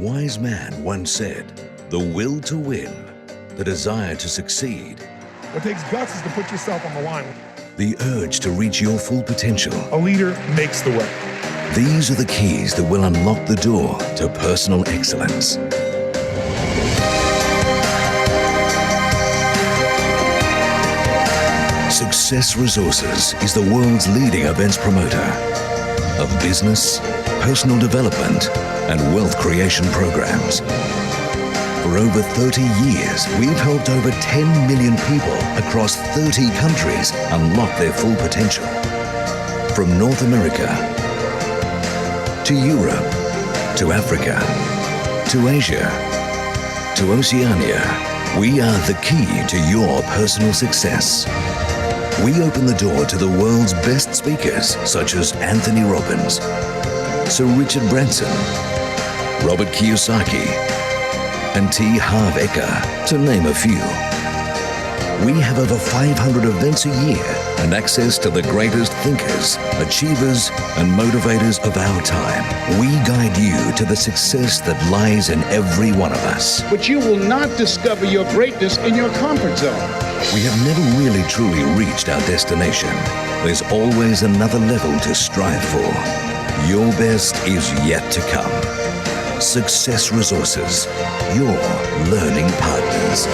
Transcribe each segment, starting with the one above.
wise man once said, "The will to win, the desire to succeed, What takes guts is to put yourself on the line. the urge to reach your full potential. A leader makes the way. These are the keys that will unlock the door to personal excellence." Success Resources is the world's leading events promoter of business, personal development, and wealth creation programs. For over 30 years, we've helped over 10 million people across 30 countries unlock their full potential. From North America to Europe to Africa to Asia to Oceania, we are the key to your personal success. We open the door to the world's best speakers such as Anthony Robbins, Sir Richard Branson, Robert Kiyosaki, and T. Harv Eker, to name a few. We have over 500 events a year and access to the greatest thinkers, achievers, and motivators of our time. We guide you to the success that lies in every one of us. But you will not discover your greatness in your comfort zone. We have never really truly reached our destination. There's always another level to strive for. Your best is yet to come. Success Resources, your learning partners.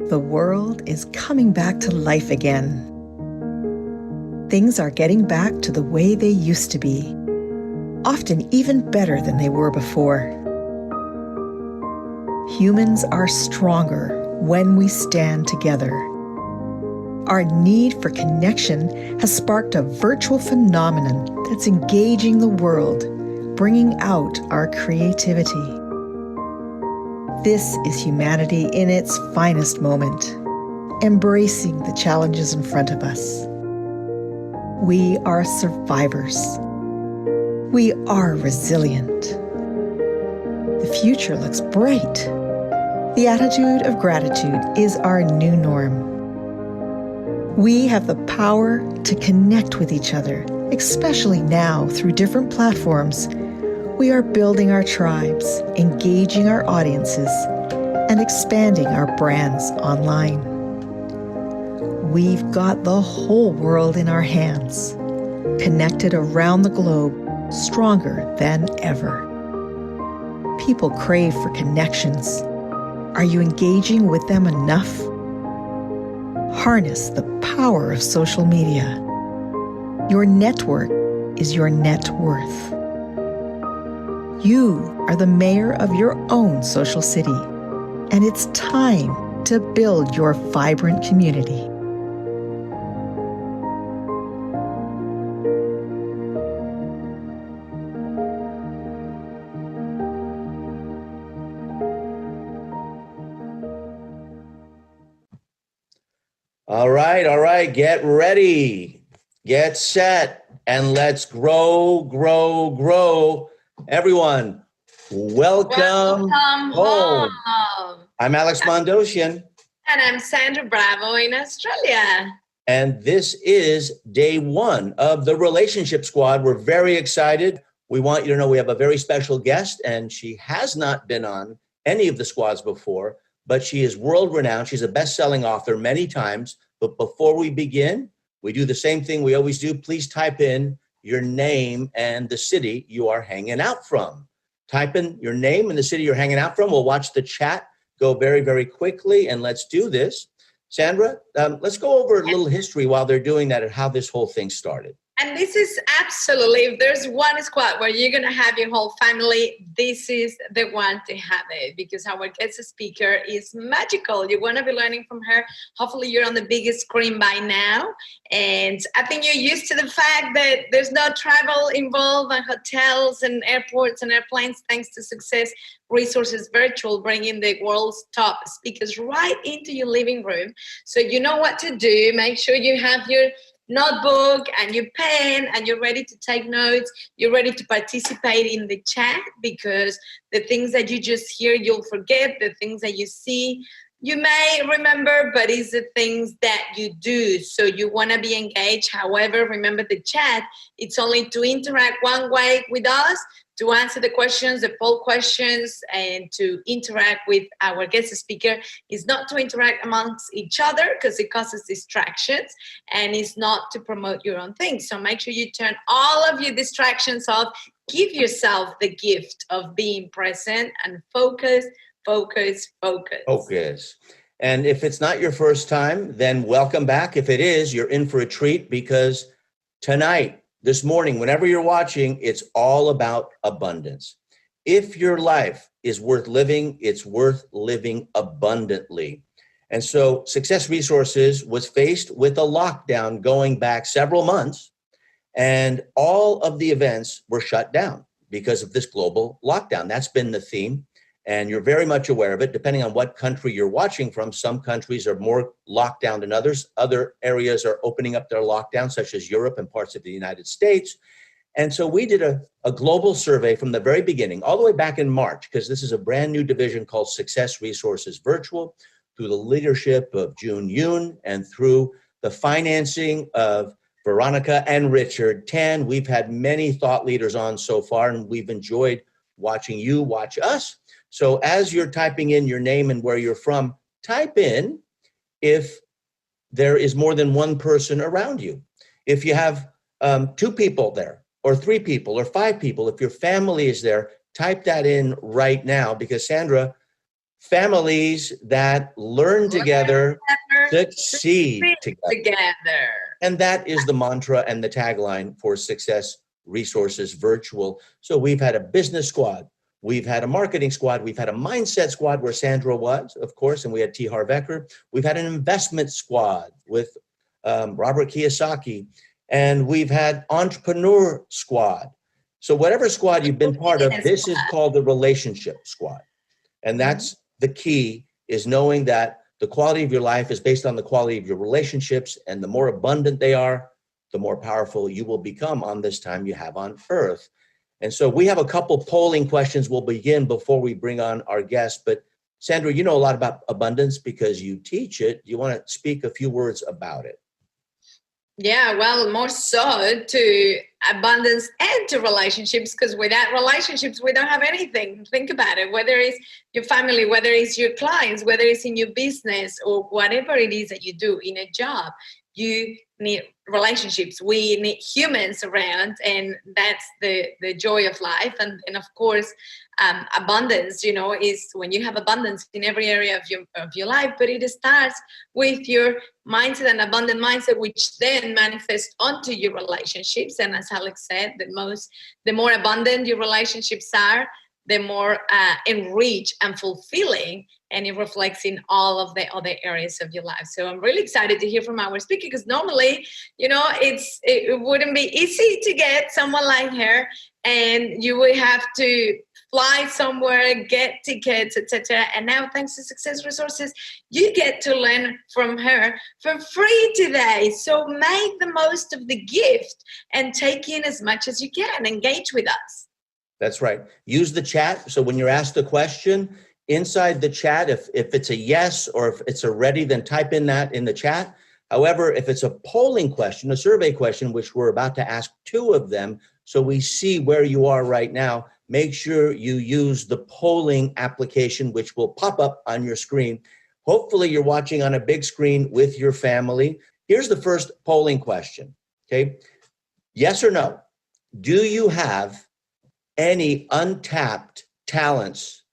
The world is coming back to life again. Things are getting back to the way they used to be, often even better than they were before. Humans are stronger when we stand together. Our need for connection has sparked a virtual phenomenon that's engaging the world, bringing out our creativity. This is humanity in its finest moment, embracing the challenges in front of us. We are survivors. We are resilient. The future looks bright. The attitude of gratitude is our new norm. We have the power to connect with each other, especially now through different platforms. We are building our tribes, engaging our audiences, and expanding our brands online. We've got the whole world in our hands, connected around the globe, stronger than ever. People crave for connections. Are you engaging with them enough? Harness the power of social media. Your network is your net worth. You are the mayor of your own social city, and it's time to build your vibrant community. All right, get ready, get set, and let's grow, grow, grow. Everyone, welcome home. I'm Alex Mondosian. And I'm Sandra Bravo in Australia. And this is day one of the Relationship Squad. We're very excited. We want you to know we have a very special guest, and she has not been on any of the squads before, but she is world-renowned. She's a best-selling author many times. But before we begin, we do the same thing we always do. Please type in your name and the city you are hanging out from. Type in your name and the city you're hanging out from. We'll watch the chat go very, very quickly, and let's do this. Sandra, let's go over a little history while they're doing that and how this whole thing started. And this is absolutely, if there's one squad where you're going to have your whole family, this is the one to have it, because our guest speaker is magical. You're going to be learning from her. Hopefully you're on the biggest screen by now. And I think you're used to the fact that there's no travel involved and hotels and airports and airplanes, thanks to Success Resources Virtual, bringing the world's top speakers right into your living room. So you know what to do. Make sure you have your notebook and your pen and you're ready to take notes. You're ready to participate in the chat, because the things that you just hear, you'll forget. The things that you see, you may remember, but it's the things that you do. So you want to be engaged. However, remember the chat, it's only to interact one way with us, to answer the questions, the poll questions, and to interact with our guest speaker. Is not to interact amongst each other, because it causes distractions, and it's not to promote your own thing. So make sure you turn all of your distractions off. Give yourself the gift of being present and focus. And if it's not your first time, then welcome back. If it is, you're in for a treat, because tonight, this morning, whenever you're watching, it's all about abundance. If your life is worth living, it's worth living abundantly. And so Success Resources was faced with a lockdown going back several months, and all of the events were shut down because of this global lockdown. That's been the theme. And you're very much aware of it, depending on what country you're watching from. Some countries are more locked down than others. Other areas are opening up their lockdown, such as Europe and parts of the United States. And so we did a global survey from the very beginning, all the way back in March, because this is a brand new division called Success Resources Virtual, through the leadership of June Yoon and through the financing of Veronica and Richard Tan. We've had many thought leaders on so far, and we've enjoyed watching you watch us. So as you're typing in your name and where you're from, type in if there is more than one person around you. If you have 2 people there, or 3 people, or 5 people, if your family is there, type that in right now, because Sandra, families that learn together succeed together. And that is the mantra and the tagline for Success Resources Virtual. So we've had a business squad. We've had a marketing squad. We've had a mindset squad where Sandra was, of course, and we had T. Harv Eker. We've had an investment squad with Robert Kiyosaki, and we've had entrepreneur squad. So whatever squad you've been part of, this is called the relationship squad. And that's the key, is knowing that the quality of your life is based on the quality of your relationships, and the more abundant they are, the more powerful you will become on this time you have on earth. And so we have a couple polling questions we'll begin before we bring on our guest. But Sandra, you know a lot about abundance because you teach it. You want to speak a few words about it? Yeah, well, more so to abundance and to relationships, because without relationships, we don't have anything. Think about it, whether it's your family, whether it's your clients, whether it's in your business, or whatever it is that you do in a job. You need relationships. We need humans around, and that's the joy of life. And of course, abundance, is when you have abundance in every area of your life. But it starts with your mindset, and abundant mindset, which then manifests onto your relationships. And as Alex said, the more abundant your relationships are, the more enriched and fulfilling, and it reflects in all of the other areas of your life. So I'm really excited to hear from our speaker, because normally, it wouldn't be easy to get someone like her, and you would have to fly somewhere, get tickets, etc. And now, thanks to Success Resources, you get to learn from her for free today. So make the most of the gift and take in as much as you can. Engage with us. That's right. Use the chat. So when you're asked a question, inside the chat, if it's a yes or if it's a ready, then type in that in the chat. However, if it's a polling question, a survey question, which we're about to ask 2 of them, so we see where you are right now, make sure you use the polling application, which will pop up on your screen. Hopefully you're watching on a big screen with your family. Here's the first polling question, okay? Yes or no? Do you have any untapped talents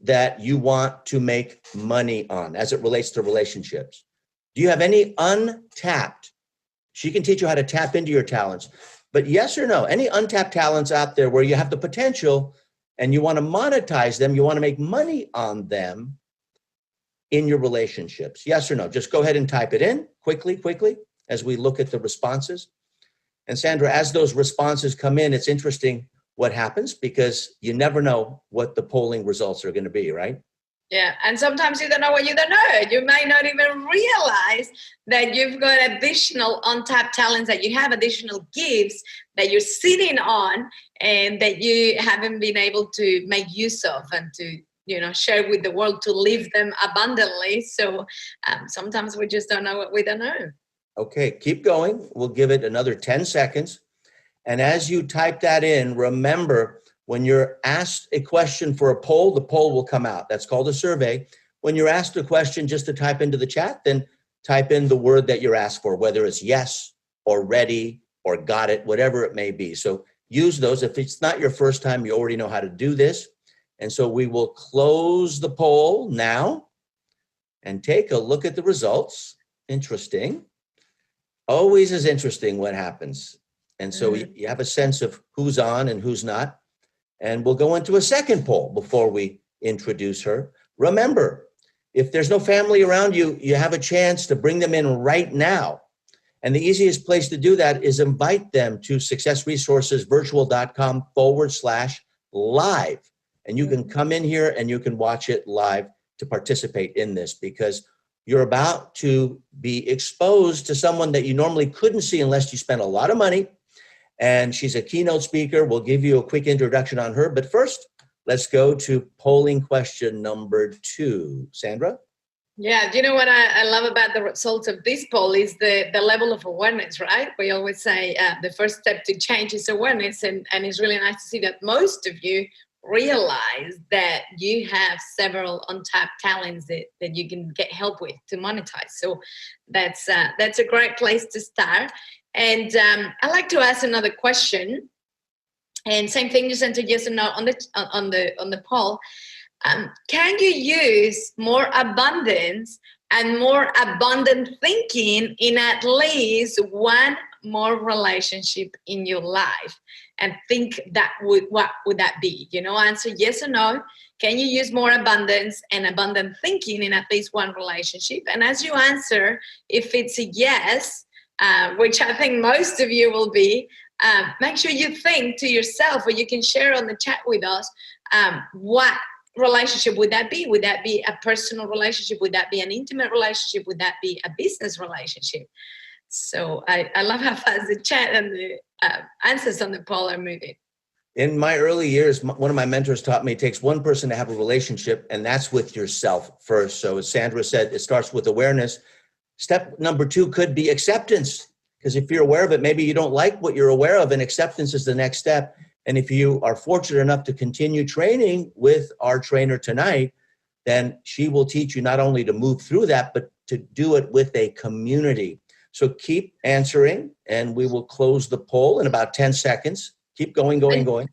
that you want to make money on as it relates to relationships? Do you have any untapped She can teach you how to tap into your talents. But yes or no, any untapped talents out there where you have the potential and you want to monetize them, you want to make money on them in your relationships? Yes or no? Just go ahead and type it in quickly, as we look at the responses. And Sandra, as those responses come in, it's interesting what happens because you never know what the polling results are going to be, right? Yeah, and sometimes you don't know what you don't know. You might not even realize that you've got additional untapped talents, that you have additional gifts that you're sitting on and that you haven't been able to make use of and to, share with the world, to live them abundantly. So sometimes we just don't know what we don't know. Okay, keep going. We'll give it another 10 seconds. And as you type that in, remember, when you're asked a question for a poll, the poll will come out. That's called a survey. When you're asked a question just to type into the chat, then type in the word that you're asked for, whether it's yes or ready or got it, whatever it may be. So use those. If it's not your first time, you already know how to do this. And so we will close the poll now and take a look at the results. Interesting. Always is interesting what happens. And so you have a sense of who's on and who's not. And we'll go into a second poll before we introduce her. Remember, if there's no family around you, you have a chance to bring them in right now. And the easiest place to do that is invite them to successresourcesvirtual.com/live. And you can come in here and you can watch it live to participate in this, because you're about to be exposed to someone that you normally couldn't see unless you spent a lot of money. And she's a keynote speaker. We'll give you a quick introduction on her. But first, let's go to polling question number 2. Sandra? Yeah, do you know what I love about the results of this poll is the level of awareness, right? We always say the first step to change is awareness. And it's really nice to see that most of you realize that you have several untapped talents that you can get help with to monetize. So that's a great place to start. And I'd like to ask another question. And same thing, just enter yes or no on the poll. Can you use more abundance and more abundant thinking in at least one more relationship in your life? And think what would that be? Answer yes or no. Can you use more abundance and abundant thinking in at least one relationship? And as you answer, if it's a yes, which I think most of you will be, make sure you think to yourself, or you can share on the chat with us, what relationship would that be? Would that be a personal relationship? Would that be an intimate relationship? Would that be a business relationship? So I love how fast the chat and the answers on the poll are moving. In my early years, one of my mentors taught me it takes one person to have a relationship, and that's with yourself first. So as Sandra said, it starts with awareness. Step number 2 could be acceptance, because if you're aware of it, maybe you don't like what you're aware of, and acceptance is the next step. And if you are fortunate enough to continue training with our trainer tonight, then she will teach you not only to move through that, but to do it with a community. So keep answering, and we will close the poll in about 10 seconds. Keep going. And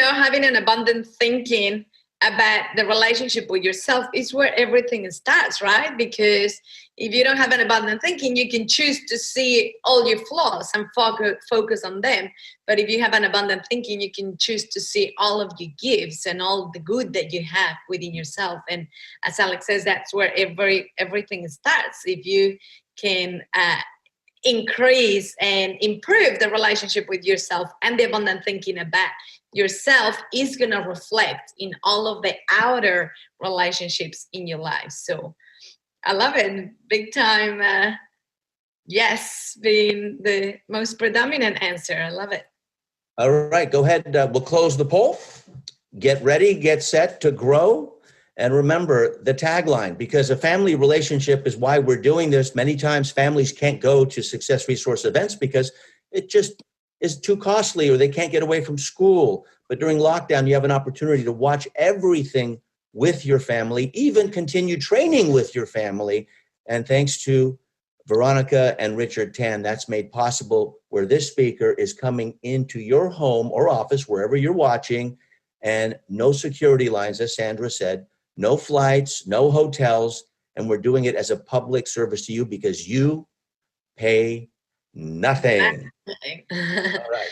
having an abundant thinking about the relationship with yourself is where everything starts, right? Because if you don't have an abundant thinking, you can choose to see all your flaws and focus on them. But if you have an abundant thinking, you can choose to see all of your gifts and all the good that you have within yourself. And as Alex says, that's where everything starts. If you can increase and improve the relationship with yourself, and the abundant thinking about yourself is going to reflect in all of the outer relationships in your life. So I love it. Big time. Yes, being the most predominant answer. I love it. All right, go ahead. We'll close the poll. Get ready, get set to grow. And remember the tagline, because a family relationship is why we're doing this. Many times families can't go to Success Resource events because it just is too costly, or they can't get away from school. But during lockdown, you have an opportunity to watch everything with your family, even continue training with your family. And thanks to Veronica and Richard Tan, that's made possible, where this speaker is coming into your home or office, wherever you're watching, and no security lines, as Sandra said, no flights, no hotels, and we're doing it as a public service to you because you pay Nothing. All right.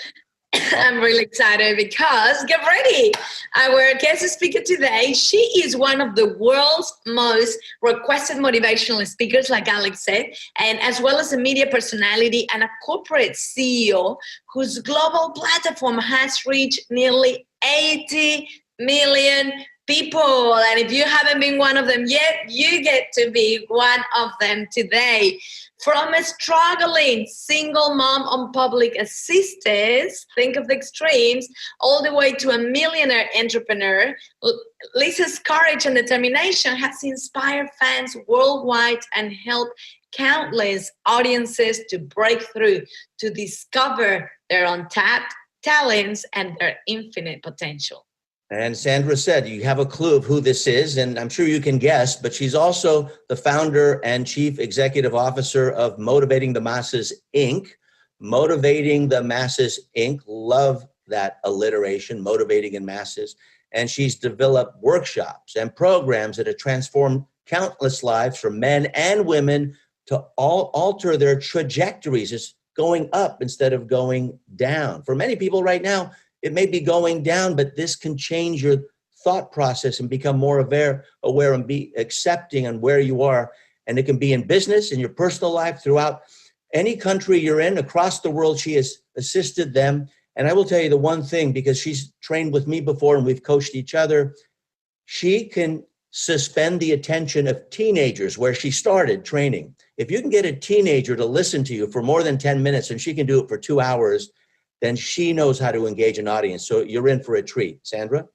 I'm really excited because get ready. Our guest speaker today, she is one of the world's most requested motivational speakers, like Alex said, and as well as a media personality and a corporate CEO whose global platform has reached nearly 80 million people. And if you haven't been one of them yet, you get to be one of them today. From a struggling single mom on public assistance, think of the extremes, all the way to a millionaire entrepreneur, Lisa's courage and determination has inspired fans worldwide and helped countless audiences to break through, to discover their untapped talents and their infinite potential. And Sandra said, you have a clue of who this is, and I'm sure you can guess, but she's also the founder and chief executive officer of Motivating the Masses, Inc. Motivating the Masses, Inc. Love that alliteration, motivating in masses. And she's developed workshops and programs that have transformed countless lives for men and women to alter their trajectories. It's going up instead of going down. For many people right now, it may be going down, but this can change your thought process and become more aware and be accepting on where you are. And it can be in business, in your personal life, throughout any country you're in, across the world. She has assisted them. And I will tell you the one thing, because she's trained with me before and we've coached each other, she can suspend the attention of teenagers where she started training. If you can get a teenager to listen to you for more than 10 minutes, and she can do it for 2 hours, then she knows how to engage an audience. So you're in for a treat. Sandra?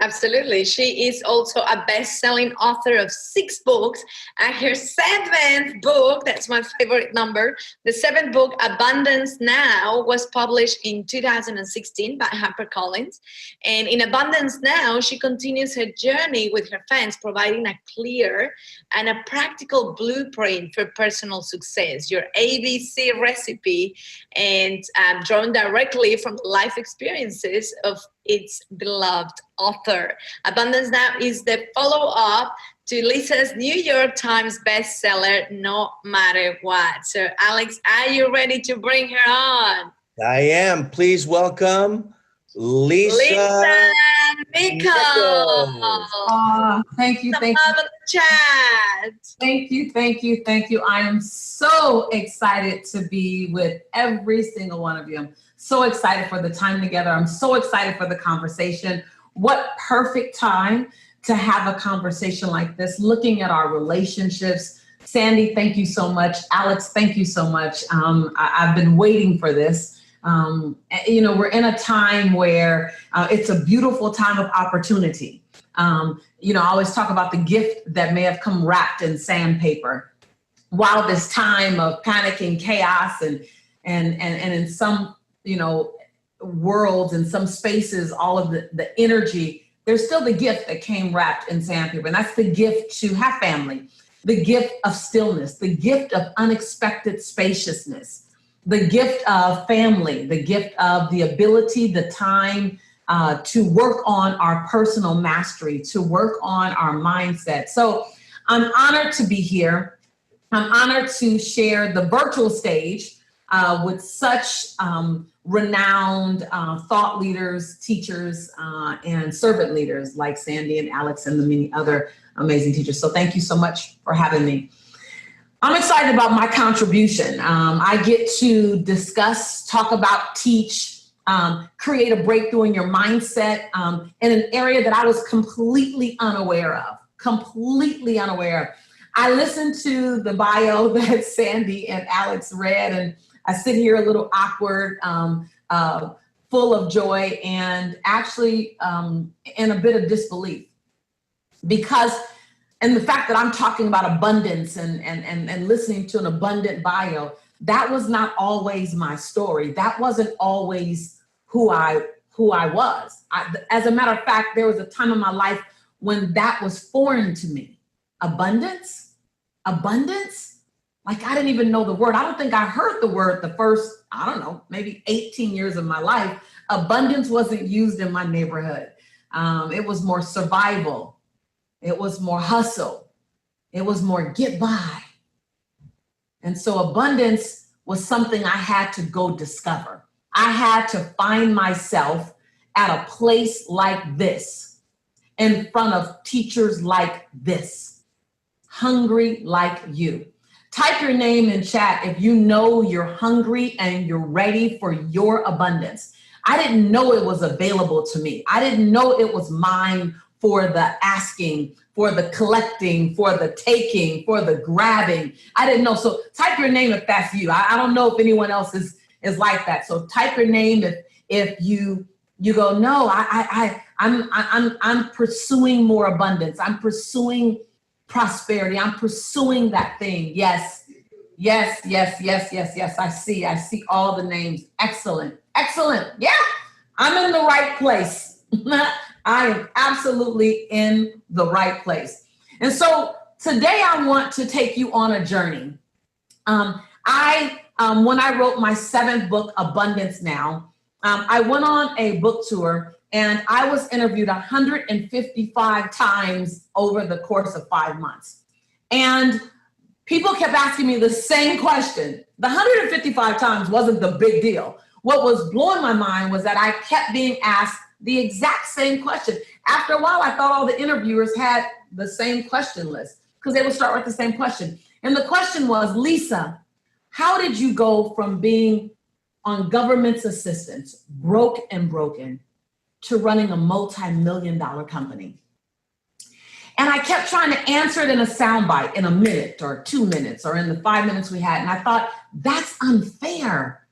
Absolutely. She is also a best-selling author of 6 books, and her 7th book, that's my favorite number, the 7th book, Abundance Now, was published in 2016 by HarperCollins. And in Abundance Now, she continues her journey with her fans, providing a clear and a practical blueprint for personal success, your ABC recipe, and drawn directly from the life experiences of its beloved author. Abundance Now is the follow-up to Lisa's New York Times bestseller, No Matter What. So, Alex, are you ready to bring her on? I am. Please welcome Lisa Nichols. Thank you. Some love in the chat. Thank you. I am so excited to be with every single one of you. I'm so excited for the time together. I'm so excited for the conversation. What perfect time to have a conversation like this, looking at our relationships. Sandy, thank you so much. Alex, thank you so much. I've been waiting for this. We're in a time where it's a beautiful time of opportunity. I always talk about the gift that may have come wrapped in sandpaper. While this time of panic and chaos and in some, worlds and some spaces, all of the energy, there's still the gift that came wrapped in sandpaper. And that's the gift to have family, the gift of stillness, the gift of unexpected spaciousness, the gift of family, the gift of the ability, the time to work on our personal mastery, to work on our mindset. So I'm honored to be here. I'm honored to share the virtual stage with such renowned thought leaders, teachers, and servant leaders like Sandy and Alex and the many other amazing teachers. So thank you so much for having me. I'm excited about my contribution. I get to discuss, talk about, teach, create a breakthrough in your mindset in an area that I was completely unaware of. I listened to the bio that Sandy and Alex read, and I sit here a little awkward, full of joy, and actually in a bit of disbelief. And the fact that I'm talking about abundance and listening to an abundant bio, that was not always my story. That wasn't always who I was. As a matter of fact, there was a time in my life when that was foreign to me. Abundance? Like I didn't even know the word. I don't think I heard the word the first, maybe 18 years of my life. Abundance wasn't used in my neighborhood. It was more survival. It was more hustle. It was more get by. And so abundance was something I had to go discover. I had to find myself at a place like this, in front of teachers like this, hungry like you. Type your name in chat if you know you're hungry and you're ready for your abundance. I didn't know it was available to me. I didn't know it was mine for the asking, for the collecting, for the taking, for the grabbing. I didn't know. So type your name if that's you. I don't know if anyone else is like that. So type your name if you go, no, I'm pursuing more abundance. I'm pursuing prosperity. I'm pursuing that thing. Yes. I see all the names. Excellent. Yeah, I'm in the right place. I am absolutely in the right place. And so today I want to take you on a journey. When I wrote my 7th book, Abundance Now, I went on a book tour and I was interviewed 155 times over the course of 5 months. And people kept asking me the same question. The 155 times wasn't the big deal. What was blowing my mind was that I kept being asked the exact same question. After a while, I thought all the interviewers had the same question list because they would start with the same question. And the question was, Lisa, how did you go from being on government's assistance, broke and broken, to running a multi-million-dollar company? And I kept trying to answer it in a soundbite in a minute or 2 minutes or in the 5 minutes we had. And I thought, that's unfair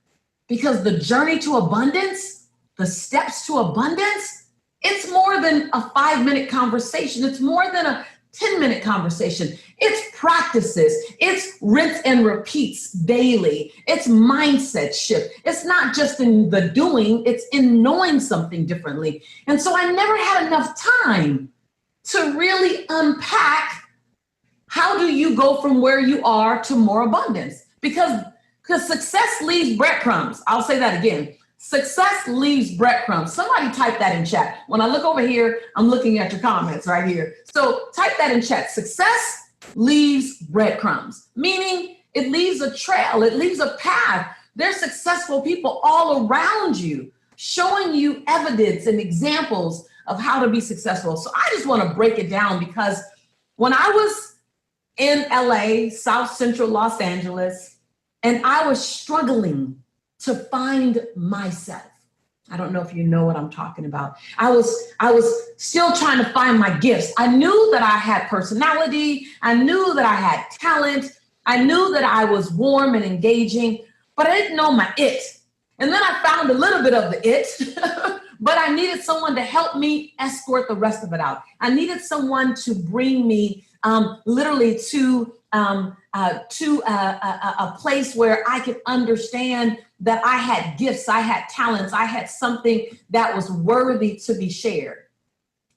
because the journey to abundance, the steps to abundance, it's more than a 5-minute conversation. It's more than a 10-minute conversation. It's practices. It's rinse and repeats daily. It's mindset shift. It's not just in the doing, it's in knowing something differently. And so I never had enough time to really unpack how do you go from where you are to more abundance? Because success leaves breadcrumbs. I'll say that again. Success leaves breadcrumbs. Somebody type that in chat. When I look over here, I'm looking at your comments right here. So type that in chat. Success leaves breadcrumbs, meaning it leaves a trail. It leaves a path. There's successful people all around you showing you evidence and examples of how to be successful. So I just want to break it down because when I was in LA, South Central Los Angeles, and I was struggling to find myself. I don't know if you know what I'm talking about. I was still trying to find my gifts. I knew that I had personality. I knew that I had talent. I knew that I was warm and engaging, but I didn't know my it. And then I found a little bit of the it, but I needed someone to help me escort the rest of it out. I needed someone to bring me literally to a place where I could understand that I had gifts, I had talents, I had something that was worthy to be shared,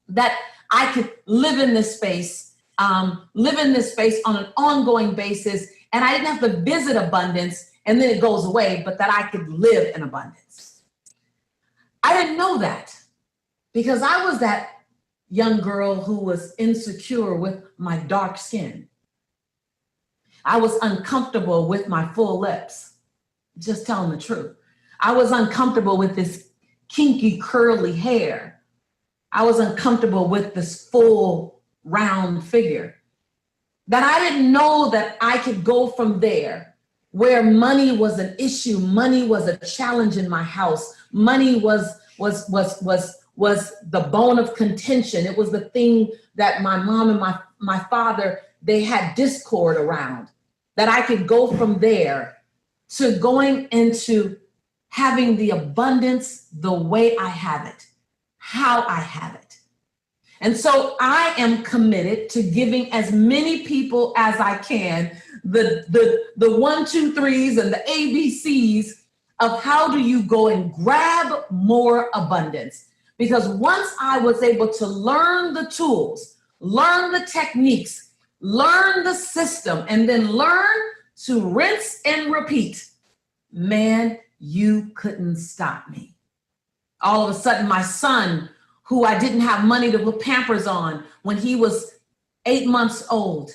that I could live in this space on an ongoing basis. And I didn't have to visit abundance and then it goes away, but that I could live in abundance. I didn't know that because I was that young girl who was insecure with my dark skin. I was uncomfortable with my full lips, just telling the truth. I was uncomfortable with this kinky, curly hair. I was uncomfortable with this full, round figure. That I didn't know that I could go from there where money was an issue, money was a challenge in my house, money was the bone of contention. It was the thing that my mom and my father, they had discord around. That I could go from there to going into having the abundance the way I have it, how I have it. And so I am committed to giving as many people as I can the 1, 2, 3s and the ABCs of how do you go and grab more abundance. Because once I was able to learn the tools, learn the techniques, learn the system, and then learn to rinse and repeat, man, you couldn't stop me. All of a sudden, my son, who I didn't have money to put Pampers on when he was 8 months old,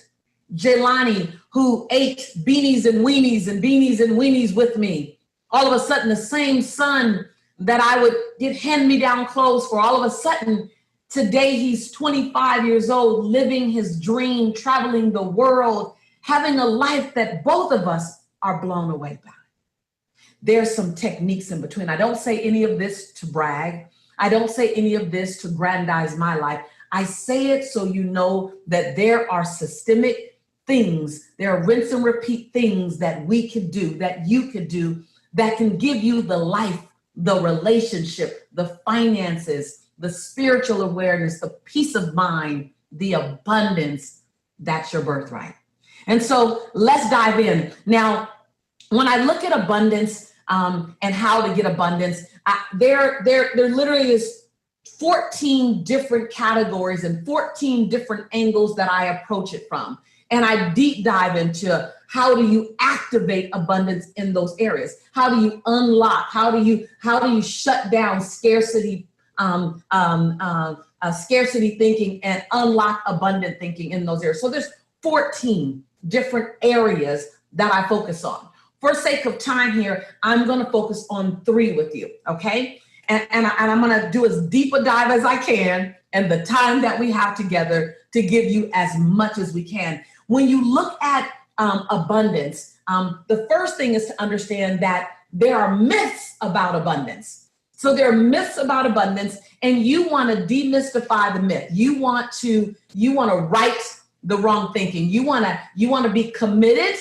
Jelani, who ate beanies and weenies with me. All of a sudden, the same son that I would get hand-me-down clothes for, all of a sudden, today he's 25 years old, living his dream, traveling the world, having a life that both of us are blown away by. There's some techniques in between. I don't say any of this to brag. I don't say any of this to grandize my life. I say it so you know that there are systemic things, there are rinse and repeat things that we could do, that you could do, that can give you the life, the relationship, the finances, the spiritual awareness, the peace of mind, the abundance. That's your birthright. And so let's dive in. Now, when I look at abundance and how to get abundance, there literally is 14 different categories and 14 different angles that I approach it from. And I deep dive into how do you activate abundance in those areas? How do you unlock? How do you shut down scarcity thinking and unlock abundant thinking in those areas? So there's 14 different areas that I focus on. For sake of time here, I'm going to focus on 3 with you, okay? And I'm going to do as deep a dive as I can and the time that we have together to give you as much as we can. When you look at abundance, the first thing is to understand that there are myths about abundance. So there are myths about abundance, and you want to demystify the myth. You want to right the wrong thinking. You want to be committed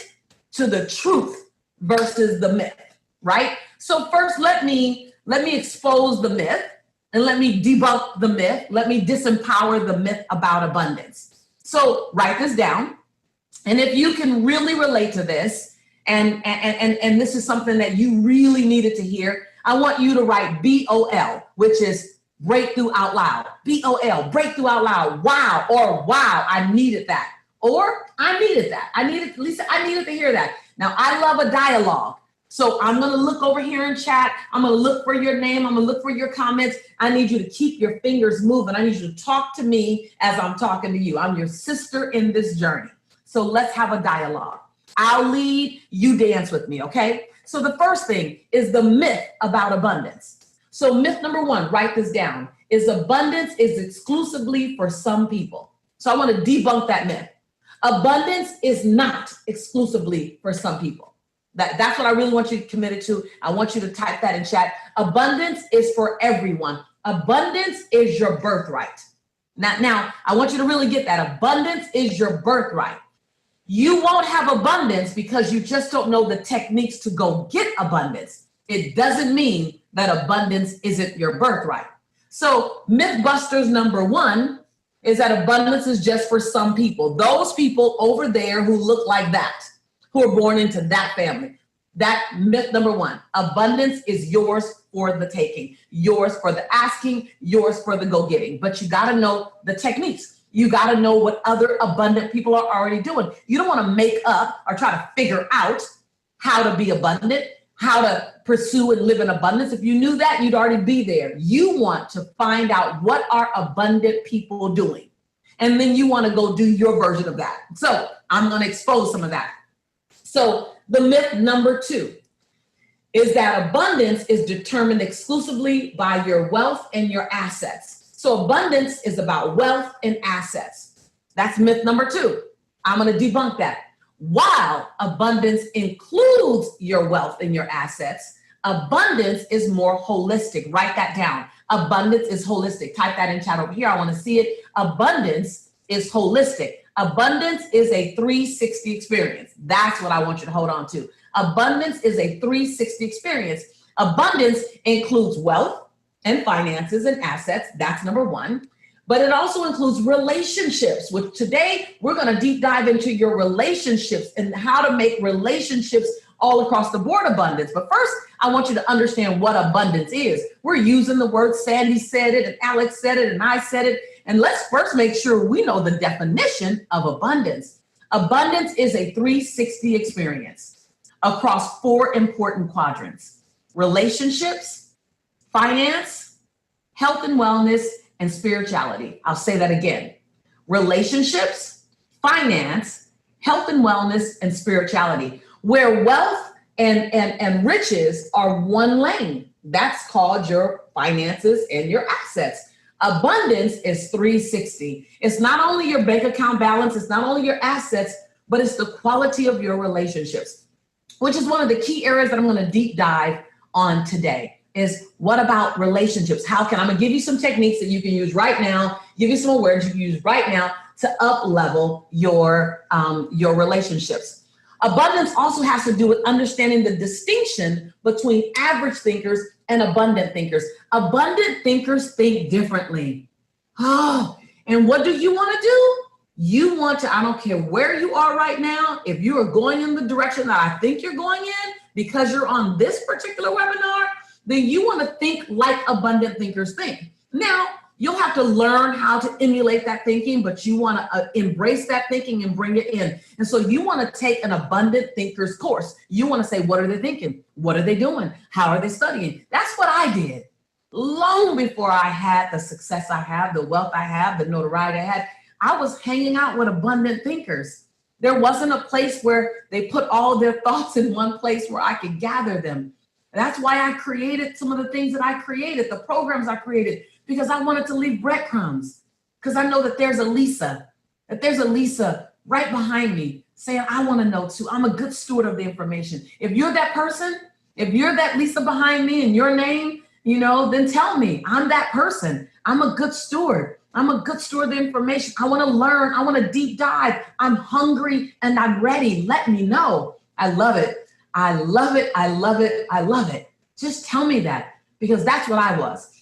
to the truth versus the myth, right? So first, let me expose the myth and let me debunk the myth. Let me disempower the myth about abundance. So write this down. And if you can really relate to this, and this is something that you really needed to hear, I want you to write BOL, which is breakthrough out loud. BOL, breakthrough out loud. Wow, or wow, I needed that. Or I needed that. Lisa, I needed to hear that. Now, I love a dialogue. So I'm going to look over here in chat. I'm going to look for your name. I'm going to look for your comments. I need you to keep your fingers moving. I need you to talk to me as I'm talking to you. I'm your sister in this journey. So let's have a dialogue. I'll lead, you dance with me, okay? So the first thing is the myth about abundance. So myth number 1, write this down, is abundance is exclusively for some people. So I want to debunk that myth. Abundance is not exclusively for some people. That's what I really want you committed to. I want you to type that in chat. Abundance is for everyone. Abundance is your birthright. Now, I want you to really get that. Abundance is your birthright. You won't have abundance because you just don't know the techniques to go get abundance. It doesn't mean that abundance isn't your birthright. So Mythbusters number 1 is that abundance is just for some people. Those people over there who look like that, who are born into that family. That myth number 1, abundance is yours for the taking, yours for the asking, yours for the go-getting. But you got to know the techniques. You got to know what other abundant people are already doing. You don't want to make up or try to figure out how to be abundant, how to pursue and live in abundance. If you knew that, you'd already be there. You want to find out what are abundant people doing. And then you want to go do your version of that. So I'm going to expose some of that. So the myth number 2 is that abundance is determined exclusively by your wealth and your assets. So abundance is about wealth and assets. That's myth number 2. I'm going to debunk that. While abundance includes your wealth and your assets, abundance is more holistic. Write that down. Abundance is holistic. Type that in chat over here. I want to see it. Abundance is holistic. Abundance is a 360 experience. That's what I want you to hold on to. Abundance is a 360 experience. Abundance includes wealth and finances and assets. That's number 1. But it also includes relationships, which today we're going to deep dive into your relationships and how to make relationships all across the board abundance. But first, I want you to understand what abundance is. We're using the word, Sandy said it, and Alex said it, and I said it. And let's first make sure we know the definition of abundance. Abundance is a 360 experience across 4 important quadrants: relationships, finance, health and wellness, and spirituality. I'll say that again. Relationships, finance, health and wellness, and spirituality. Where wealth and riches are one lane. That's called your finances and your assets. Abundance is 360. It's not only your bank account balance, it's not only your assets, but it's the quality of your relationships, which is one of the key areas that I'm going to deep dive on today. Is what about relationships? I'm going to give you some techniques that you can use right now, give you some awareness you can use right now to up level your relationships. Abundance also has to do with understanding the distinction between average thinkers and abundant thinkers. Abundant thinkers think differently. And what do you want to do? You want to, I don't care where you are right now, if you are going in the direction that I think you're going in, because you're on this particular webinar, then you want to think like abundant thinkers think. Now, you'll have to learn how to emulate that thinking, but you want to embrace that thinking and bring it in. And so you want to take an abundant thinkers course. You want to say, what are they thinking? What are they doing? How are they studying? That's what I did long before I had the success I have, the wealth I have, the notoriety I had. I was hanging out with abundant thinkers. There wasn't a place where they put all their thoughts in one place where I could gather them. That's why I created some of the things that I created, the programs I created, because I wanted to leave breadcrumbs. Because I know that there's a Lisa right behind me saying, I want to know too. I'm a good steward of the information. If you're that person, if you're that Lisa behind me and your name, then tell me I'm that person. I'm a good steward. I'm a good steward of the information. I want to learn. I want to deep dive. I'm hungry and I'm ready. Let me know. I love it. I love it. I love it. I love it. Just tell me that, because that's what I was.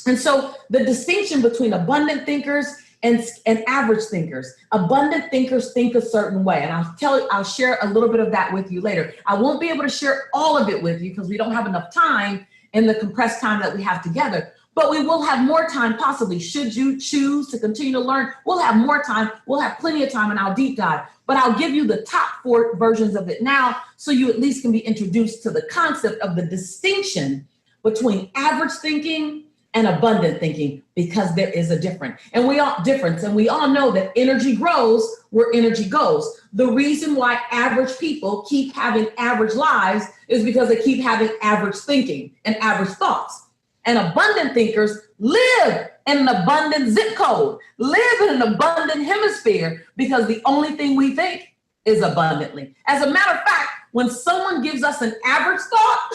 And so the distinction between abundant thinkers and average thinkers. Abundant thinkers think a certain way. And I'll share a little bit of that with you later. I won't be able to share all of it with you because we don't have enough time in the compressed time that we have together. But we will have more time, possibly, should you choose to continue to learn. We'll have more time. We'll have plenty of time, and I'll deep dive. But I'll give you the top 4 versions of it now, so you at least can be introduced to the concept of the distinction between average thinking and abundant thinking, because there is a difference. And we all know that energy grows where energy goes. The reason why average people keep having average lives is because they keep having average thinking and average thoughts. And abundant thinkers live in an abundant zip code, live in an abundant hemisphere, because the only thing we think is abundantly. As a matter of fact, when someone gives us an average thought,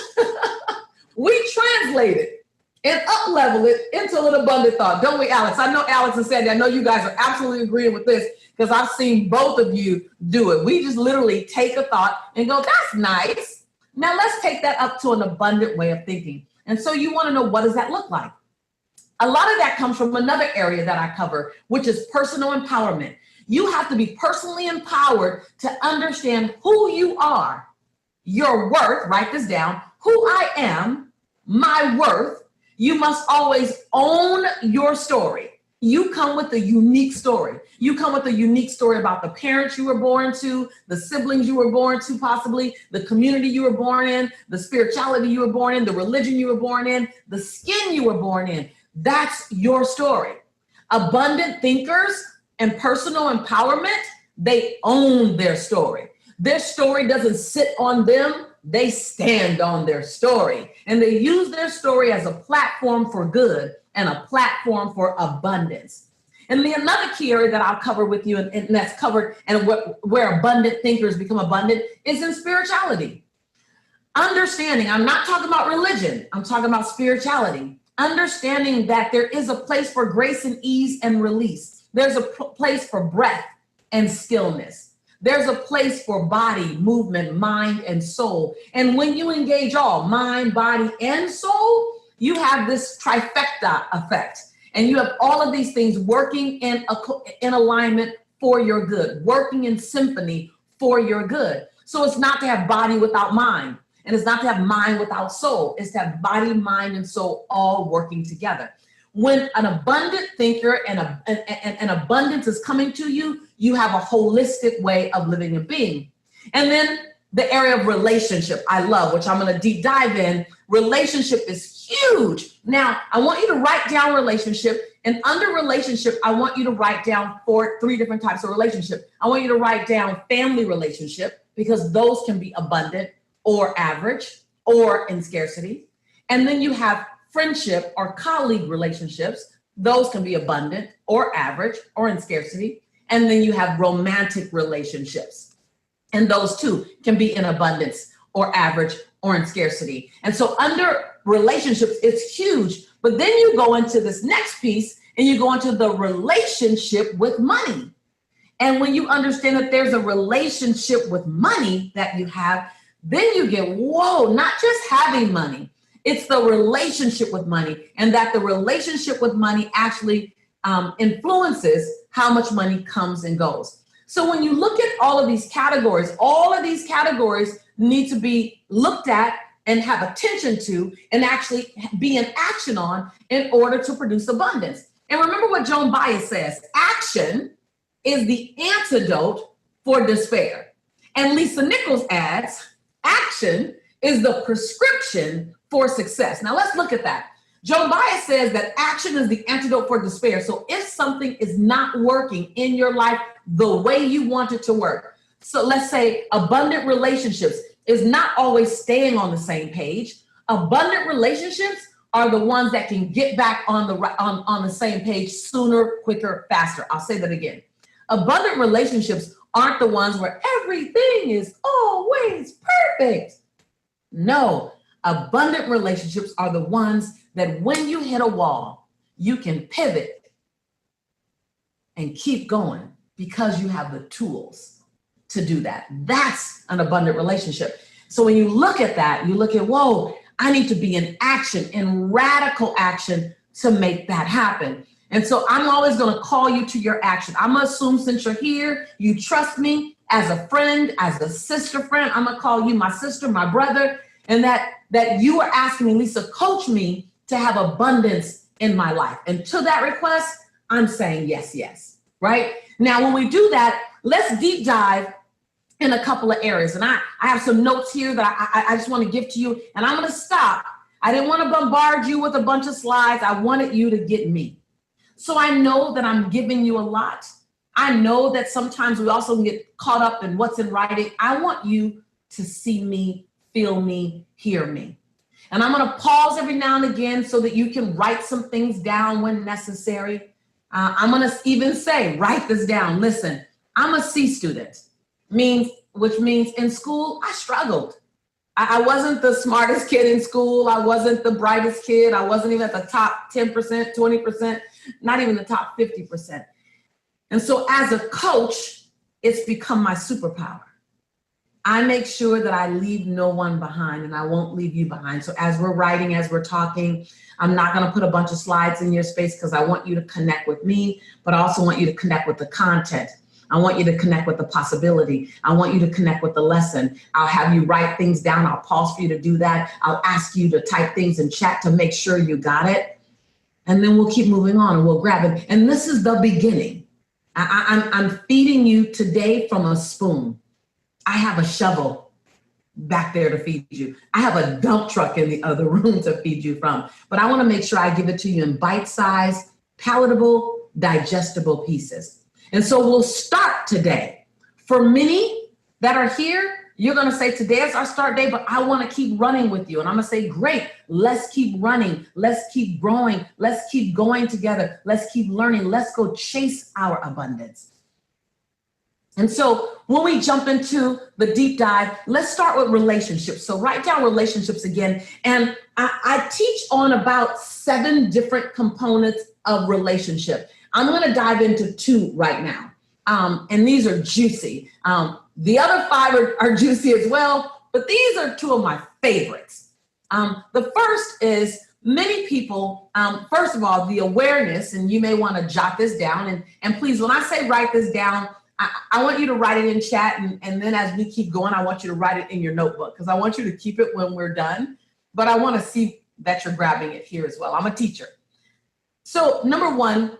we translate it and up-level it into an abundant thought. Don't we, Alex? I know Alex and Sandy, I know you guys are absolutely agreeing with this, because I've seen both of you do it. We just literally take a thought and go, that's nice. Now let's take that up to an abundant way of thinking. And so you want to know, what does that look like? A lot of that comes from another area that I cover, which is personal empowerment. You have to be personally empowered to understand who you are, your worth. Write this down. Who I am, my worth. You must always own your story. You come with a unique story. You come with a unique story about the parents you were born to, the siblings you were born to, possibly the community you were born in, the spirituality you were born in, the religion you were born in, the skin you were born in. That's your story. Abundant thinkers and personal empowerment, they own their story. Their story doesn't sit on them. They stand on their story, and they use their story as a platform for good and a platform for abundance. And another key area that I'll cover with you, and that's covered, and where abundant thinkers become abundant, is in spirituality. Understanding, I'm not talking about religion, I'm talking about spirituality. Understanding that there is a place for grace and ease and release. There's a place for breath and stillness. There's a place for body, movement, mind, and soul. And when you engage all mind, body, and soul, you have this trifecta effect. And you have all of these things working in alignment for your good, working in symphony for your good. So it's not to have body without mind, and it's not to have mind without soul. It's to have body, mind, and soul all working together. When an abundant thinker and abundance is coming to you, you have a holistic way of living and being. And then the area of relationship I love, which I'm going to deep dive in. Relationship is huge. Now, I want you to write down relationship. And under relationship, I want you to write down three different types of relationship. I want you to write down family relationship, because those can be abundant or average or in scarcity. And then you have friendship or colleague relationships. Those can be abundant or average or in scarcity. And then you have romantic relationships. And those too can be in abundance or average or in scarcity. And so under relationships, it's huge. But then you go into this next piece and you go into the relationship with money. And when you understand that there's a relationship with money that you have, then you get, whoa, not just having money, it's the relationship with money, and that the relationship with money actually influences how much money comes and goes. So when you look at all of these categories need to be looked at and have attention to and actually be in action on in order to produce abundance. And remember what Joan Baez says, action is the antidote for despair. And Lisa Nichols adds, action is the prescription for success. Now let's look at that. Joan Baez says that action is the antidote for despair. So if something is not working in your life the way you want it to work, so let's say abundant relationships is not always staying on the same page. Abundant relationships are the ones that can get back on the same page sooner, quicker, faster. I'll say that again. Abundant relationships aren't the ones where everything is always perfect. No, abundant relationships are the ones that when you hit a wall, you can pivot and keep going because you have the tools to do that. That's an abundant relationship. So when you look at that, you look at, whoa, I need to be in action, in radical action to make that happen. And so I'm always going to call you to your action. I'm going to assume since you're here, you trust me as a friend, as a sister friend. I'm going to call you my sister, my brother, and that you are asking me, Lisa, coach me to have abundance in my life. And to that request, I'm saying yes, yes, right? Now, when we do that, let's deep dive in a couple of areas. And I have some notes here that I just want to give to you, and I'm going to stop. I didn't want to bombard you with a bunch of slides. I wanted you to get me. So I know that I'm giving you a lot. I know that sometimes we also get caught up in what's in writing. I want you to see me, feel me, hear me. And I'm going to pause every now and again so that you can write some things down when necessary. I'm going to even say, write this down. Listen, I'm a C student, which means in school, I struggled. I wasn't the smartest kid in school. I wasn't the brightest kid. I wasn't even at the top 10%, 20%, not even the top 50%. And so as a coach, it's become my superpower. I make sure that I leave no one behind, and I won't leave you behind. So as we're writing, as we're talking, I'm not going to put a bunch of slides in your space because I want you to connect with me, but I also want you to connect with the content. I want you to connect with the possibility. I want you to connect with the lesson. I'll have you write things down. I'll pause for you to do that. I'll ask you to type things in chat to make sure you got it. And then we'll keep moving on and we'll grab it. And this is the beginning. I'm feeding you today from a spoon. I have a shovel back there to feed you. I have a dump truck in the other room to feed you from. But I want to make sure I give it to you in bite-sized, palatable, digestible pieces. And so we'll start today. For many that are here, you're going to say, today is our start day, but I want to keep running with you. And I'm going to say, great, let's keep running. Let's keep growing. Let's keep going together. Let's keep learning. Let's go chase our abundance. And so when we jump into the deep dive, let's start with relationships. So write down relationships again. And I teach on about 7 different components of relationship. I'm going to dive into 2 right now. And these are juicy. The other 5 are juicy as well, but these are 2 of my favorites. The first is many people, first of all, the awareness, and you may want to jot this down. And please, when I say write this down, I want you to write it in chat. And then as we keep going, I want you to write it in your notebook because I want you to keep it when we're done. But I want to see that you're grabbing it here as well. I'm a teacher. So number 1,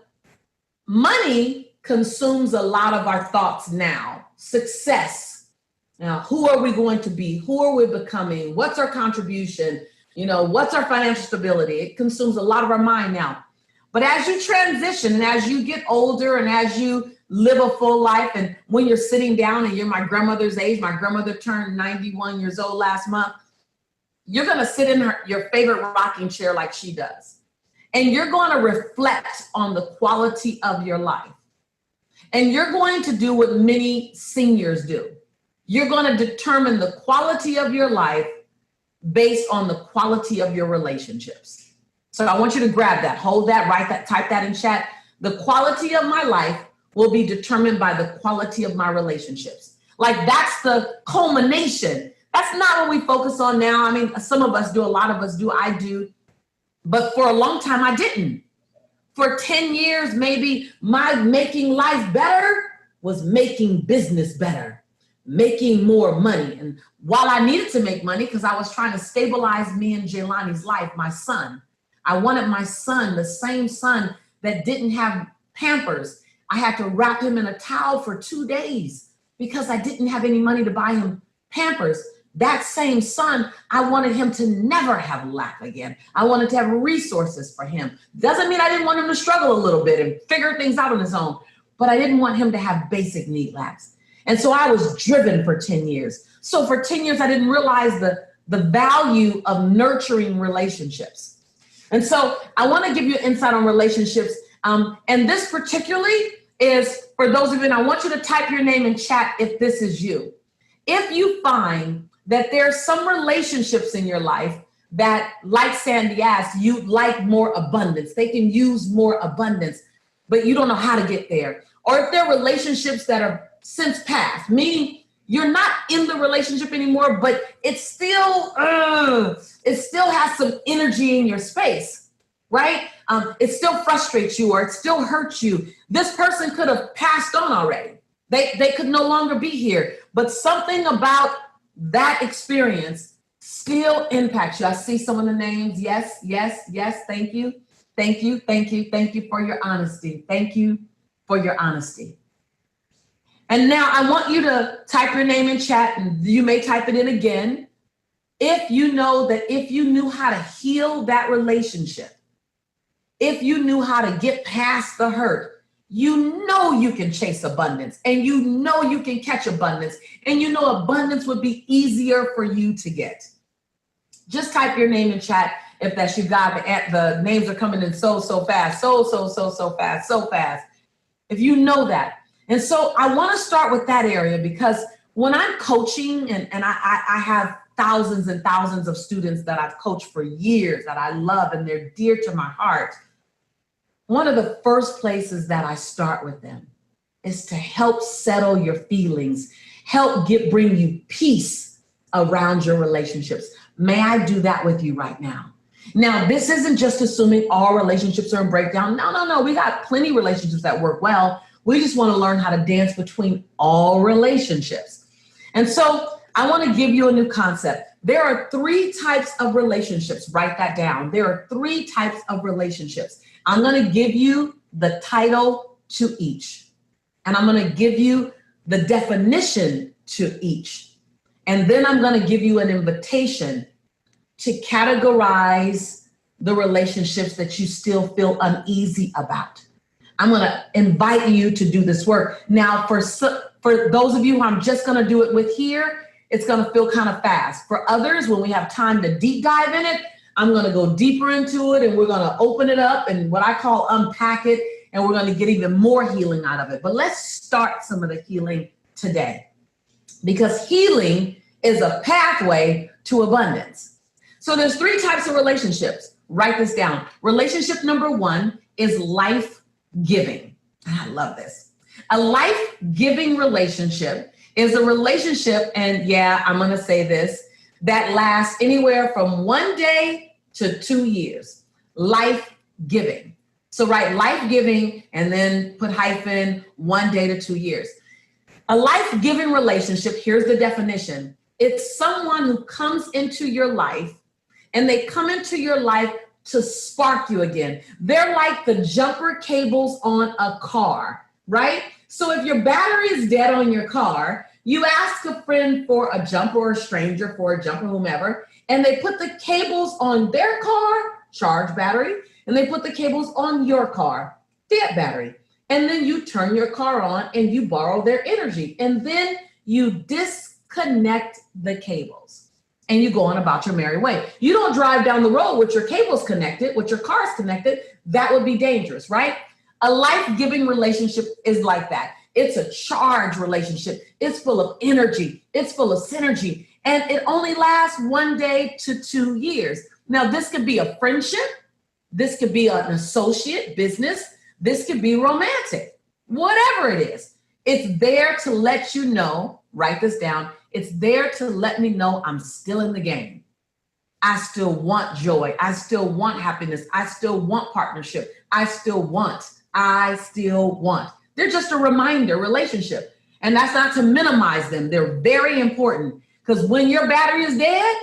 money consumes a lot of our thoughts now. Success Now, who are we going to be? Who are we becoming? What's our contribution? What's our financial stability? It consumes a lot of our mind now. But as you transition and as you get older and as you live a full life, and when you're sitting down and you're my grandmother's age, my grandmother turned 91 years old last month, you're going to sit in your favorite rocking chair like she does. And you're going to reflect on the quality of your life. And you're going to do what many seniors do. You're going to determine the quality of your life based on the quality of your relationships. So I want you to grab that, hold that, write that, type that in chat. The quality of my life will be determined by the quality of my relationships. Like, that's the culmination. That's not what we focus on now. I mean, some of us do, a lot of us do, I do. But for a long time, I didn't. For 10 years, maybe my making life better was making business better, making more money. And while I needed to make money, because I was trying to stabilize me and Jaylani's life, my son, I wanted my son, the same son that didn't have Pampers. I had to wrap him in a towel for 2 days because I didn't have any money to buy him Pampers. That same son, I wanted him to never have lack again. I wanted to have resources for him. Doesn't mean I didn't want him to struggle a little bit and figure things out on his own, but I didn't want him to have basic need lacks. And so I was driven for 10 years. So for 10 years, I didn't realize the value of nurturing relationships. And so I want to give you insight on relationships. And this particularly is for those of you, and I want you to type your name in chat if this is you. If you find that there's some relationships in your life that, like Sandy asked, you like more abundance. They can use more abundance, but you don't know how to get there. Or if there are relationships that are since past, meaning you're not in the relationship anymore, but it still has some energy in your space, right? It still frustrates you or it still hurts you. This person could have passed on already. They could no longer be here, but something about that experience still impacts you. I see some of the names. Yes, yes, yes. Thank you. Thank you. Thank you. Thank you for your honesty. Thank you for your honesty. And now I want you to type your name in chat, and you may type it in again. If you know that if you knew how to heal that relationship, if you knew how to get past the hurt, you know you can chase abundance, and you know you can catch abundance, and you know abundance would be easier for you to get. Just type your name in chat if that's you. God, the names are coming in so fast, so fast. If you know that. And so I want to start with that area, because when I'm coaching, and I have thousands and thousands of students that I've coached for years that I love and they're dear to my heart, one of the first places that I start with them is to help settle your feelings, help bring you peace around your relationships. May I do that with you right now? Now, this isn't just assuming all relationships are in breakdown. No. We got plenty of relationships that work well. We just want to learn how to dance between all relationships. And so I want to give you a new concept. There are 3 types of relationships. Write that down. There are 3 types of relationships. I'm going to give you the title to each, and I'm going to give you the definition to each. And then I'm going to give you an invitation to categorize the relationships that you still feel uneasy about. I'm going to invite you to do this work. Now, for those of you who I'm just going to do it with here, it's going to feel kind of fast. For others, when we have time to deep dive in it, I'm going to go deeper into it, and we're going to open it up and what I call unpack it, and we're going to get even more healing out of it. But let's start some of the healing today, because healing is a pathway to abundance. So there's 3 types of relationships. Write this down. Relationship number 1 is life-giving. I love this. A life-giving relationship is a relationship, and yeah, I'm going to say this, that lasts anywhere from 1 day to 2 years. Life-giving. So write life-giving and then put hyphen 1 day to 2 years. A life-giving relationship, here's the definition. It's someone who comes into your life, and they come into your life to spark you again. They're like the jumper cables on a car, right? So if your battery is dead on your car, You ask a friend for a jumper or a stranger for a jumper, whomever, and they put the cables on their car, charge battery, and they put the cables on your car, dead battery. And then you turn your car on and you borrow their energy. And then you disconnect the cables and you go on about your merry way. You don't drive down the road with your cables connected, with your cars connected. That would be dangerous, right? A life-giving relationship is like that. It's a charged relationship. It's full of energy. It's full of synergy. And it only lasts 1 day to 2 years. Now, this could be a friendship. This could be an associate, business. This could be romantic, whatever it is. It's there to let you know, write this down. It's there to let me know I'm still in the game. I still want joy. I still want happiness. I still want partnership. I still want. They're just a reminder relationship. And that's not to minimize them. They're very important because when your battery is dead,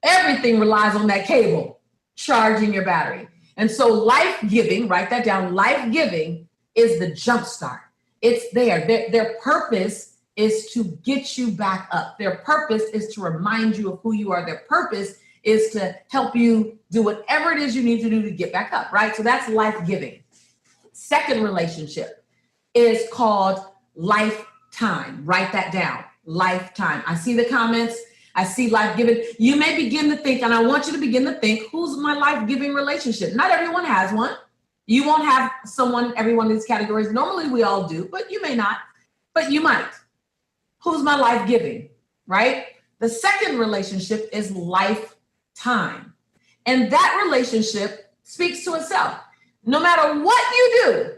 everything relies on that cable charging your battery. And so life-giving, write that down, life-giving is the jump start. It's there. Their purpose is to get you back up. Their purpose is to remind you of who you are. Their purpose is to help you do whatever it is you need to do to get back up, right? So that's life-giving. Second relationship is called lifetime. Write that down, lifetime. I see the comments. I see life-giving. You may begin to think, and I want you to begin to think, who's my life-giving relationship? Not everyone has one. You won't have someone, every one of these categories. Normally we all do, but you may not, but you might. Who's my life-giving, right? The second relationship is lifetime. And that relationship speaks to itself. No matter what you do,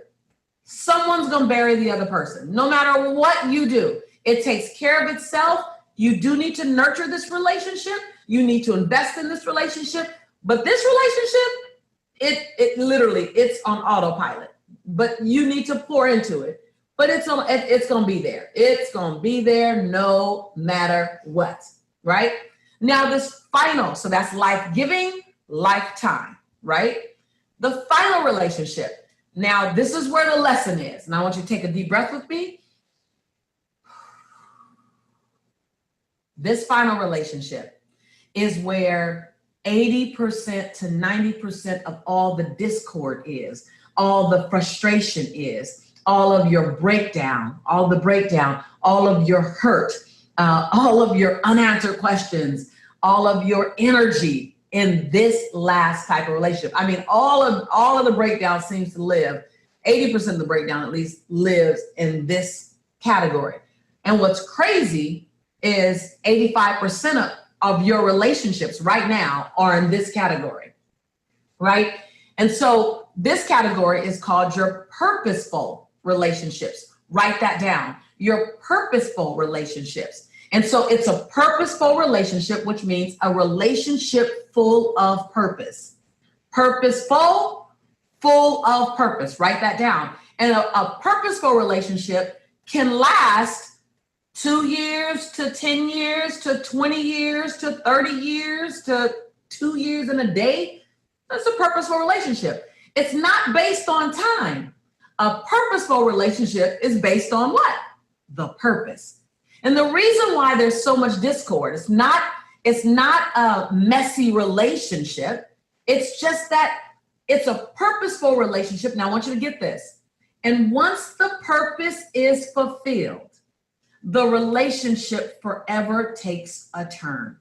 someone's going to bury the other person. No matter what you do, it takes care of itself. You do need to nurture this relationship. You need to invest in this relationship. But this relationship, it literally, it's on autopilot. But you need to pour into it. But it's going to be there. It's going to be there no matter what, right? Now this final, so that's life-giving, lifetime, right? The final relationship. Now this is where the lesson is. And I want you to take a deep breath with me. This final relationship is where 80% to 90% of all the discord is, all the frustration is, all of your breakdown, all of your hurt, all of your unanswered questions, all of your energy in this last type of relationship. I mean, all of the breakdown seems to live, 80% of the breakdown at least lives in this category. And what's crazy is 85% of your relationships right now are in this category, right? And so this category is called your purposeful relationships. Write that down, your purposeful relationships. And so it's a purposeful relationship, which means a relationship full of purpose. Purposeful, full of purpose. Write that down. And a purposeful relationship can last 2 years to 10 years to 20 years to 30 years to 2 years and a day. That's a purposeful relationship. It's not based on time. A purposeful relationship is based on what? The purpose. And the reason why there's so much discord, it's not a messy relationship. It's just that it's a purposeful relationship. Now I want you to get this. And once the purpose is fulfilled, the relationship forever takes a turn.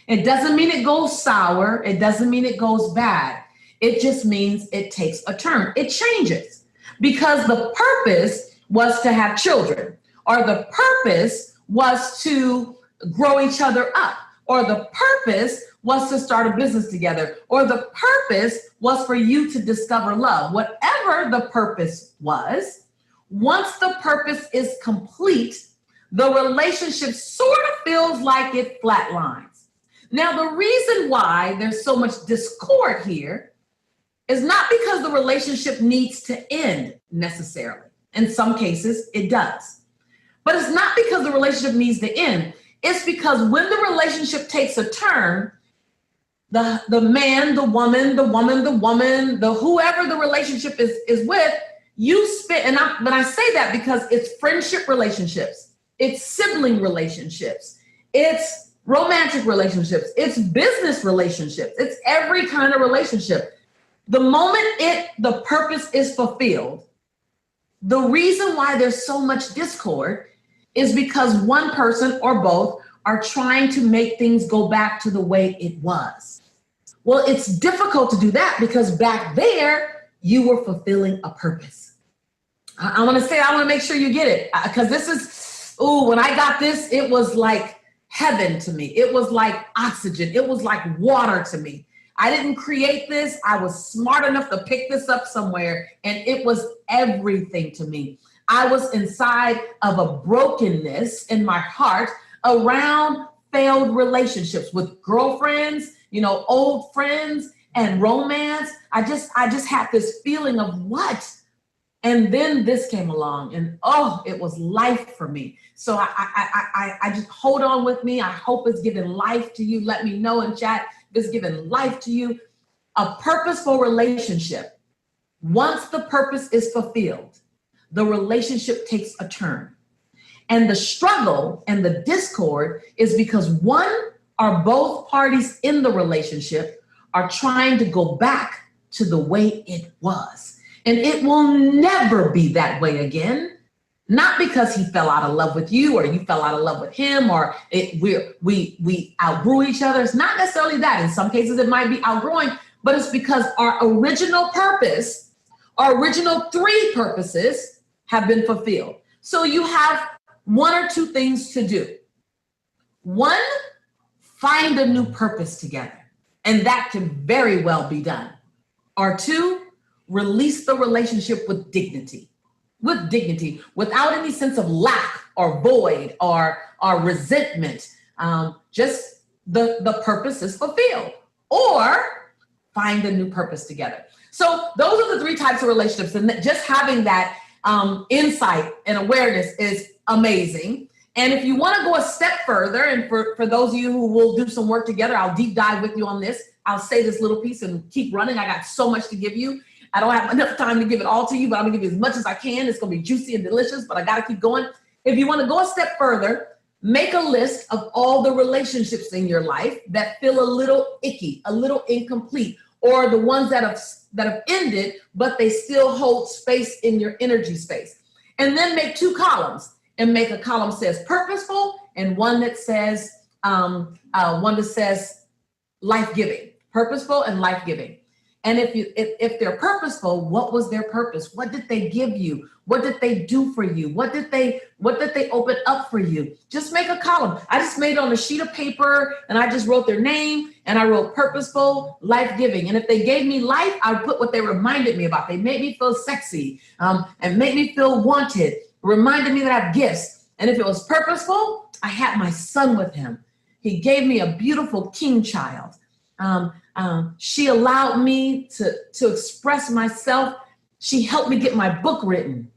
It doesn't mean it goes sour. It doesn't mean it goes bad. It just means it takes a turn. It changes because the purpose was to have children, or the purpose was to grow each other up, or the purpose was to start a business together, or the purpose was for you to discover love. Whatever the purpose was, once the purpose is complete, the relationship sort of feels like it flatlines. Now, the reason why there's so much discord here is not because the relationship needs to end necessarily. In some cases, it does. But it's not because the relationship needs to end. It's because when the relationship takes a turn, the man, the woman, the whoever the relationship is with, you spend, but I say that because it's friendship relationships. it's sibling relationships, it's romantic relationships, it's business relationships, it's every kind of relationship. The moment the purpose is fulfilled, the reason why there's so much discord is because one person or both are trying to make things go back to the way it was. Well, it's difficult to do that because back there, you were fulfilling a purpose. I want to make sure you get it, because this is, when I got this, it was like heaven to me. It was like oxygen. It was like water to me. I didn't create this. I was smart enough to pick this up somewhere, and it was everything to me. I was inside of a brokenness in my heart around failed relationships with girlfriends, old friends, and romance. I just had this feeling of what? And then this came along, and it was life for me. So I just hold on with me. I hope it's giving life to you. Let me know in chat if it's giving life to you. A purposeful relationship. Once the purpose is fulfilled, the relationship takes a turn. And the struggle and the discord is because one or both parties in the relationship are trying to go back to the way it was. And it will never be that way again. Not because he fell out of love with you or you fell out of love with him or we outgrew each other. It's not necessarily that. In some cases, it might be outgrowing, but it's because our original purpose, our original three purposes have been fulfilled. So you have one or two things to do. One, find a new purpose together. And that can very well be done. Or two, release the relationship with dignity, without any sense of lack or void or resentment. Just the purpose is fulfilled. Or find a new purpose together. So those are the three types of relationships. And just having that insight and awareness is amazing. And if you want to go a step further, and for those of you who will do some work together, I'll deep dive with you on this. I'll say this little piece and keep running. I got so much to give you. I don't have enough time to give it all to you, but I'm gonna give you as much as I can. It's gonna be juicy and delicious, but I gotta keep going. If you want to go a step further, make a list of all the relationships in your life that feel a little icky, a little incomplete, or the ones that have ended, but they still hold space in your energy space. And then make two columns, and make a column that says purposeful and one that says life-giving. Purposeful and life-giving. And if they're purposeful, what was their purpose? What did they give you? What did they do for you? What did they open up for you? Just make a column. I just made it on a sheet of paper and I just wrote their name and I wrote purposeful, life-giving. And if they gave me life, I would put what they reminded me about. They made me feel sexy and made me feel wanted, reminded me that I have gifts. And if it was purposeful, I had my son with him. He gave me a beautiful king child. She allowed me to express myself. She helped me get my book written.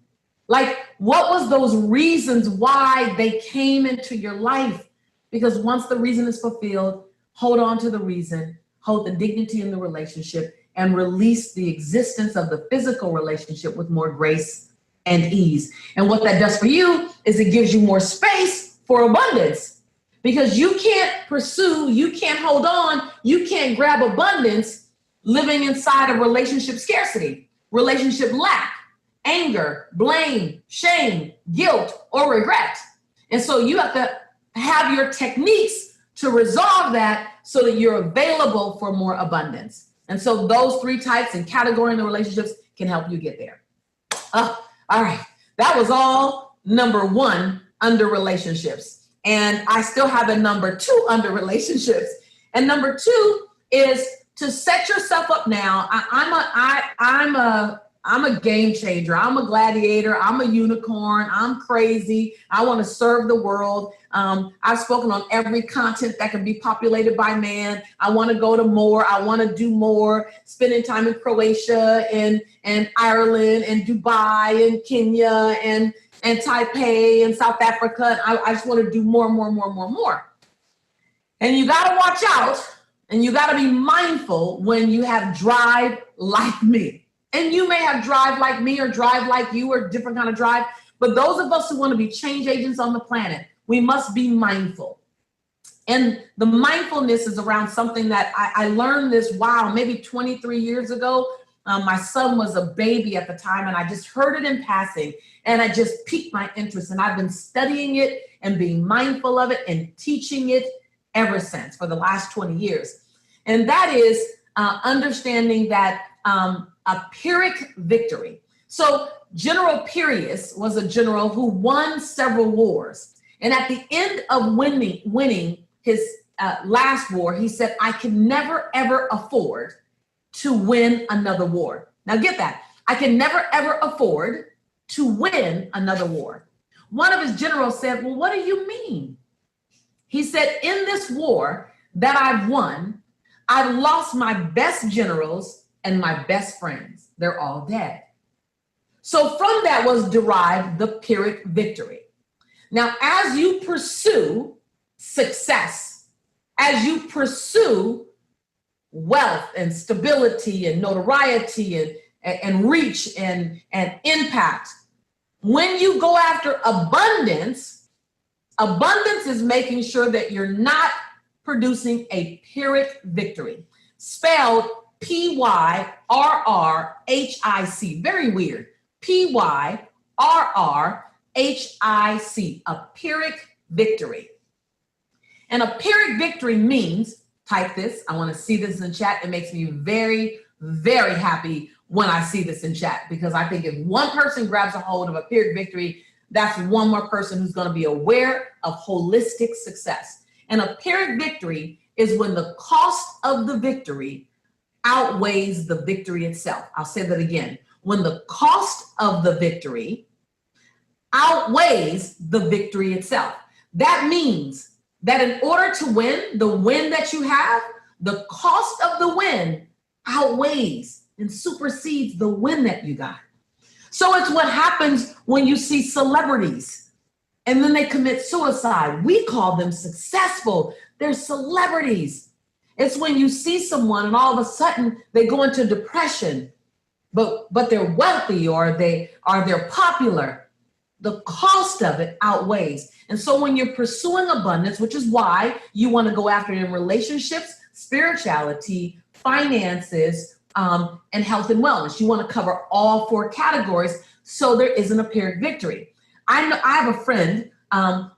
Like, what was those reasons why they came into your life? Because once the reason is fulfilled, hold on to the reason, hold the dignity in the relationship, and release the existence of the physical relationship with more grace and ease. And what that does for you is it gives you more space for abundance. Because you can't pursue, you can't hold on, you can't grab abundance living inside of relationship scarcity, relationship lack, anger, blame, shame, guilt, or regret. And so you have to have your techniques to resolve that so that you're available for more abundance. And so those three types and categorizing the relationships can help you get there. All right, that was all number one under relationships. And I still have a number two under relationships. And number two is to set yourself up now. I'm a game changer. I'm a gladiator. I'm a unicorn. I'm crazy. I want to serve the world. I've spoken on every continent that can be populated by man. I want to go to more. I want to do more, spending time in Croatia and Ireland and Dubai and Kenya and Taipei and South Africa. And I just want to do more. And you got to watch out and you got to be mindful when you have drive like me. And you may have drive like me or drive like you or different kind of drive, But those of us who want to be change agents on the planet, we must be mindful. And the mindfulness is around something that I learned this, maybe 23 years ago. My son was a baby at the time, and I just heard it in passing, and I just piqued my interest. And I've been studying it and being mindful of it and teaching it ever since for the last 20 years. And that is understanding that a Pyrrhic victory. So General Pyrrhus was a general who won several wars. And at the end of winning his last war, he said, I can never, ever afford to win another war. Now get that. I can never, ever afford to win another war. One of his generals said, well, what do you mean? He said, in this war that I've won, I've lost my best generals and my best friends. They're all dead. So from that was derived the Pyrrhic victory. Now, as you pursue success, as you pursue wealth and stability and notoriety and reach and impact, when you go after abundance, abundance is making sure that you're not producing a Pyrrhic victory, spelled P-Y-R-R-H-I-C. Very weird. P-Y-R-R-H-I-C, a Pyrrhic victory. And a Pyrrhic victory means, type this, I want to see this in chat. It makes me very, very happy when I see this in chat, because I think if one person grabs a hold of a Pyrrhic victory, that's one more person who's going to be aware of holistic success. And a Pyrrhic victory is when the cost of the victory outweighs the victory itself. I'll say that again. When the cost of the victory outweighs the victory itself. That means that in order to win, the win that you have, the cost of the win outweighs and supersedes the win that you got. So it's what happens when you see celebrities and then they commit suicide. We call them successful. They're celebrities. It's when you see someone and all of a sudden they go into depression, but they're wealthy or they're popular. The cost of it outweighs. And so when you're pursuing abundance, which is why you want to go after it in relationships, spirituality, finances, and health and wellness, you want to cover all four categories so there isn't a Pyrrhic victory. I have a friend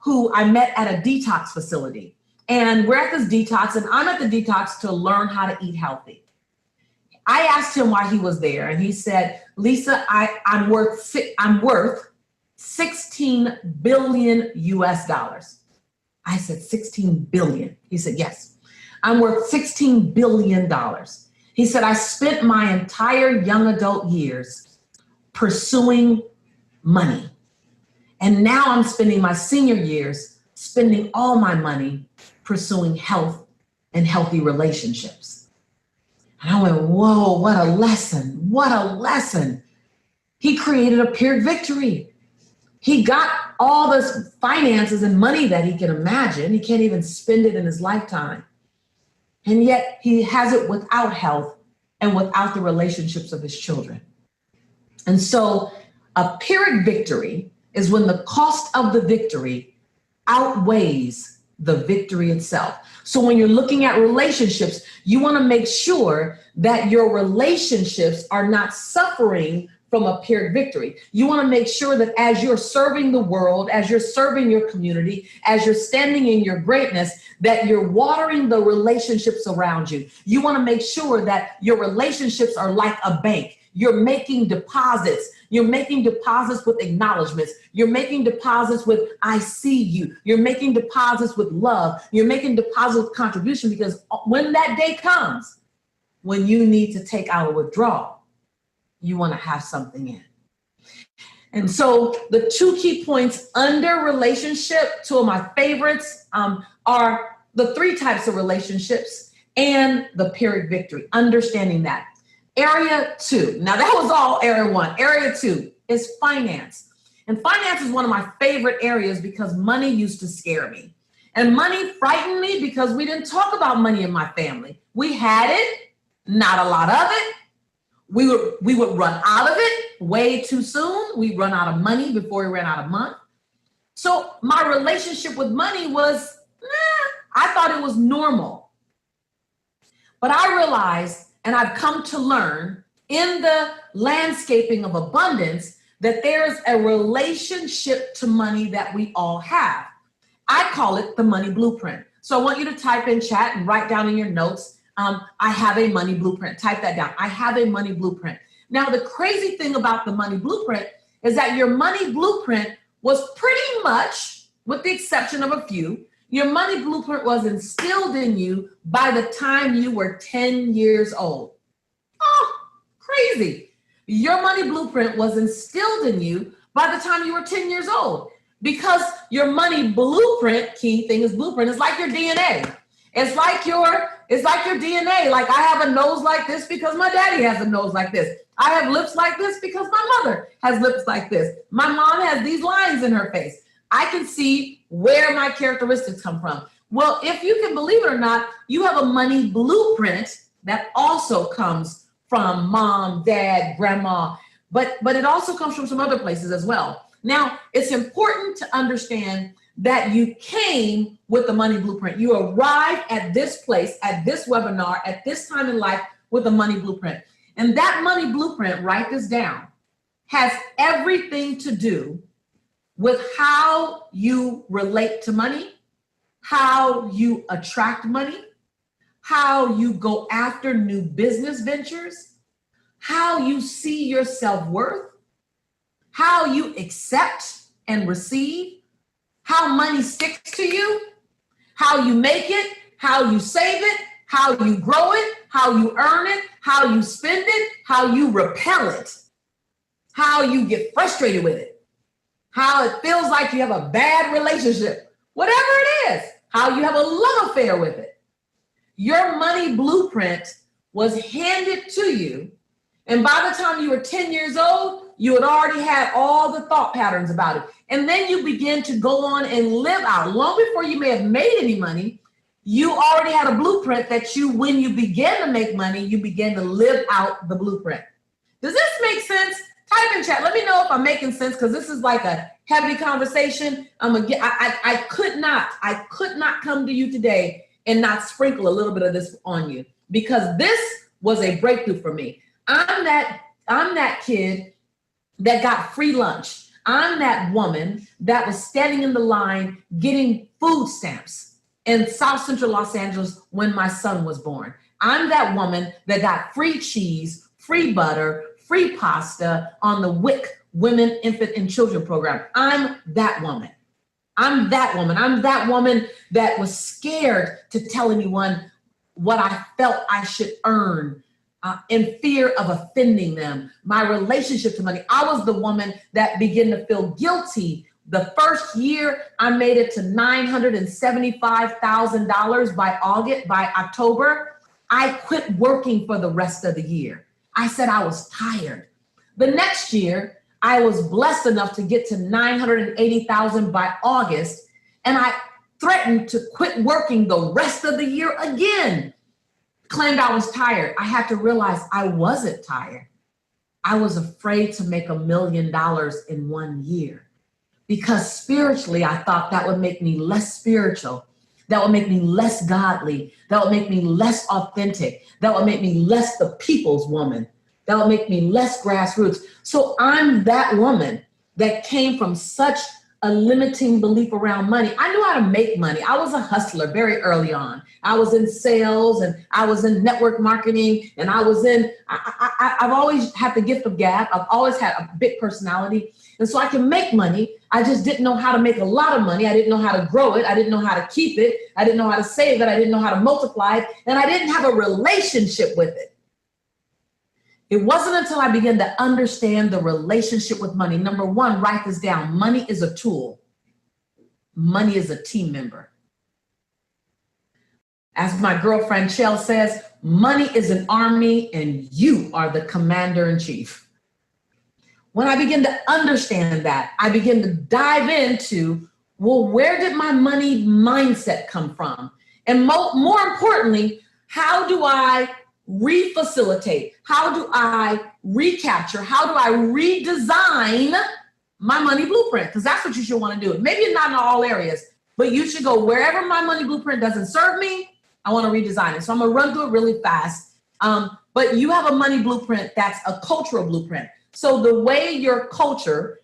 who I met at a detox facility, and we're at this detox, and I'm at the detox to learn how to eat healthy. I asked him why he was there, and he said, Lisa, I'm worth 16 billion US dollars. I said, 16 billion. He said, yes, I'm worth $16 billion. He said, I spent my entire young adult years pursuing money. And now I'm spending my senior years spending all my money pursuing health and healthy relationships. And I went, whoa, what a lesson. What a lesson. He created a Pyrrhic victory. He got all the finances and money that he can imagine. He can't even spend it in his lifetime. And yet he has it without health and without the relationships of his children. And so a Pyrrhic victory is when the cost of the victory outweighs the victory itself. So when you're looking at relationships, you want to make sure that your relationships are not suffering from a Pyrrhic victory. You want to make sure that as you're serving the world, as you're serving your community, as you're standing in your greatness, that you're watering the relationships around you. You want to make sure that your relationships are like a bank. You're making deposits. You're making deposits with acknowledgments. You're making deposits with I see you. You're making deposits with love. You're making deposits with contribution, because when that day comes, when you need to take out a withdrawal, you want to have something in. And so the two key points under relationship, two of my favorites, are the three types of relationships and the Pyrrhic victory, understanding that. Area 2, now that was all area 1. Area 2 is finance. And finance is one of my favorite areas because money used to scare me. And money frightened me because we didn't talk about money in my family. We had it, not a lot of it. we would run out of it way too soon. We'd run out of money before we ran out of month. So my relationship with money was, I thought it was normal. But I realized, and I've come to learn in the landscaping of abundance, that there's a relationship to money that we all have. I call it the money blueprint. So I want you to type in chat and write down in your notes, I have a money blueprint. Type that down. I have a money blueprint. Now, the crazy thing about the money blueprint is that your money blueprint was pretty much, with the exception of a few, your money blueprint was instilled in you by the time you were 10 years old. Oh, crazy. Your money blueprint was instilled in you by the time you were 10 years old, because your money blueprint, key thing is blueprint, is like your DNA. It's like your DNA. Like, I have a nose like this because my daddy has a nose like this. I have lips like this because my mother has lips like this. My mom has these lines in her face. I can see where my characteristics come from. Well, if you can believe it or not, you have a money blueprint that also comes from mom, dad, grandma, but it also comes from some other places as well. Now, it's important to understand that you came with the money blueprint. You arrived at this place, at this webinar, at this time in life with a money blueprint. And that money blueprint, write this down, has everything to do with how you relate to money, how you attract money, how you go after new business ventures, how you see your self-worth, how you accept and receive, how money sticks to you, how you make it, how you save it, how you grow it, how you earn it, how you spend it, how you repel it, how you get frustrated with it, how it feels like you have a bad relationship, whatever it is, how you have a love affair with it. Your money blueprint was handed to you, and by the time you were 10 years old, you had already had all the thought patterns about it. And then you begin to go on and live out. Long before you may have made any money, you already had a blueprint that when you began to make money, you began to live out the blueprint. Does this make sense? Type in chat. Let me know if I'm making sense, because this is like a heavy conversation. I could not come to you today and not sprinkle a little bit of this on you, because this was a breakthrough for me. I'm that kid that got free lunch. I'm that woman that was standing in the line getting food stamps in South Central Los Angeles when my son was born. I'm that woman that got free cheese, free butter, free pasta on the WIC Women, Infant, and Children program. I'm that woman. I'm that woman. I'm that woman that was scared to tell anyone what I felt I should earn, in fear of offending them. My relationship to money. I was the woman that began to feel guilty. The first year I made it to $975,000 by October. I quit working for the rest of the year. I said I was tired. The next year, I was blessed enough to get to $980,000 by August, and I threatened to quit working the rest of the year again. Claimed I was tired. I had to realize I wasn't tired. I was afraid to make $1 million in 1 year, because spiritually, I thought that would make me less spiritual. That would make me less godly. That would make me less authentic. That would make me less the people's woman. That would make me less grassroots. So I'm that woman that came from such a limiting belief around money. I knew how to make money. I was a hustler very early on. I was in sales, and I was in network marketing, and I've always had the gift of gab. I've always had a big personality. And so I can make money. I just didn't know how to make a lot of money. I didn't know how to grow it. I didn't know how to keep it. I didn't know how to save it. I didn't know how to multiply it. And I didn't have a relationship with it. It wasn't until I began to understand the relationship with money. Number one, write this down. Money is a tool. Money is a team member. As my girlfriend Chell says, money is an army and you are the commander in chief. When I begin to understand that, I begin to dive into, well, where did my money mindset come from? And more importantly, how do I refacilitate? How do I recapture? How do I redesign my money blueprint? Because that's what you should want to do. Maybe not in all areas, but you should go wherever my money blueprint doesn't serve me, I want to redesign it. So I'm going to run through it really fast. But you have a money blueprint that's a cultural blueprint. So the way your culture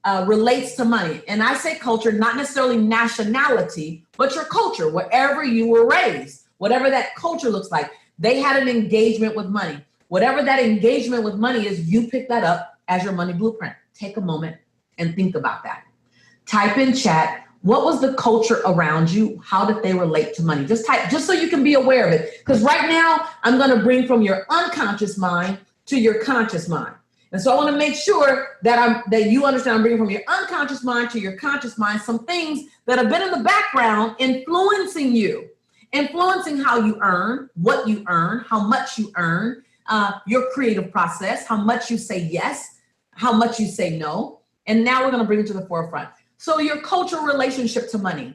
relates to money, and I say culture, not necessarily nationality, but your culture, wherever you were raised, whatever that culture looks like, they had an engagement with money. Whatever that engagement with money is, you pick that up as your money blueprint. Take a moment and think about that. Type in chat, what was the culture around you? How did they relate to money? Just type, just so you can be aware of it. Because right now, I'm going to bring from your unconscious mind to your conscious mind. And so I want to make sure that you understand I'm bringing from your unconscious mind to your conscious mind some things that have been in the background influencing you, influencing how you earn, what you earn, how much you earn, your creative process, how much you say yes, how much you say no. And now we're going to bring it to the forefront. So your cultural relationship to money,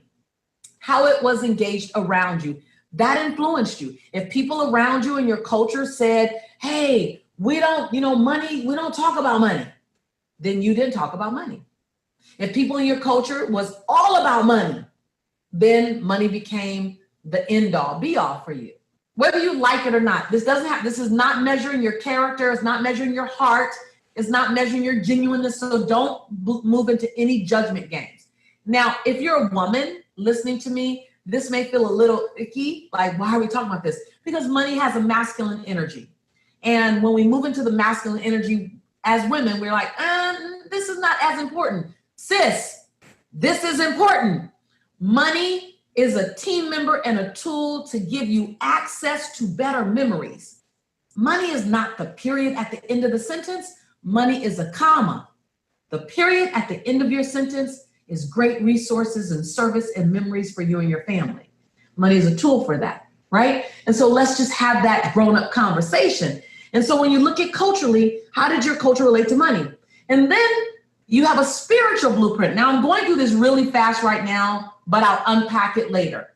how it was engaged around you, that influenced you. If people around you in your culture said, hey, we don't, money, we don't talk about money, then you didn't talk about money. If people in your culture was all about money, then money became the end all be all for you. Whether you like it or not, this is not measuring your character. It's not measuring your heart. It's not measuring your genuineness. So don't move into any judgment games. Now, if you're a woman listening to me, this may feel a little icky. Like, why are we talking about this? Because money has a masculine energy. And when we move into the masculine energy as women, we're like, this is not as important. Sis, this is important. Money is a team member and a tool to give you access to better memories. Money is not the period at the end of the sentence. Money is a comma. The period at the end of your sentence is great resources and service and memories for you and your family. Money is a tool for that, right? And so let's just have that grown-up conversation. And so when you look at culturally, how did your culture relate to money? And then you have a spiritual blueprint. Now I'm going through this really fast right now, but I'll unpack it later.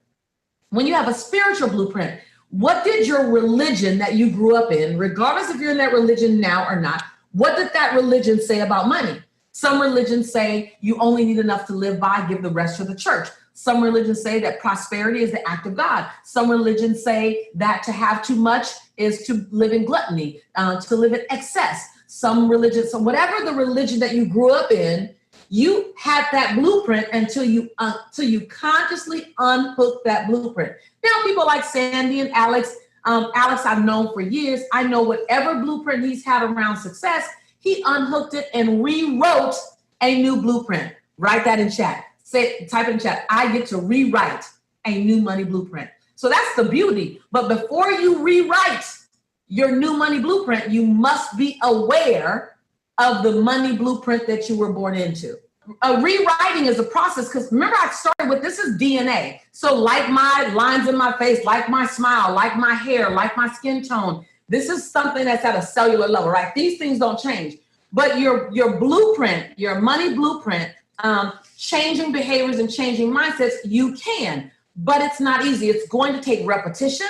When you have a spiritual blueprint, what did your religion that you grew up in, regardless if you're in that religion now or not, what did that religion say about money? Some religions say you only need enough to live by, give the rest to the church. Some religions say that prosperity is the act of God. Some religions say that to have too much is to live in gluttony, to live in excess. Some religions, so whatever the religion that you grew up in, you had that blueprint until you consciously unhook that blueprint. Now people like Sandy and Alex, Alex I've known for years. I know whatever blueprint he's had around success, he unhooked it and rewrote a new blueprint. Write that in chat. Type in chat, I get to rewrite a new money blueprint. So that's the beauty. But before you rewrite your new money blueprint, you must be aware of the money blueprint that you were born into. Rewriting is a process because remember I started with, this is DNA. So like my lines in my face, like my smile, like my hair, like my skin tone, this is something that's at a cellular level, right? These things don't change. But your blueprint, your money blueprint, changing behaviors and changing mindsets, you can, but it's not easy. It's going to take repetition.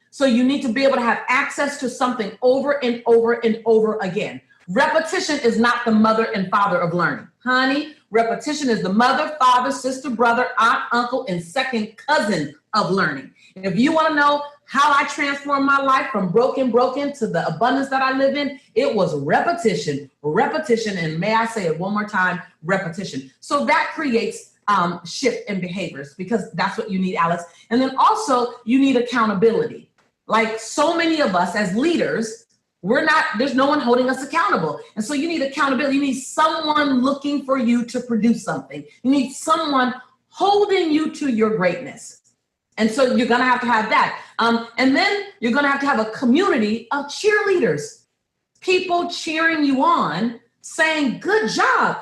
So you need to be able to have access to something over and over and over again. Repetition is not the mother and father of learning. Honey, repetition is the mother, father, sister, brother, aunt, uncle, and second cousin of learning. If you want to know how I transformed my life from broken to the abundance that I live in, it was repetition, and may I say it one more time, repetition. So that creates shift in behaviors because that's what you need, Alex. And then also you need accountability. Like so many of us as leaders, there's no one holding us accountable. And so you need accountability. You need someone looking for you to produce something. You need someone holding you to your greatness. And so you're going to have that. And then you're going to have a community of cheerleaders, people cheering you on, saying, good job.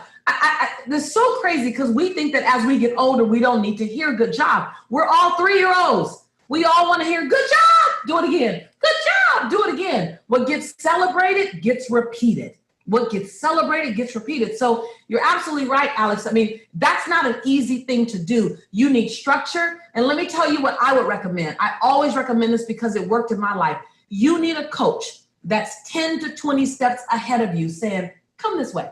This is so crazy because we think that as we get older, we don't need to hear good job. We're all 3-year-olds. We all want to hear good job. Do it again. Good job. Do it again. What gets celebrated gets repeated. What gets celebrated gets repeated. So you're absolutely right, Alex. I mean, that's not an easy thing to do. You need structure. And let me tell you what I would recommend. I always recommend this because it worked in my life. you need a coach that's 10 to 20 steps ahead of you saying, come this way.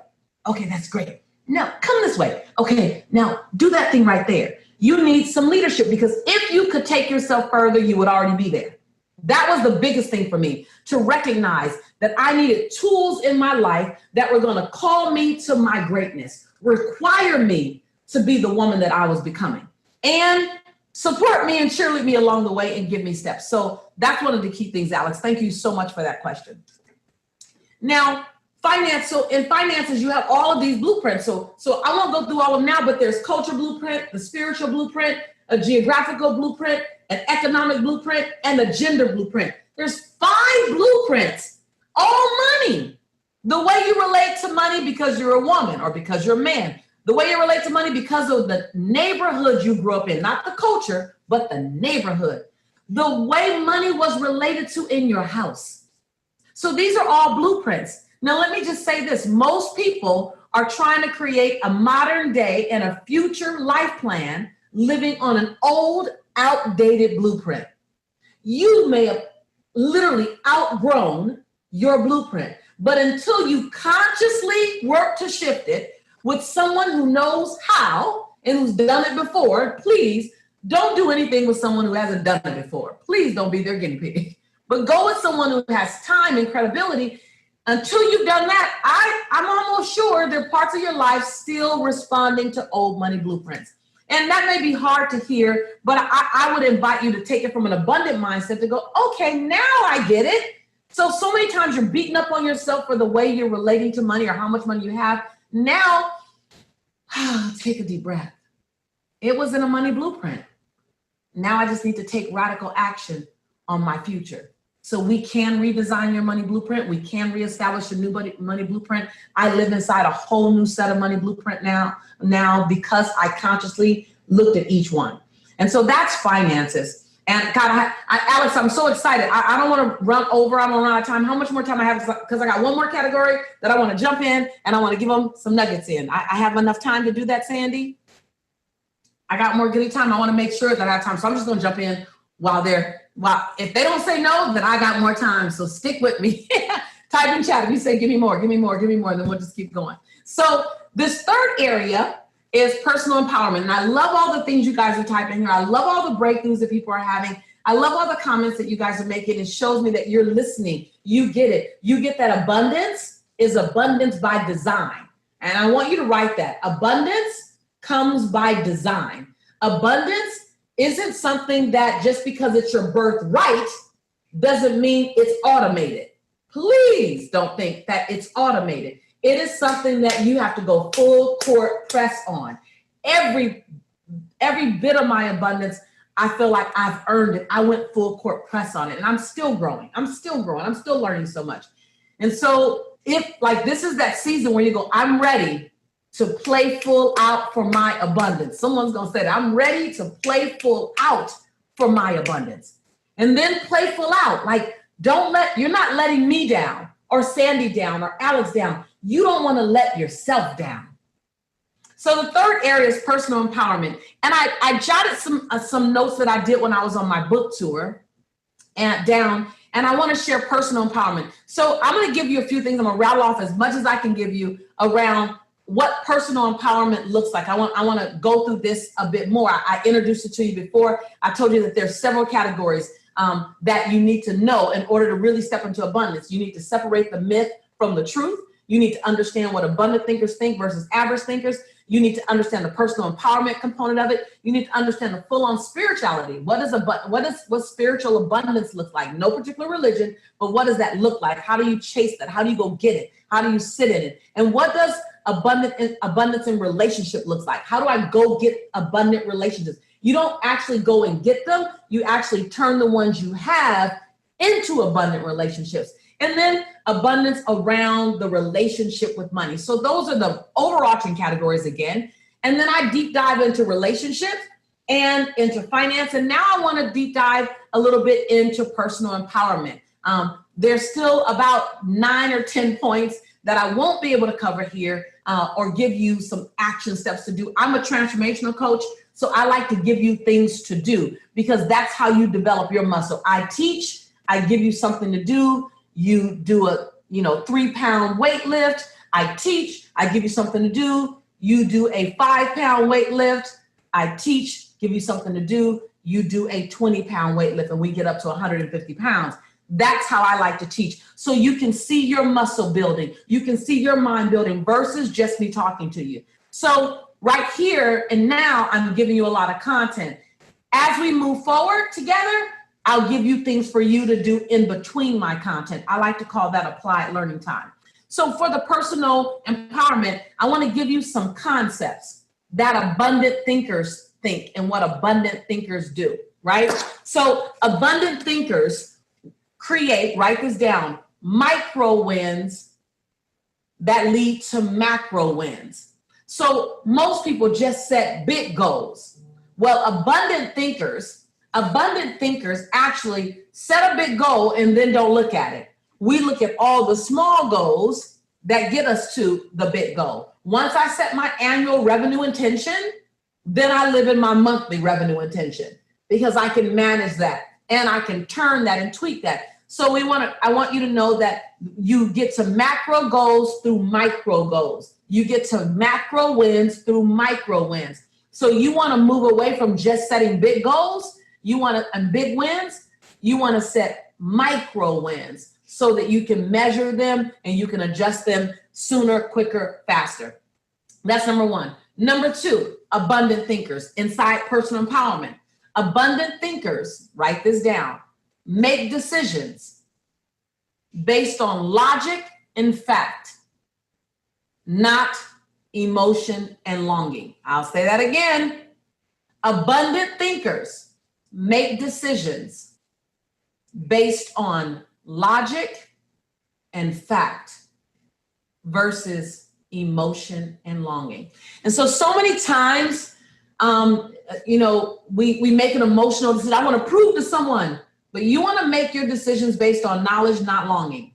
Okay, that's great. Now, come this way. Okay, now do that thing right there. You need some leadership, because if you could take yourself further, you would already be there. That was the biggest thing for me, to recognize that I needed tools in my life that were going to call me to my greatness, require me to be the woman that I was becoming, and support me and cheerlead me along the way and give me steps. So that's one of the key things, Alex. Thank you so much for that question. Now, finance. So in finances, you have all of these blueprints. So I won't go through all of them now, but there's culture blueprint, the spiritual blueprint, a geographical blueprint, an economic blueprint, and a gender blueprint. There's 5 blueprints, all money. The way you relate to money because you're a woman or because you're a man. The way you relate to money because of the neighborhood you grew up in, not the culture, but the neighborhood. The way money was related to in your house. So these are all blueprints. Now, let me just say this. Most people are trying to create a modern day and a future life plan living on an old, outdated blueprint. You may have literally outgrown your blueprint, but until you consciously work to shift it with someone who knows how and who's done it before, please don't do anything with someone who hasn't done it before. Please don't be their guinea pig, but go with someone who has time and credibility. Until you've done that, I'm almost sure there are parts of your life still responding to old money blueprints. And that may be hard to hear, but I would invite you to take it from an abundant mindset to go, okay, now I get it. So many times you're beating up on yourself for the way you're relating to money or how much money you have. Now, take a deep breath. It was in a money blueprint. Now I just need to take radical action on my future. So we can redesign your money blueprint. We can reestablish a new money blueprint. I live inside a whole new set of money blueprint now because I consciously looked at each one. And so that's finances. And God, Alex, I'm so excited. I don't want to run over. I don't run out of time. How much more time I have? Because I got one more category that I want to jump in and I want to give them some nuggets in. I have enough time to do that, Sandy? I got more goody time. I want to make sure that I have time. So I'm just going to jump in while if they don't say no, then I got more time. So stick with me. Type in chat if you say, give me more, then we'll just keep going. So this third area is personal empowerment. And I love all the things you guys are typing here. I love all the breakthroughs that people are having. I love all the comments that you guys are making. It shows me that you're listening. You get it. You get that abundance is abundance by design. And I want you to write that. Abundance comes by design. Abundance isn't something that just because it's your birthright doesn't mean it's automated. Please don't think that it's automated. It is something that you have to go full court press on. Every bit of my abundance, I feel like I've earned it. I went full court press on it, and I'm still growing. I'm still learning so much. And so if like this is that season where you go, I'm ready to play full out for my abundance. Someone's going to say that I'm ready to play full out for my abundance. And then play full out. Like you're not letting me down or Sandy down or Alex down. You don't want to let yourself down. So the third area is personal empowerment. And I jotted some notes that I did when I was on my book tour and I want to share personal empowerment. So I'm going to give you a few things. I'm going to rattle off as much as I can give you around what personal empowerment looks like. I want to go through this a bit more. I introduced it to you before. I told you that there's several categories that you need to know in order to really step into abundance. You need to separate the myth from the truth. You need to understand what abundant thinkers think versus average thinkers. You need to understand the personal empowerment component of it. You need to understand the full-on spirituality. What spiritual abundance look like? No particular religion, but what does that look like? How do you chase that? How do you go get it? How do you sit in it? And what does abundance in relationship looks like? How do I go get abundant relationships? You don't actually go and get them. You actually turn the ones you have into abundant relationships. And then abundance around the relationship with money. So those are the overarching categories again. And then I deep dive into relationships and into finance. And now I want to deep dive a little bit into personal empowerment. There's still about 9 or 10 points that I won't be able to cover here or give you some action steps to do. I'm a transformational coach, so I like to give you things to do because that's how you develop your muscle. I teach, I give you something to do. You do a 3-pound weight lift. I teach. I give you something to do. You do a 5-pound weight lift. I teach, give you something to do. You do a 20-pound weight lift, and we get up to 150 pounds. That's how I like to teach. So you can see your muscle building. You can see your mind building versus just me talking to you. So right here and now, I'm giving you a lot of content. As we move forward together, I'll give you things for you to do in between my content. I like to call that applied learning time. So for the personal empowerment, I want to give you some concepts that abundant thinkers think and what abundant thinkers do, right? So abundant thinkers create, write this down, micro wins that lead to macro wins. So most people just set big goals. Well, abundant thinkers actually set a big goal and then don't look at it. We look at all the small goals that get us to the big goal. Once I set my annual revenue intention, then I live in my monthly revenue intention because I can manage that and I can turn that and tweak that. So I want you to know that you get to macro goals through micro goals. You get to macro wins through micro wins. So you want to move away from just setting big goals. And big wins. You want to set micro wins so that you can measure them and you can adjust them sooner, quicker, faster. That's number one. Number two, abundant thinkers inside personal empowerment. Abundant thinkers, write this down, make decisions based on logic and fact, not emotion and longing. I'll say that again. Abundant thinkers make decisions based on logic and fact versus emotion and longing. And so many times, we make an emotional decision. I want to prove to someone, but you want to make your decisions based on knowledge, not longing,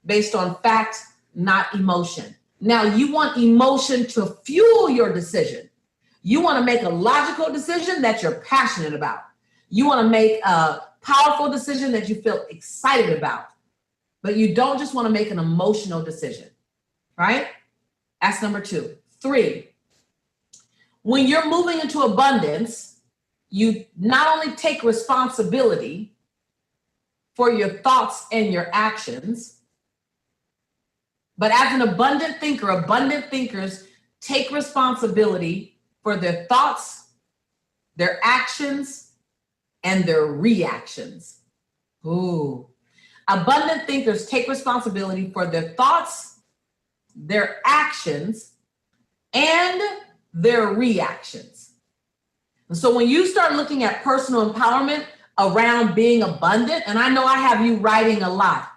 based on fact, not emotion. Now you want emotion to fuel your decision. You want to make a logical decision that you're passionate about. You want to make a powerful decision that you feel excited about, but you don't just want to make an emotional decision, right? That's number two. Three, when you're moving into abundance, you not only take responsibility for your thoughts and your actions, but as an abundant thinker, abundant thinkers take responsibility for their thoughts, their actions, and their reactions. Ooh. Abundant thinkers take responsibility for their thoughts, their actions, and their reactions. And so when you start looking at personal empowerment around being abundant, and I know I have you writing a lot,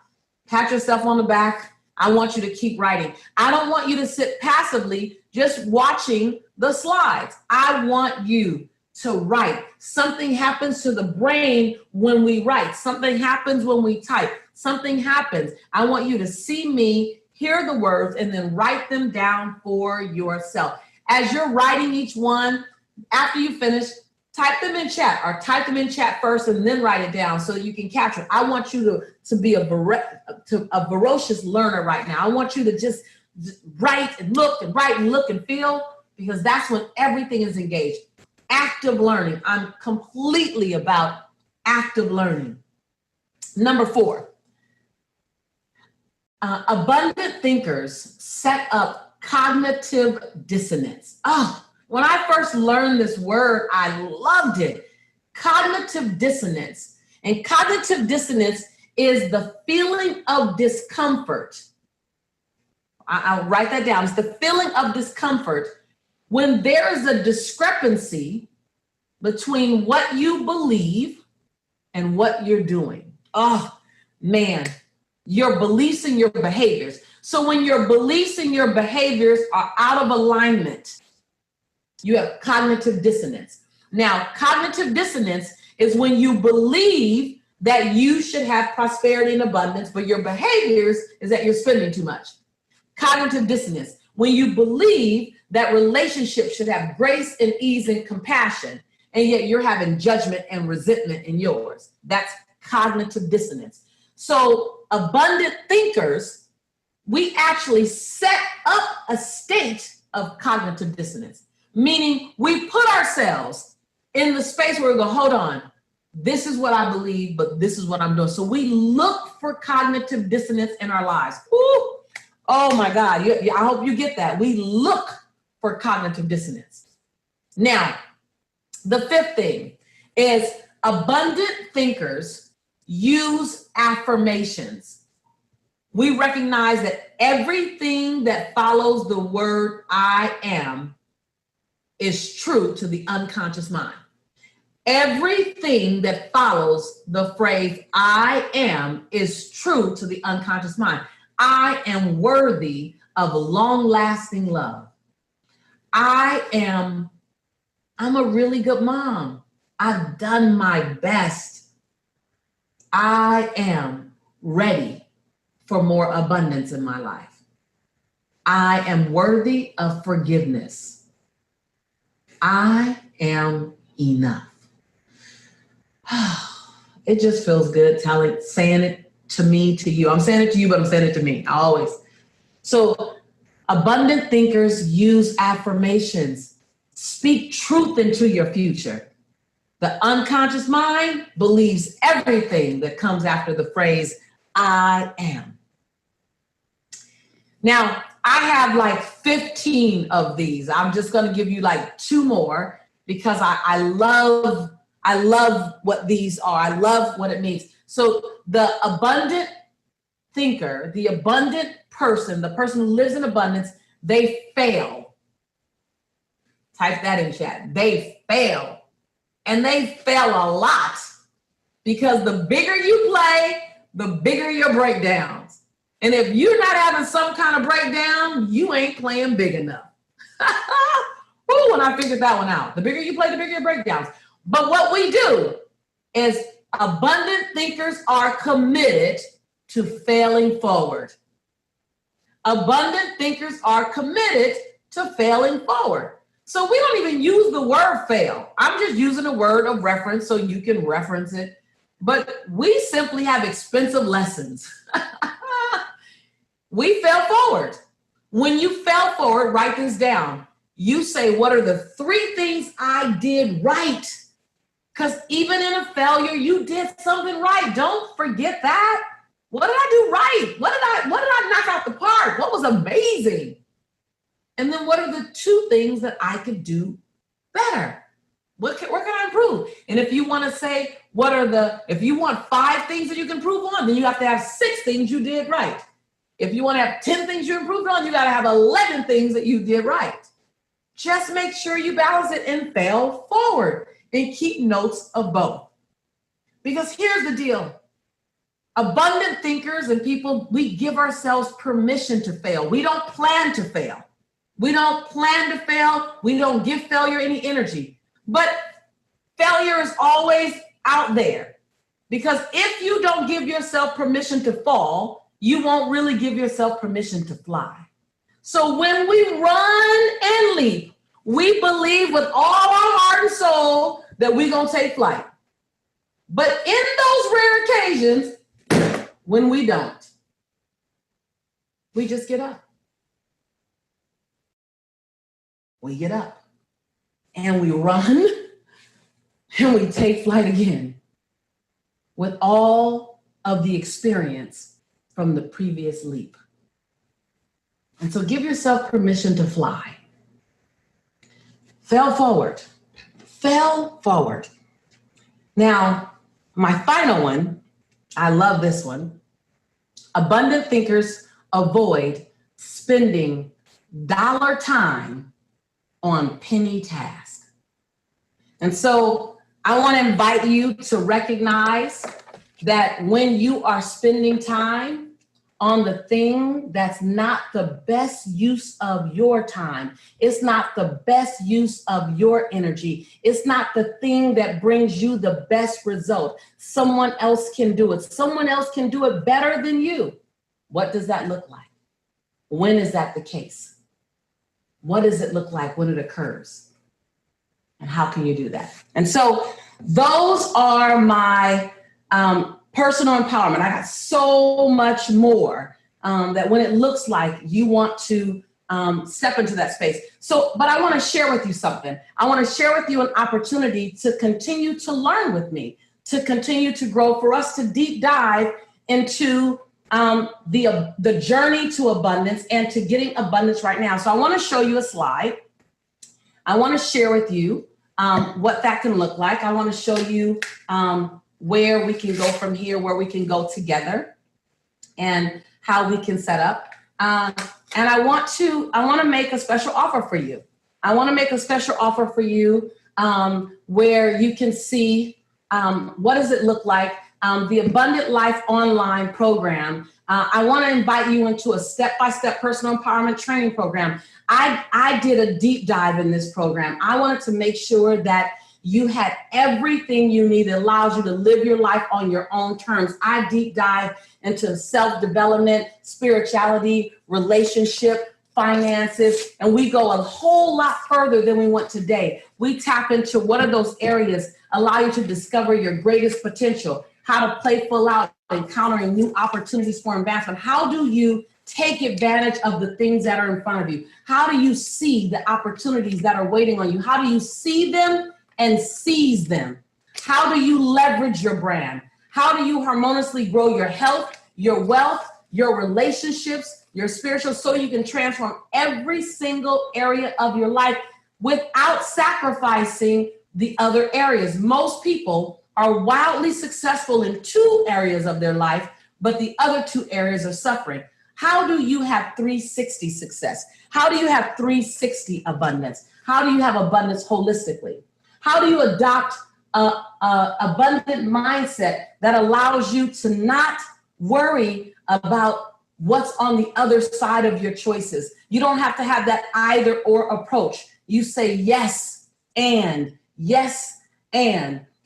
pat yourself on the back. I want you to keep writing. I don't want you to sit passively just watching the slides. I want you to write. Something happens to the brain when we write. Something happens when we type. Something happens. I want you to see me, hear the words, and then write them down for yourself. As you're writing each one, after you finish, type them in chat or type them in chat first and then write it down so that you can capture it. I want you to be a voracious learner right now. I want you to just write and look and write and look and feel, because that's when everything is engaged. Active learning. I'm completely about active learning. Number four, abundant thinkers set up cognitive dissonance. Oh, when I first learned this word, I loved it. Cognitive dissonance. And cognitive dissonance is the feeling of discomfort. I'll write that down. It's the feeling of discomfort when there is a discrepancy between what you believe and what you're doing. Oh, man, your beliefs and your behaviors. So when your beliefs and your behaviors are out of alignment, you have cognitive dissonance. Now, cognitive dissonance is when you believe that you should have prosperity and abundance, but your behaviors is that you're spending too much. Cognitive dissonance, when you believe that relationships should have grace and ease and compassion, and yet you're having judgment and resentment in yours. That's cognitive dissonance. So abundant thinkers, we actually set up a state of cognitive dissonance, meaning we put ourselves in the space where we go, hold on, this is what I believe, but this is what I'm doing. So we look for cognitive dissonance in our lives. Woo! Oh my God, I hope you get that. We look for cognitive dissonance. Now, the fifth thing is abundant thinkers use affirmations. We recognize that everything that follows the word I am is true to the unconscious mind. Everything that follows the phrase I am is true to the unconscious mind. I am worthy of long-lasting love. I'm a really good mom. I've done my best. I am ready for more abundance in my life. I am worthy of forgiveness. I am enough. It just feels good saying it to me, to you. I'm saying it to you, but I'm saying it to me, always. So abundant thinkers use affirmations. Speak truth into your future. The unconscious mind believes everything that comes after the phrase, I am. Now, I have like 15 of these. I'm just going to give you like 2 more because I love what these are. I love what it means. So the abundant thinker, the abundant person, the person who lives in abundance, they fail. Type that in chat. They fail. And they fail a lot because the bigger you play, the bigger your breakdowns. And if you're not having some kind of breakdown, you ain't playing big enough. Ooh, when I figured that one out. The bigger you play, the bigger your breakdowns. But what we do is abundant thinkers are committed to failing forward. Abundant thinkers are committed to failing forward. So we don't even use the word fail. I'm just using a word of reference so you can reference it. But we simply have expensive lessons. We fail forward. When you fail forward, write this down. You say, what are the 3 things I did right? Because even in a failure, you did something right. Don't forget that. What did I do right? What did I knock out the park? What was amazing? And then what are the 2 things that I could do better? Where can I improve? And if you want to say, if you want 5 things that you can improve on, then you have to have 6 things you did right. If you want to have 10 things you improved on, you got to have 11 things that you did right. Just make sure you balance it and fail forward and keep notes of both. Because here's the deal. Abundant thinkers and people, we give ourselves permission to fail. We don't plan to fail. We don't plan to fail. We don't give failure any energy. But failure is always out there. Because if you don't give yourself permission to fall, you won't really give yourself permission to fly. So when we run and leap, we believe with all our heart and soul that we're going to take flight. But in those rare occasions, when we don't, we just get up. We get up and we run and we take flight again with all of the experience from the previous leap. And so give yourself permission to fly. Fail forward. Fail forward. Now, my final one, I love this one. Abundant thinkers avoid spending dollar time on penny tasks. And so I want to invite you to recognize that when you are spending time on the thing that's not the best use of your time, it's not the best use of your energy, it's not the thing that brings you the best result. Someone else can do it. Someone else can do it better than you. What does that look like? When is that the case? What does it look like when it occurs? And how can you do that? And so those are my personal empowerment. I got so much more that when it looks like you want to step into that space. But I want to share with you something. I want to share with you an opportunity to continue to learn with me, to continue to grow, for us to deep dive into the journey to abundance and to getting abundance right now. So I want to show you a slide. I want to share with you what that can look like. I want to show you where we can go from here, where we can go together, and how we can set up. And I want to make a special offer for you. I want to make a special offer for you where you can see what does it look like. The Abundant Life online program. I want to invite you into a step-by-step personal empowerment training program. I did a deep dive in this program. I wanted to make sure that you had everything you need that allows you to live your life on your own terms. I deep dive into self-development, spirituality, relationship, finances, and we go a whole lot further than we went today. We tap into what are those areas allow you to discover your greatest potential, how to play full out, encountering new opportunities for advancement. How do you take advantage of the things that are in front of you? How do you see the opportunities that are waiting on you? How do you see them and seize them? How do you leverage your brand? How do you harmoniously grow your health, your wealth, your relationships, your spiritual, so you can transform every single area of your life without sacrificing the other areas? Most people are wildly successful in 2 areas of their life, but the other 2 areas are suffering. How do you have 360 success? How do you have 360 abundance? How do you have abundance holistically? How do you adopt a abundant mindset that allows you to not worry about what's on the other side of your choices? You don't have to have that either or approach. You say yes and.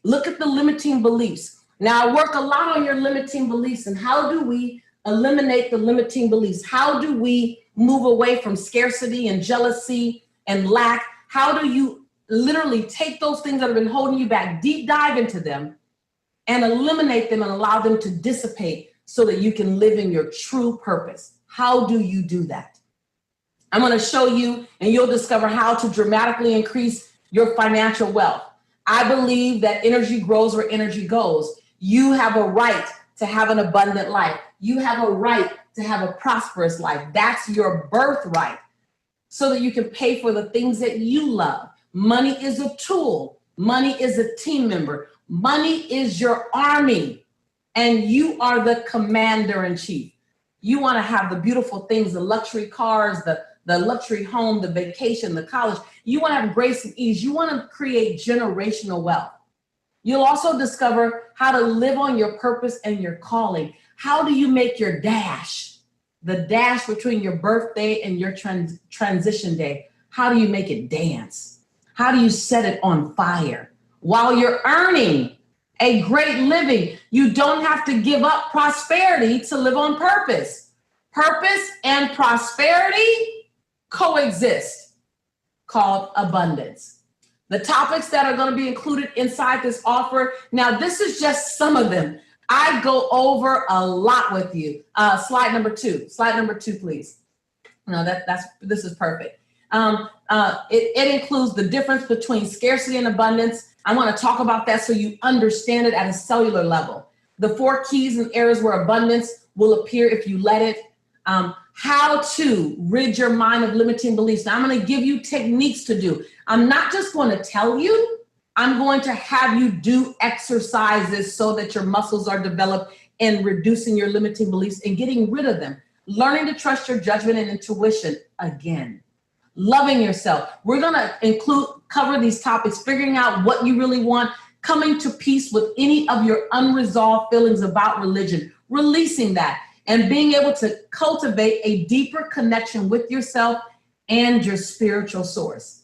Look at the limiting beliefs. Now, I work a lot on your limiting beliefs and how do we eliminate the limiting beliefs? How do we move away from scarcity and jealousy and lack? How do you literally take those things that have been holding you back, deep dive into them and eliminate them and allow them to dissipate so that you can live in your true purpose? How do you do that? I'm going to show you and you'll discover how to dramatically increase your financial wealth. I believe that energy grows where energy goes. You have a right to have an abundant life. You have a right to have a prosperous life. That's your birthright, so that you can pay for the things that you love. Money is a tool. Money is a team member. Money is your army, and you are the commander in chief. You want to have the beautiful things, the luxury cars, the luxury home, the vacation, the college. You want to have grace and ease. You want to create generational wealth. You'll also discover how to live on your purpose and your calling. How do you make your dash, the dash between your birthday and your transition day? How do you make it dance? How do you set it on fire while you're earning a great living? You don't have to give up prosperity to live on purpose. Purpose and prosperity coexist, called abundance. The topics that are going to be included inside this offer. Now, this is just some of them. I go over a lot with you. Slide number 2. Slide number 2, please. No, this is perfect. It includes the difference between scarcity and abundance. I want to talk about that so you understand it at a cellular level. The 4 keys and areas where abundance will appear if you let it. How to rid your mind of limiting beliefs. Now, I'm going to give you techniques to do. I'm not just going to tell you, I'm going to have you do exercises so that your muscles are developed in reducing your limiting beliefs and getting rid of them. Learning to trust your judgment and intuition again. Loving yourself. We're going to cover these topics, figuring out what you really want, coming to peace with any of your unresolved feelings about religion, releasing that, and being able to cultivate a deeper connection with yourself and your spiritual source.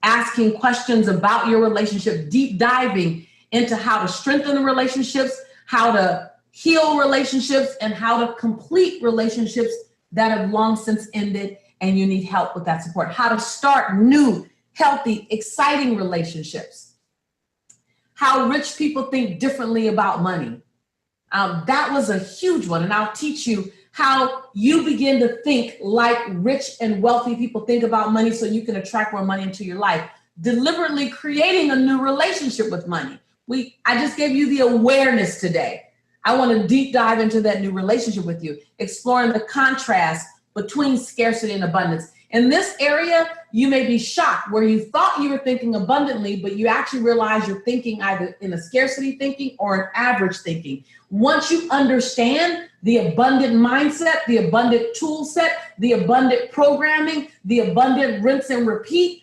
Asking questions about your relationship, deep diving into how to strengthen the relationships, how to heal relationships, and how to complete relationships that have long since ended and you need help with that support. How to start new, healthy, exciting relationships. How rich people think differently about money. That was a huge one. And I'll teach you how you begin to think like rich and wealthy people think about money so you can attract more money into your life, deliberately creating a new relationship with money. I just gave you the awareness today. I want to deep dive into that new relationship with you, exploring the contrast between scarcity and abundance. In this area, you may be shocked where you thought you were thinking abundantly, but you actually realize you're thinking either in a scarcity thinking or an average thinking. Once you understand the abundant mindset, the abundant tool set, the abundant programming, the abundant rinse and repeat,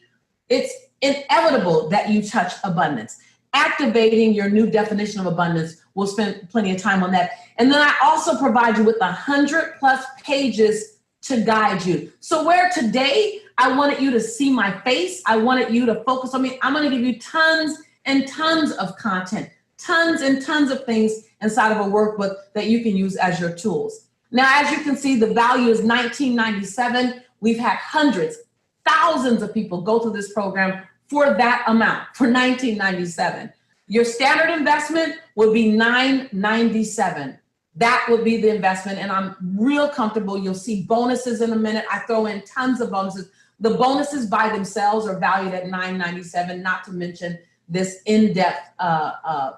it's inevitable that you touch abundance. Activating your new definition of abundance, we'll spend plenty of time on that. And then I also provide you with 100+ pages to guide you. So where today I wanted you to see my face, I wanted you to focus on me, I'm going to give you tons and tons of content, tons and tons of things inside of a workbook that you can use as your tools. Now, as you can see, the value is $19.97. We've had hundreds, thousands of people go through this program for that amount, for $19.97. Your standard investment would be $9.97. That would be the investment, and I'm real comfortable. You'll see bonuses in a minute. I throw in tons of bonuses. The bonuses by themselves are valued at $9.97, not to mention this in-depth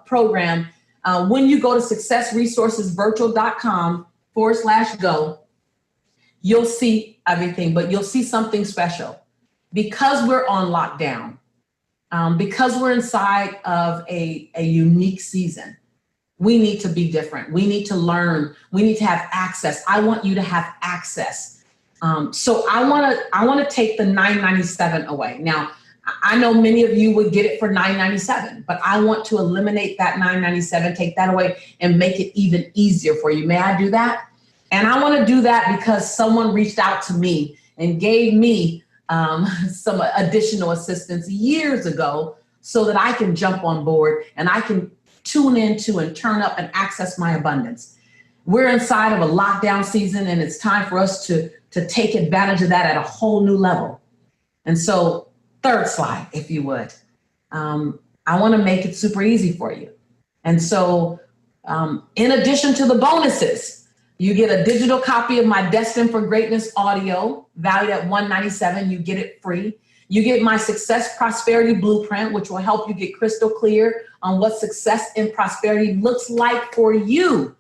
program. When you go to successresourcesvirtual.com/go, you'll see everything, but you'll see something special. Because we're on lockdown, because we're inside of a unique season, we need to be different. We need to learn. We need to have access. I want you to have access. So I want to take the $9.97 away. Now, I know many of you would get it for $9.97, but I want to eliminate that $9.97, take that away, and make it even easier for you. May I do that? And I want to do that because someone reached out to me and gave me some additional assistance years ago so that I can jump on board and I can tune into and turn up and access my abundance. We're inside of a lockdown season, and it's time for us to take advantage of that at a whole new level. And so, third slide, if you would. I want to make it super easy for you. And so, in addition to the bonuses, you get a digital copy of my Destined for Greatness audio, valued at $197. You get it free. You get my Success Prosperity Blueprint, which will help you get crystal clear on what success and prosperity looks like for you.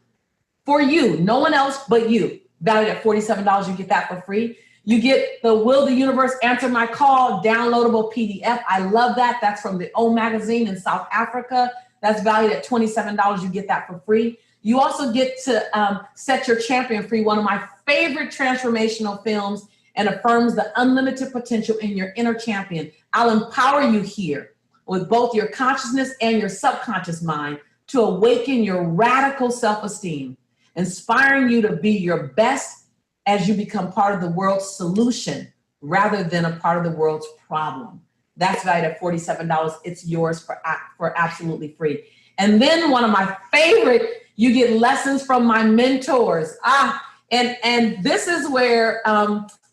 For you, no one else but you. Valued at $47, you get that for free. You get the Will the Universe Answer My Call downloadable PDF. I love that. That's from the O Magazine in South Africa. That's valued at $27. You get that for free. You also get to Set Your Champion free, one of my favorite transformational films, and affirms the unlimited potential in your inner champion. I'll empower you here with both your consciousness and your subconscious mind to awaken your radical self-esteem, inspiring you to be your best as you become part of the world's solution rather than a part of the world's problem. That's valued at $47. It's yours for absolutely free. And then one of my favorite, you get lessons from my mentors. And this is where,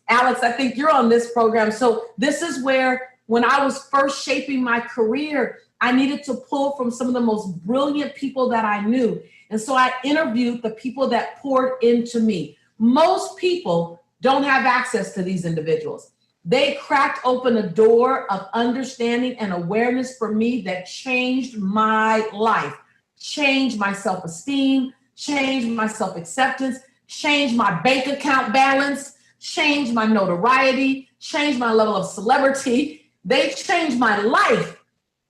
Alex, I think you're on this program. So this is where, when I was first shaping my career, I needed to pull from some of the most brilliant people that I knew. And so I interviewed the people that poured into me. Most people don't have access to these individuals. They cracked open a door of understanding and awareness for me that changed my life, changed my self-esteem, changed my self-acceptance, changed my bank account balance, changed my notoriety, changed my level of celebrity. They changed my life.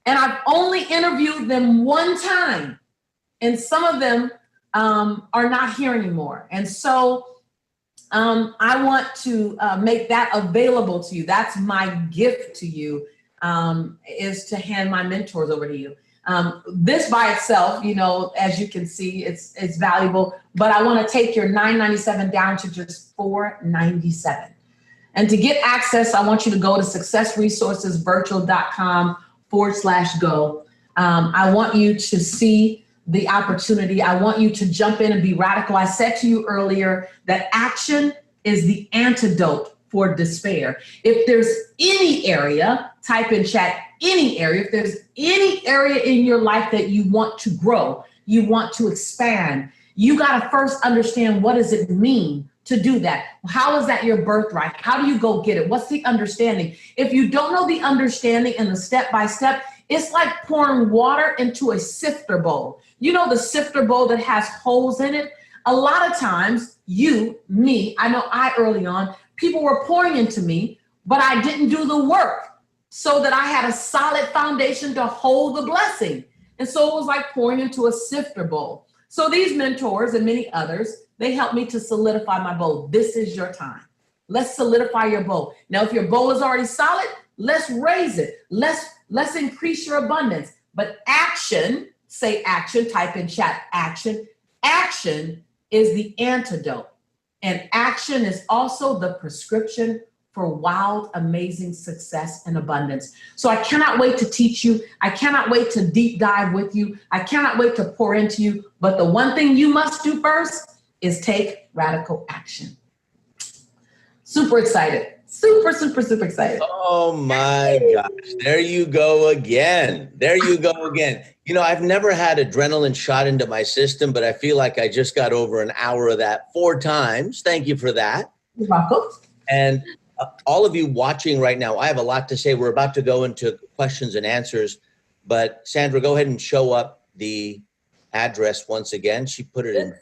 And I've only interviewed them one time. And some of them are not here anymore. And so I want to make that available to you. That's my gift to you, is to hand my mentors over to you. This by itself, you know, as you can see, it's valuable, but I want to take your $9.97 down to just $4.97. And to get access, I want you to go to successresourcesvirtual.com/go. I want you to see the opportunity. I want you to jump in and be radical. I said to you earlier that action is the antidote for despair. If there's any area, type in chat, any area, if there's any area in your life that you want to grow, you want to expand. You got to first understand, what does it mean to do that? How is that your birthright? How do you go get it? What's the understanding? If you don't know the understanding and the step-by-step, it's like pouring water into a sifter bowl. You know the sifter bowl that has holes in it? A lot of times, I early on, people were pouring into me, but I didn't do the work so that I had a solid foundation to hold the blessing. And so it was like pouring into a sifter bowl. So these mentors and many others, they helped me to solidify my bowl. This is your time. Let's solidify your bowl. Now, if your bowl is already solid, let's raise it. Let's increase your abundance. But action, say action, type in chat, action. Action is the antidote. And action is also the prescription for wild, amazing success and abundance. So I cannot wait to teach you. I cannot wait to deep dive with you. I cannot wait to pour into you. But the one thing you must do first is take radical action. Super excited. Super excited. Oh my gosh. There you go again. You know, I've never had adrenaline shot into my system, but I feel like I just got over an hour of that 4 times. Thank you for that. You're welcome. And all of you watching right now, I have a lot to say. We're about to go into questions and answers, but Sandra, go ahead and show up the address once again. She put it in.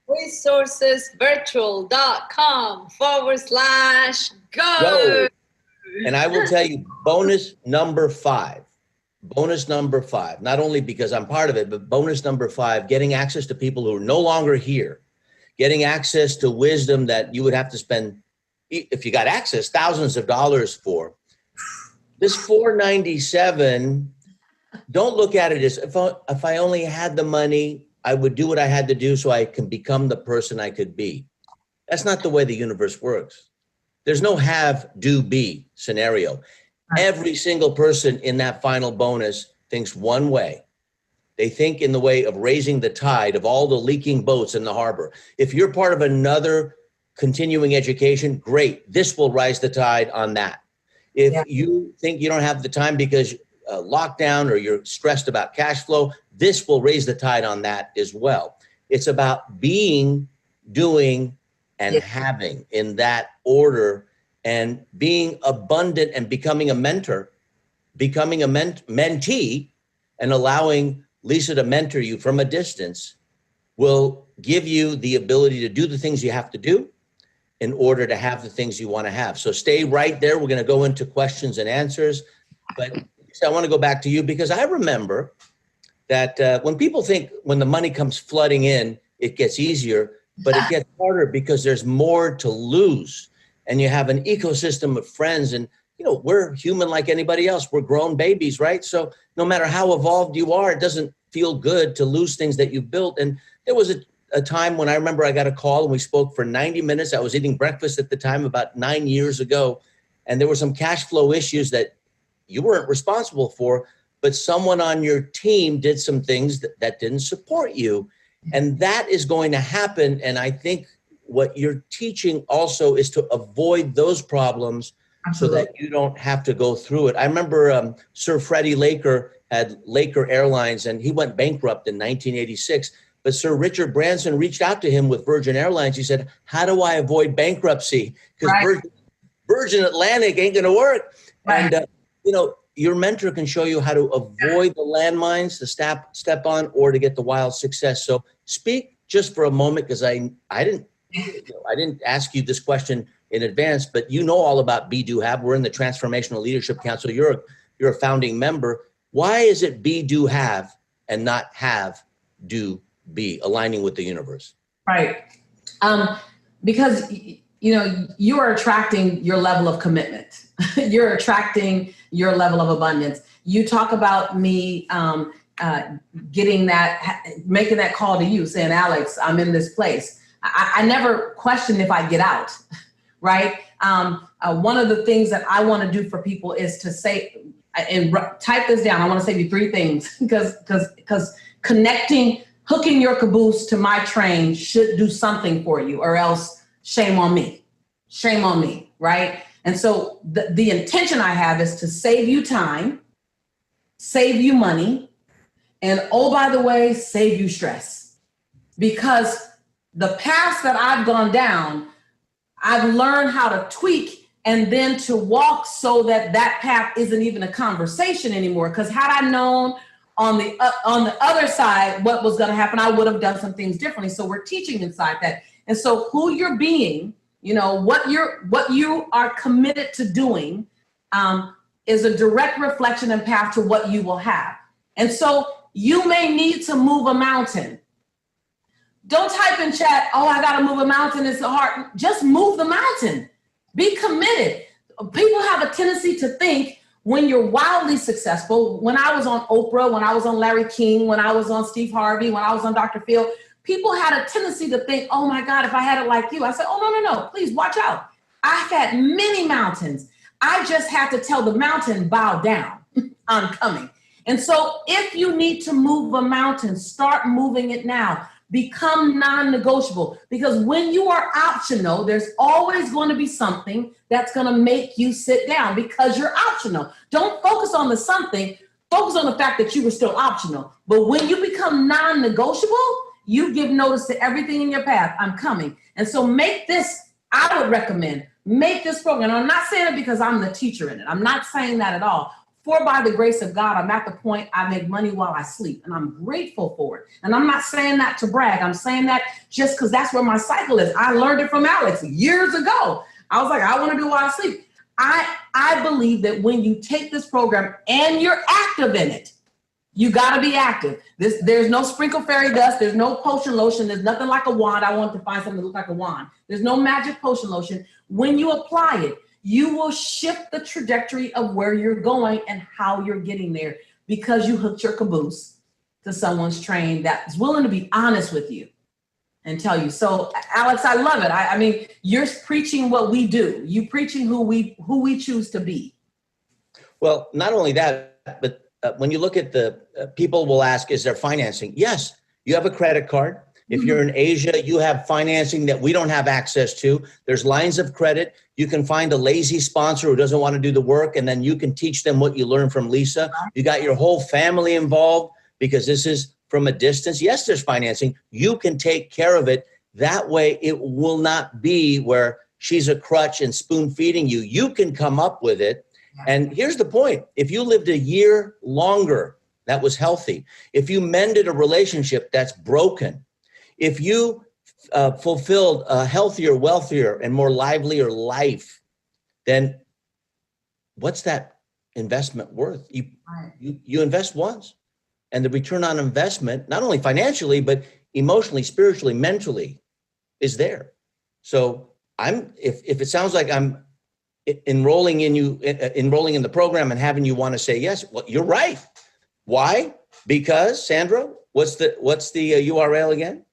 resourcesvirtual.com/go. And I will tell you, bonus number 5, not only because I'm part of it, but bonus number 5, getting access to people who are no longer here, getting access to wisdom that you would have to spend, if you got access, thousands of dollars for. This $497, don't look at it as, if I only had the money, I would do what I had to do so I can become the person I could be. That's not the way the universe works. There's no have, do, be scenario. Every single person in that final bonus thinks one way. They think in the way of raising the tide of all the leaking boats in the harbor. If you're part of another continuing education, great. This will rise the tide on that. If you think you don't have the time because lockdown or you're stressed about cash flow, this will raise the tide on that as well. It's about being, doing, and having in that order, and being abundant and becoming a mentor, becoming a mentee, and allowing Lisa to mentor you from a distance will give you the ability to do the things you have to do in order to have the things you want to have. So stay right there. We're going to go into questions and answers. But I want to go back to you because I remember that when people think when the money comes flooding in, it gets easier, but it gets harder because there's more to lose. And you have an ecosystem of friends, and you know, we're human like anybody else. We're grown babies, right? So no matter how evolved you are, it doesn't feel good to lose things that you've built. And there was a time when I remember I got a call and we spoke for 90 minutes. I was eating breakfast at the time about 9 years ago. And there were some cash flow issues that you weren't responsible for, but someone on your team did some things that didn't support you. And that is going to happen. And I think what you're teaching also is to avoid those problems. Absolutely. So that you don't have to go through it. I remember Sir Freddie Laker had Laker Airlines and he went bankrupt in 1986. But Sir Richard Branson reached out to him with Virgin Airlines. He said, how do I avoid bankruptcy? Because Virgin Atlantic ain't going to work. Right. And, you know, your mentor can show you how to avoid the landmines to step on or to get the wild success. So speak just for a moment, because I didn't ask you this question in advance, but you know all about Be, Do, Have. We're in the Transformational Leadership Council. You're a founding member. Why is it Be, Do, Have and not Have, Do, Be, aligning with the universe? Right. Because, you know, you are attracting your level of commitment. You're attracting your level of abundance. You talk about me making that call to you saying, Alex, I'm in this place. I never question if I get out, right? One of the things that I want to do for people is to say, and type this down. I want to say you 3 things because hooking your caboose to my train should do something for you, or else shame on me, right? And so the intention I have is to save you time, save you money, And oh, by the way, save you stress. Because the path that I've gone down, I've learned how to tweak and then to walk so that that path isn't even a conversation anymore. Because had I known on the other side what was going to happen, I would have done some things differently. So we're teaching inside that. And so who you're being, you know, what you are committed to doing is a direct reflection and path to what you will have. And so you may need to move a mountain. Don't type in chat, oh, I got to move a mountain, it's hard. Just move the mountain. Be committed. People have a tendency to think when you're wildly successful, when I was on Oprah, when I was on Larry King, when I was on Steve Harvey, when I was on Dr. Phil, people had a tendency to think, oh my God, if I had it like you. I said, oh, no, please watch out. I've had many mountains. I just have to tell the mountain, bow down, I'm coming. And so if you need to move a mountain, start moving it now. Become non-negotiable, because when you are optional, there's always going to be something that's going to make you sit down because you're optional. Don't focus on the something, focus on the fact that you were still optional. But when you become non-negotiable, you give notice to everything in your path. I'm coming. And so make this, I would recommend, make this program. And I'm not saying it because I'm the teacher in it. I'm not saying that at all. For by the grace of God, I'm at the point I make money while I sleep, and I'm grateful for it. And I'm not saying that to brag. I'm saying that just because that's where my cycle is. I learned it from Alex years ago. I was like, I want to do it while I sleep. I believe that when you take this program and you're active in it, you got to be active. There's no sprinkle fairy dust. There's no potion lotion. There's nothing like a wand. I want to find something that looks like a wand. There's no magic potion lotion. When you apply it, you will shift the trajectory of where you're going and how you're getting there, because you hooked your caboose to someone's train that's willing to be honest with you and tell you. So Alex, I love it. I mean, you're preaching what we do. You preaching who we choose to be. Well, not only that, but when you look at the people will ask, is there financing? Yes, you have a credit card. If you're in Asia, you have financing that we don't have access to. There's lines of credit. You can find a lazy sponsor who doesn't want to do the work, and then you can teach them what you learned from Lisa. You got your whole family involved because this is from a distance. Yes, there's financing. You can take care of it. That way it will not be where she's a crutch and spoon feeding you. You can come up with it. And here's the point. If you lived a year longer, that was healthy. If you mended a relationship that's broken, if you fulfilled a healthier, wealthier, and more livelier life, then what's that investment worth? You invest once, and the return on investment, not only financially, but emotionally, spiritually, mentally, is there. So if it sounds like I'm enrolling in the program and having you want to say yes, well, you're right. Why? Because, Sandra, what's the URL again?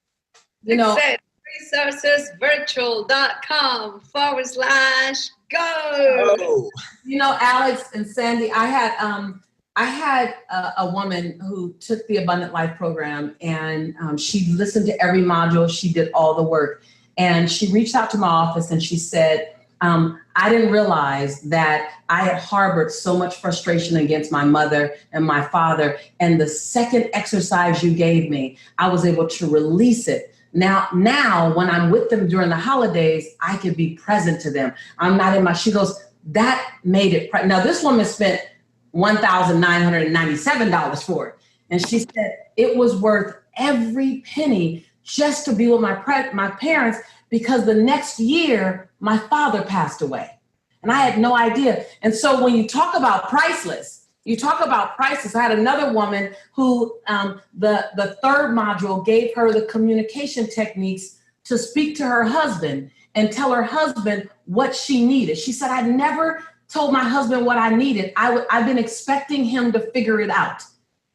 successresourcesvirtual.com/go. You know, Alex and Sandy, I had a woman who took the Abundant Life program, and she listened to every module. She did all the work, and she reached out to my office and she said, I didn't realize that I had harbored so much frustration against my mother and my father. And the second exercise you gave me, I was able to release it. Now, when I'm with them during the holidays, I can be present to them. I'm not she goes, that made it. Now, this woman spent $1,997 for it. And she said it was worth every penny just to be with my parents, because the next year, my father passed away. And I had no idea. And so when you talk about priceless, I had another woman who the third module gave her the communication techniques to speak to her husband and tell her husband what she needed. She said, I never told my husband what I needed. I've been expecting him to figure it out.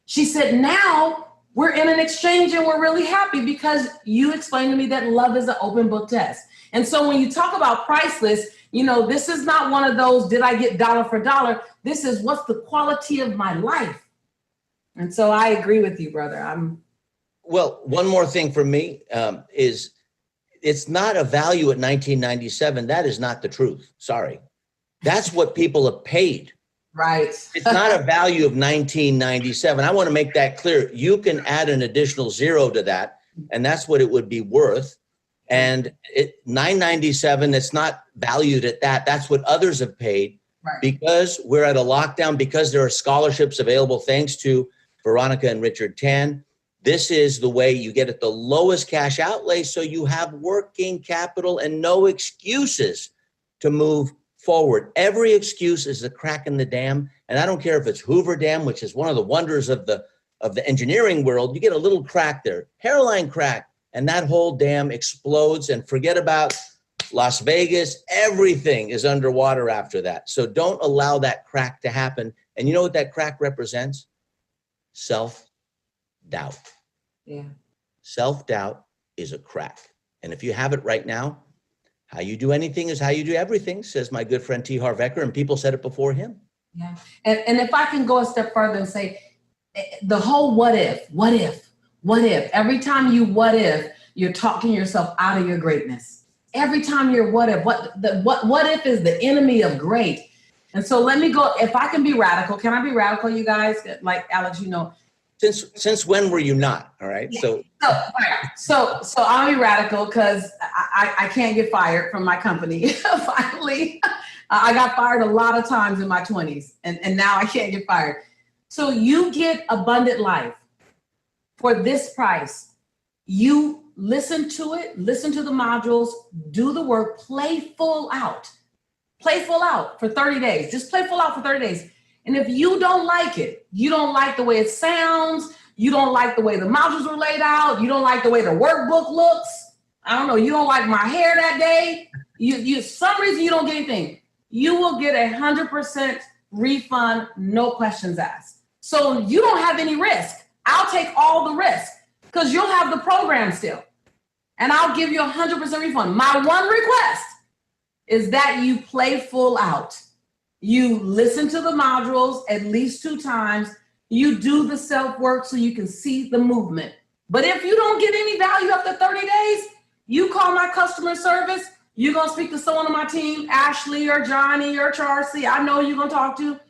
She said, now we're in an exchange and we're really happy because you explained to me that love is an open book test. And so when you talk about priceless, you know, this is not one of those, did I get dollar for dollar? This is what's the quality of my life. And so I agree with you, brother. Well, one more thing for me is it's not a value at $19.97. That is not the truth. Sorry. That's what people have paid. Right. It's not a value of $19.97. I want to make that clear. You can add an additional zero to that, and that's what it would be worth. And $9.97, it's not valued at that. That's what others have paid. Right. Because we're at a lockdown, because there are scholarships available, thanks to Veronica and Richard Tan. This is the way you get at the lowest cash outlay, so you have working capital and no excuses to move forward. Every excuse is a crack in the dam, and I don't care if it's Hoover Dam, which is one of the wonders of the engineering world. You get a little crack there, hairline crack, and that whole dam explodes, and forget about Las Vegas. Everything is underwater after that. So don't allow that crack to happen. And you know what that crack represents? Self-doubt. Yeah. Self-doubt is a crack. And if you have it right now, how you do anything is how you do everything, says my good friend T. Harv Eker, and people said it before him. Yeah. And if I can go a step further and say, the whole what if, every time you what if, you're talking yourself out of your greatness. Every time you're what if is the enemy of great. And so let me go, if I can be radical, can I be radical, you guys? Like Alex, you know. Since when were you not? All right. Yeah. So I'll be radical because I can't get fired from my company. Finally, I got fired a lot of times in my 20s, and now I can't get fired. So you get abundant life for this price. You listen to it, listen to the modules, do the work, play full out for 30 days. Just play full out for 30 days. And if you don't like it, you don't like the way it sounds, you don't like the way the modules were laid out, you don't like the way the workbook looks, I don't know, you don't like my hair that day, you some reason you don't get anything, you will get 100% refund, no questions asked. So you don't have any risk. I'll take all the risk because you'll have the program still. And I'll give you 100% refund. My one request is that you play full out. You listen to the modules at least 2 times. You do the self-work so you can see the movement. But if you don't get any value after 30 days, you call my customer service. You're going to speak to someone on my team, Ashley or Johnny or Charcy. I know you're going to talk to.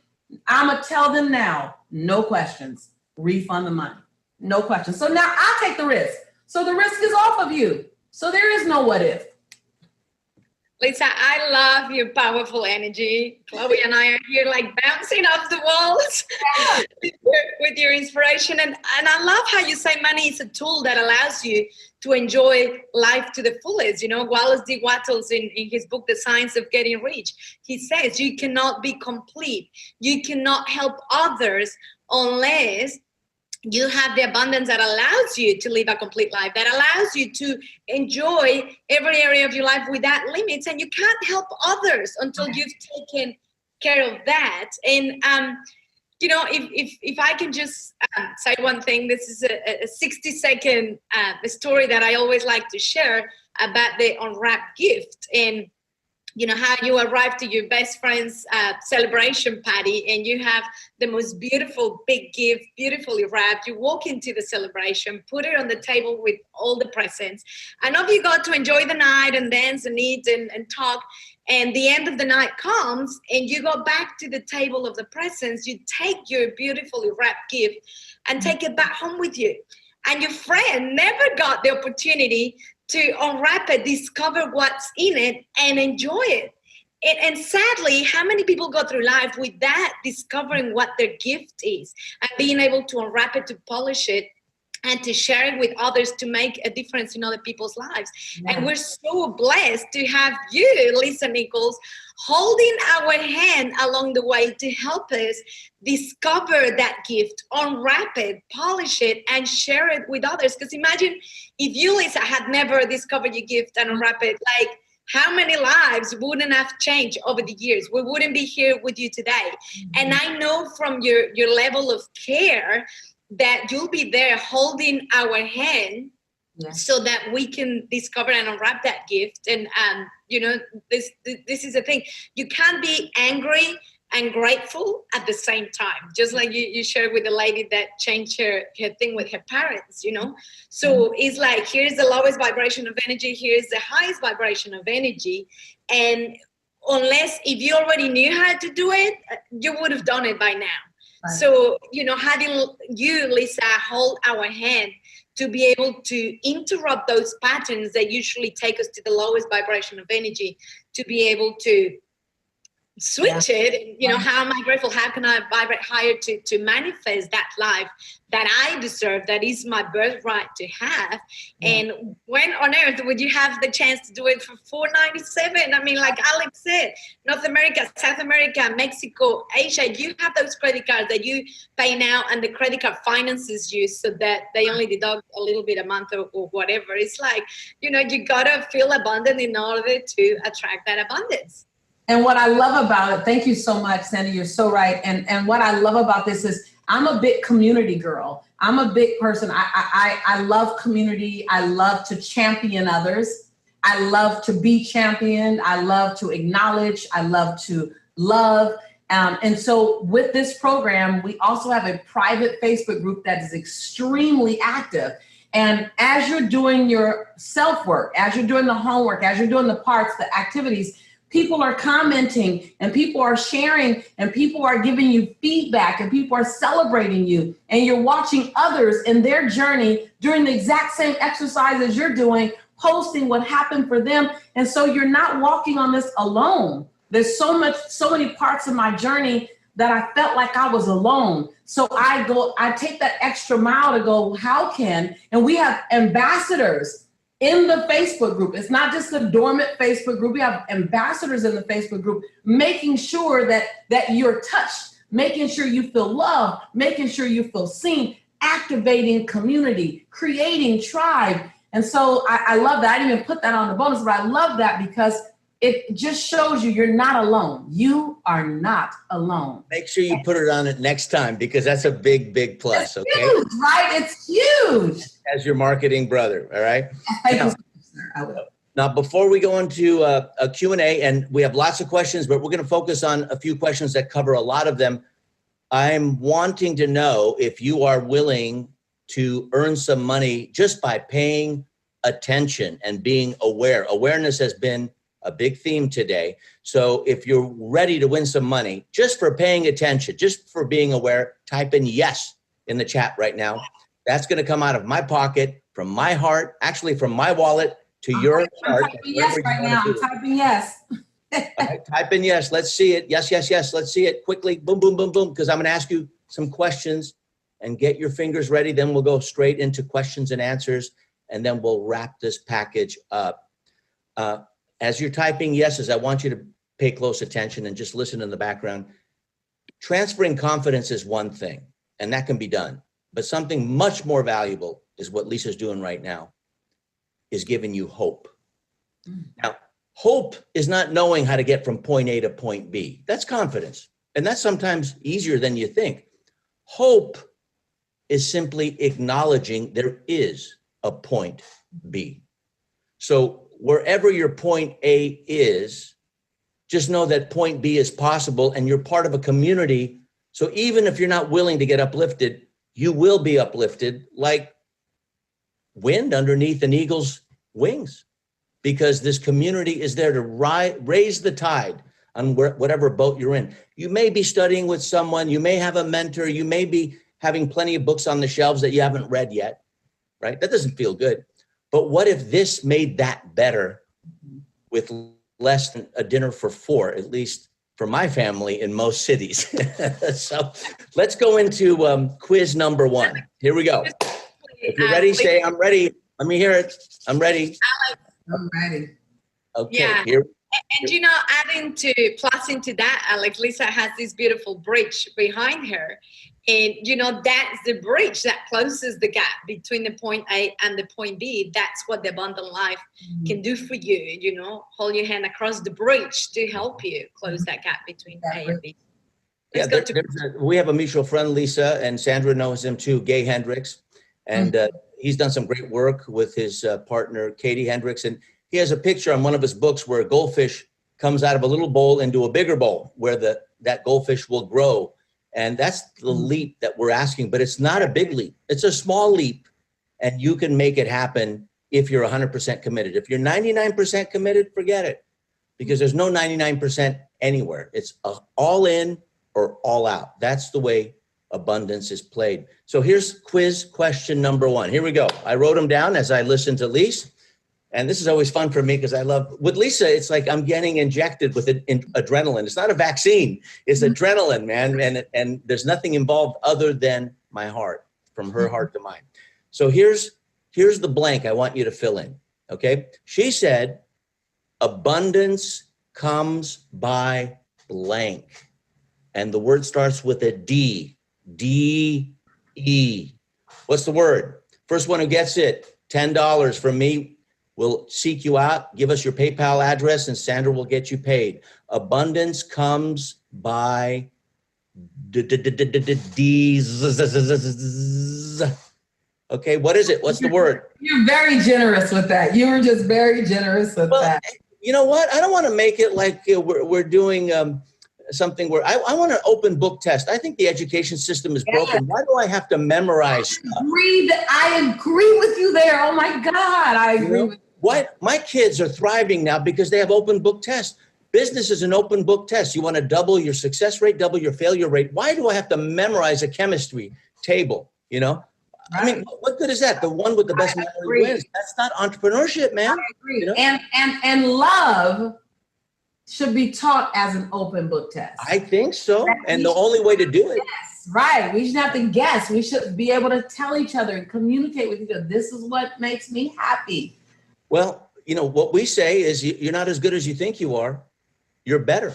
I'm going to tell them now, no questions. Refund the money. No questions. So now I take the risk. So the risk is off of you. So there is no what if. Lisa, I love your powerful energy. Chloe and I are here like bouncing off the walls with your inspiration. And I love how you say money is a tool that allows you to enjoy life to the fullest. You know, Wallace D. Wattles in his book, The Science of Getting Rich, he says you cannot be complete. You cannot help others unless you have the abundance that allows you to live a complete life, that allows you to enjoy every area of your life without limits. And you can't help others until you've taken care of that. And, you know, if I can just say one thing, this is a 60-second story that I always like to share about the Unwrapped Gift. And you know, how you arrive to your best friend's celebration party and you have the most beautiful big gift, beautifully wrapped. You walk into the celebration, put it on the table with all the presents. And off you go to enjoy the night and dance and eat and talk. And the end of the night comes and you go back to the table of the presents. You take your beautifully wrapped gift and take it back home with you. And your friend never got the opportunity to unwrap it, discover what's in it, and enjoy it. And sadly, how many people go through life with that, discovering what their gift is and being able to unwrap it, to polish it, and to share it with others to make a difference in other people's lives. Yeah. And we're so blessed to have you, Lisa Nichols, holding our hand along the way to help us discover that gift, unwrap it, polish it, and share it with others. Because imagine if you, Lisa, had never discovered your gift and unwrap it, like how many lives wouldn't have changed over the years? We wouldn't be here with you today. Mm-hmm. And I know from your level of care that you'll be there holding our hand, so that we can discover and unwrap that gift. And you know, this is the thing. You can't be angry and grateful at the same time. Just like you shared with the lady that changed her thing with her parents, you know? So it's like, here's the lowest vibration of energy, here's the highest vibration of energy. And unless if you already knew how to do it, you would have done it by now. Right. So, having you, Lisa, hold our hand to be able to interrupt those patterns that usually take us to the lowest vibration of energy, to be able to switch it. How am I grateful? How can I vibrate higher to manifest that life that I deserve, that is my birthright to have? And when on earth would you have the chance to do it for $4.97? I mean, like Alex said, North America, South America, Mexico, Asia, you have those credit cards that you pay now, and the credit card finances you so that they only deduct a little bit a month or whatever. It's like, you gotta feel abundant in order to attract that abundance. And what I love about it, thank you so much, Sandy, you're so right. And what I love about this is I'm a big community girl. I'm a big person. I love community. I love to champion others. I love to be championed. I love to acknowledge. I love to love. And so with this program, we also have a private Facebook group that is extremely active. And as you're doing your self-work, as you're doing the homework, as you're doing the parts, the activities, people are commenting and people are sharing and people are giving you feedback and people are celebrating you, and you're watching others in their journey doing the exact same exercises you're doing, posting what happened for them. And so you're not walking on this alone. There's so many parts of my journey that I felt like I was alone. So I take that extra mile to go, and we have ambassadors in the Facebook group. It's not just a dormant Facebook group. We have ambassadors in the Facebook group, making sure that you're touched, making sure you feel loved, making sure you feel seen, activating community, creating tribe. And so I love that. I didn't even put that on the bonus, but I love that because it just shows you're not alone. You are not alone. Make sure you put it on it next time, because that's a big, big plus. It's okay, huge, right? It's huge. As your marketing brother, all right? Thank you, sir. I will. Now, before we go into a Q&A, and we have lots of questions, but we're going to focus on a few questions that cover a lot of them. I'm wanting to know if you are willing to earn some money just by paying attention and being aware. Awareness has been a big theme today. So if you're ready to win some money just for paying attention, just for being aware, type in yes in the chat right now. That's going to come out of my pocket, from my heart, actually from my wallet to your heart. I'm typing yes right now. I'm typing yes. Right, type in yes. Let's see it. Yes, yes, yes. Let's see it quickly. Boom, boom, boom, boom. Because I'm going to ask you some questions, and get your fingers ready. Then we'll go straight into questions and answers, and then we'll wrap this package up. As you're typing yeses, I want you to pay close attention and just listen in the background. Transferring confidence is one thing, and that can be done. But something much more valuable is what Lisa's doing right now, is giving you hope. Now, hope is not knowing how to get from point A to point B. That's confidence. And that's sometimes easier than you think. Hope is simply acknowledging there is a point B. So wherever your point A is, just know that point B is possible, and you're part of a community. So even if you're not willing to get uplifted, you will be uplifted like wind underneath an eagle's wings, because this community is there to raise the tide on whatever boat you're in. You may be studying with someone, you may have a mentor, you may be having plenty of books on the shelves that you haven't read yet, right? That doesn't feel good. But what if this made that better with less than a dinner for four, at least for my family in most cities? So let's go into quiz number one. Here we go. If you're ready, say, I'm ready. Let me hear it. I'm ready. I'm ready. Okay. Yeah. Here. And adding to plus into that, Alex, Lisa has this beautiful bridge behind her. And that's the bridge that closes the gap between the point A and the point B. That's what the abundant life can do for you. Hold your hand across the bridge to help you close that gap between A and B. We have a mutual friend, Lisa, and Sandra knows him too, Gay Hendricks. And he's done some great work with his partner, Katie Hendricks. And he has a picture on one of his books where a goldfish comes out of a little bowl into a bigger bowl where that goldfish will grow. And that's the leap that we're asking, but it's not a big leap. It's a small leap, and you can make it happen if you're 100% committed. If you're 99% committed, forget it. because there's no 99% anywhere. It's all in or all out. That's the way abundance is played. So here's quiz question number 1. Here we go. I wrote them down as I listened to Lisa. And this is always fun for me because I love, with Lisa, it's like I'm getting injected with adrenaline. It's not a vaccine, it's adrenaline, man. And there's nothing involved other than my heart, from her heart to mine. So here's the blank I want you to fill in, okay? She said, abundance comes by blank. And the word starts with a D, D-E. What's the word? First one who gets it, $10 from me. We'll seek you out, give us your PayPal address, and Sandra will get you paid. Abundance comes by D's. Okay, what is it? What's the word? You're very generous with that. You were just very generous with that. You know what? I don't want to make it like we're doing something where I want an open book test. I think the education system is broken. Why do I have to memorize stuff? I agree with you there. Oh my God, I agree with you. Why? My kids are thriving now because they have open book tests. Business is an open book test. You want to double your success rate, double your failure rate. Why do I have to memorize a chemistry table? You know, I mean, what good is that? The one with the best memory wins. That's not entrepreneurship, man. I agree. You know? And love should be taught as an open book test. I think so. And the only way to do it. Yes, right. We shouldn't have to guess. We should be able to tell each other and communicate with each other. This is what makes me happy. Well, you know, what we say is you're not as good as you think you are. You're better.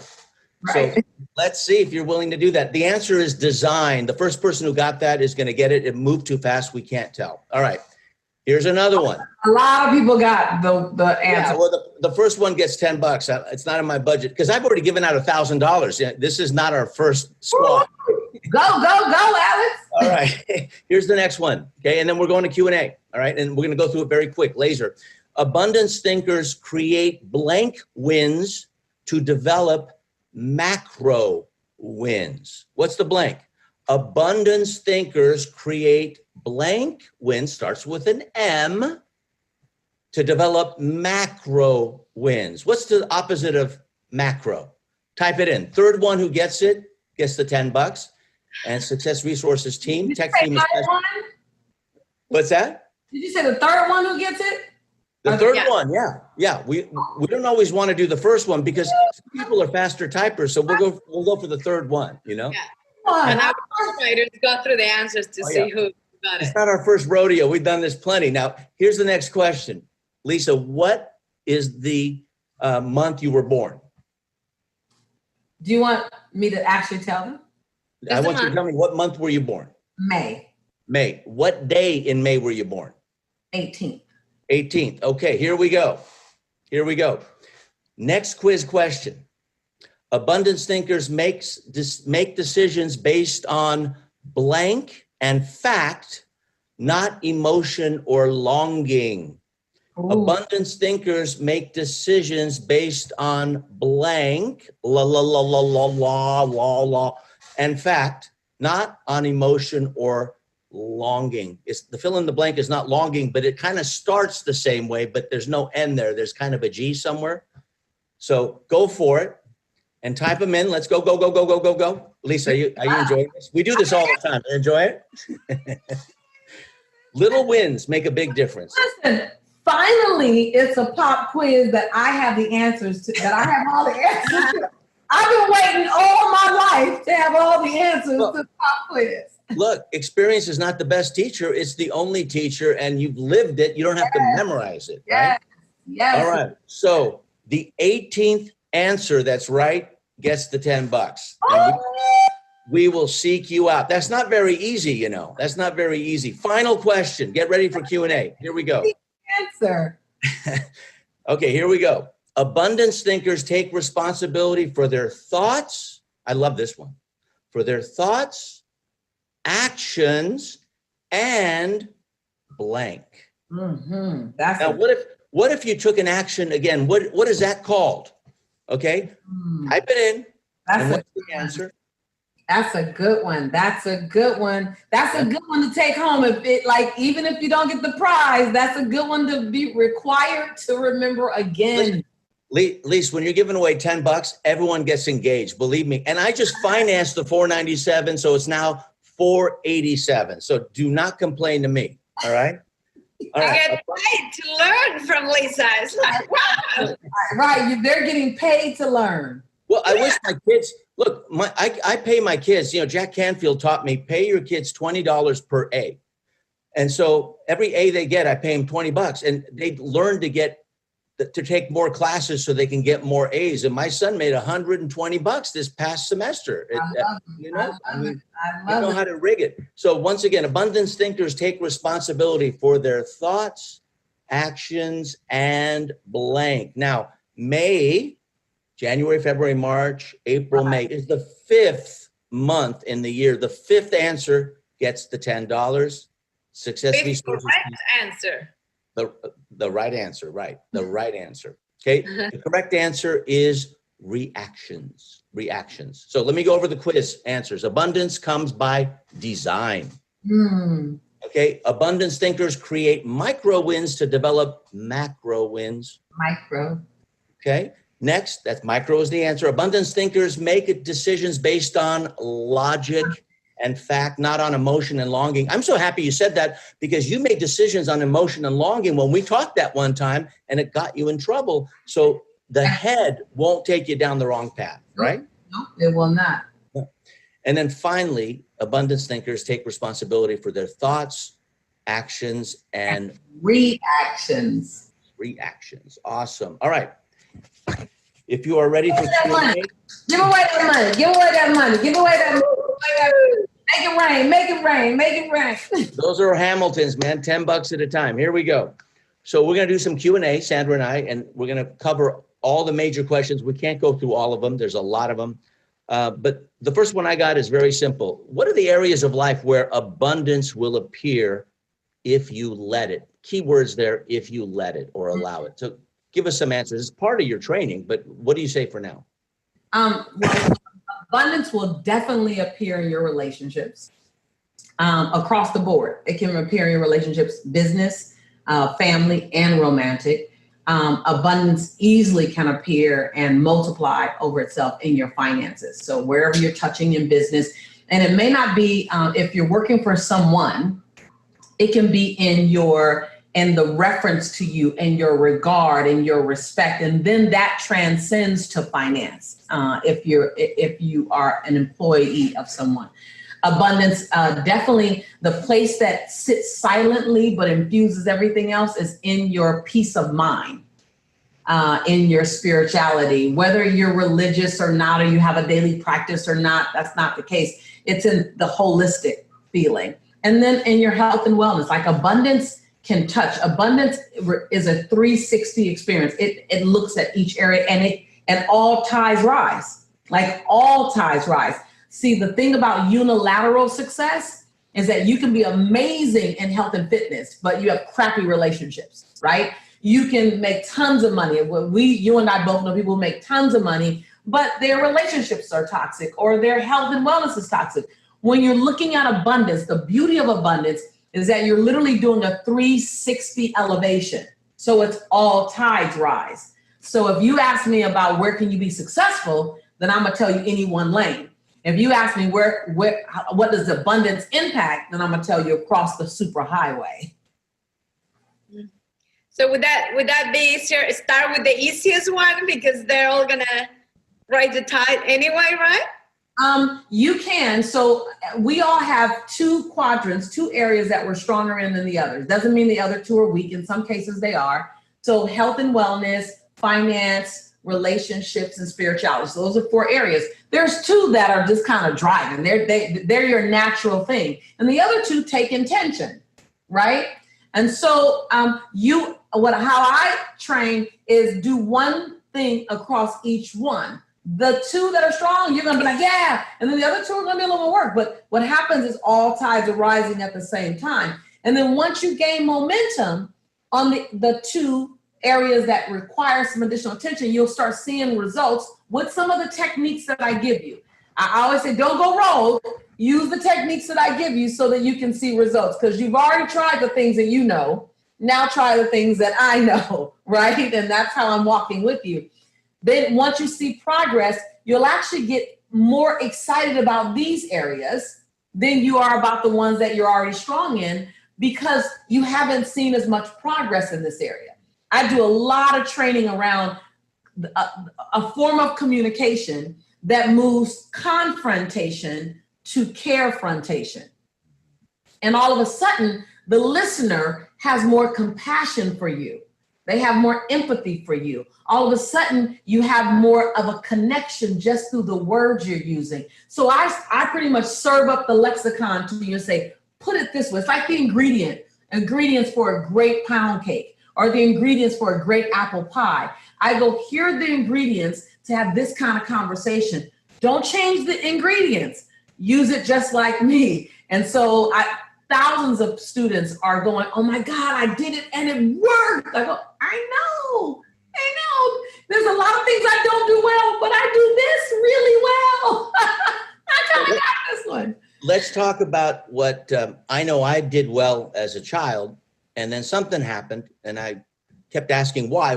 Right. So let's see if you're willing to do that. The answer is design. The first person who got that is going to get it. It moved too fast. We can't tell. All right. Here's another one. A lot of people got the answer. Yeah, well, the first one gets $10. It's not in my budget because I've already given out $1,000. This is not our first squad. Go, Alex. All right. Here's the next one. Okay. And then we're going to Q&A. All right. And we're going to go through it very quick. Laser. Abundance thinkers create blank wins to develop macro wins. What's the blank? Abundance thinkers create blank wins, starts with an M, to develop macro wins. What's the opposite of macro? Type it in. Third one who gets it gets the $10. And Success Resources team, tech team is one? What's that? Did you say the third one who gets it? The third one, yeah. We don't always want to do the first one because people are faster typers, so we'll go for the third one, you know? Yeah. And our writers go through the answers to see who got it. It's not our first rodeo. We've done this plenty. Now, here's the next question. Lisa, what is the month you were born? Do you want me to actually tell them? I want you to tell me, what month were you born? May. May. What day in May were you born? 18th. 18th. Okay, here we go. Next quiz question. Abundance thinkers make decisions based on blank and fact, not emotion or longing. Ooh. Abundance thinkers make decisions based on blank, and fact, not on emotion or longing. It's the fill in the blank is not longing, but it kind of starts the same way, but there's no N there. There's kind of a G somewhere. So go for it and type them in. Let's go. Lisa, are you enjoying this? We do this all the time. Enjoy it? Little wins make a big difference. Listen, finally, it's a pop quiz that I have the answers to, that I have all the answers to. I've been waiting all my life to have all the answers to the pop quiz. Look, experience is not the best teacher. It's the only teacher, and you've lived it. You don't have to memorize it, right? Yes. All right. So the 18th answer that's right gets the $10. We will seek you out. That's not very easy, you know. That's not very easy. Final question. Get ready for Q&A. Here we go. Answer. Okay, here we go. Abundance thinkers take responsibility for their thoughts. I love this one. For their thoughts, actions, and blank. Mm-hmm. Now, what if you took an action again? What is that called? Okay, type it in. And what's the answer? That's a good one. That's a good one to take home. Even if you don't get the prize, that's a good one to be required to remember again. Lisa, when you're giving away $10, everyone gets engaged, believe me. And I just financed the $497, so it's now $487. So do not complain to me, all right? All You right. get paid to learn from Lisa. It's like, wow. Right, they're getting paid to learn. Well, I wish my kids, look, I pay my kids, Jack Canfield taught me, pay your kids $20 per A. And so every A they get, I pay them $20, and they learn to take more classes so they can get more A's. And my son made $120 this past semester. I know how to rig it. So once again, abundance thinkers take responsibility for their thoughts, actions, and blank. Now, January, February, March, April, May is the 5th month in the year. The 5th answer gets the $10. Success resources. Correct answer. The right answer, right? The right answer. Okay. The correct answer is reactions. Reactions. So let me go over the quiz answers. Abundance comes by design. Okay. Abundance thinkers create micro wins to develop macro wins. Micro. Okay. Next, that's micro is the answer. Abundance thinkers make decisions based on logic and fact, not on emotion and longing. I'm so happy you said that, because you made decisions on emotion and longing when we talked that one time, and it got you in trouble. So the head won't take you down the wrong path, right? No, it will not. And then finally, abundance thinkers take responsibility for their thoughts, actions, and reactions. Reactions. Awesome. All right. If you are ready for Q&A. Give away that money. Give away that money. Give away that money. Make it rain. Make it rain. Make it rain. Those are Hamiltons, man. $10 at a time. Here we go. So we're going to do some Q&A, Sandra and I, and we're going to cover all the major questions. We can't go through all of them. There's a lot of them. But the first one I got is very simple. What are the areas of life where abundance will appear if you let it? Keywords there, if you let it or allow it. So give us some answers. It's part of your training, but what do you say for now? Well, abundance will definitely appear in your relationships across the board. It can appear in your relationships, business, family, and romantic. Abundance easily can appear and multiply over itself in your finances. So wherever you're touching in business, and it may not be, if you're working for someone, it can be in the reference to you and your regard and your respect. And then that transcends to finance. If you are an employee of someone. Abundance, definitely the place that sits silently but infuses everything else is in your peace of mind, in your spirituality, whether you're religious or not, or you have a daily practice or not, that's not the case. It's in the holistic feeling. And then in your health and wellness, like abundance can touch. Abundance is a 360 experience. It looks at each area and all ties rise, like all ties rise. See, the thing about unilateral success is that you can be amazing in health and fitness, but you have crappy relationships, right? You can make tons of money. You and I both know people who make tons of money, but their relationships are toxic or their health and wellness is toxic. When you're looking at abundance, the beauty of abundance is that you're literally doing a 360 elevation. So it's all tides rise. So if you ask me about where can you be successful, then I'm gonna tell you any one lane. If you ask me what does abundance impact, then I'm gonna tell you across the super highway. So would that be easier? Start with the easiest one because they're all gonna ride the tide anyway, right? You can. So we all have two quadrants, two areas that we're stronger in than the others. Doesn't mean the other two are weak. In some cases they are. So health and wellness, finance, relationships, and spirituality. So those are 4 areas. There's 2 that are just kind of driving. They're your natural thing. And the other 2 take intention, right? And so how I train is do one thing across each one. The 2 that are strong, you're gonna be like, yeah. And then the other 2 are gonna be a little more work. But what happens is all tides are rising at the same time. And then once you gain momentum on the 2 areas that require some additional attention, you'll start seeing results with some of the techniques that I give you. I always say, don't go rogue. Use the techniques that I give you so that you can see results, because you've already tried the things that you know. Now try the things that I know, right? And that's how I'm walking with you. Then once you see progress, you'll actually get more excited about these areas than you are about the ones that you're already strong in, because you haven't seen as much progress in this area. I do a lot of training around a form of communication that moves confrontation to carefrontation. And all of a sudden, the listener has more compassion for you. They have more empathy for you. All of a sudden, you have more of a connection just through the words you're using. So I pretty much serve up the lexicon to you and say, put it this way. It's like the ingredients for a great pound cake, or the ingredients for a great apple pie. I go, here are the ingredients to have this kind of conversation. Don't change the ingredients. Use it just like me. And so thousands of students are going, oh my God, I did it and it worked. I go, I know. There's a lot of things I don't do well, but I do this really well. I kind of got this one. Let's talk about what I know I did well as a child, and then something happened, and I kept asking why,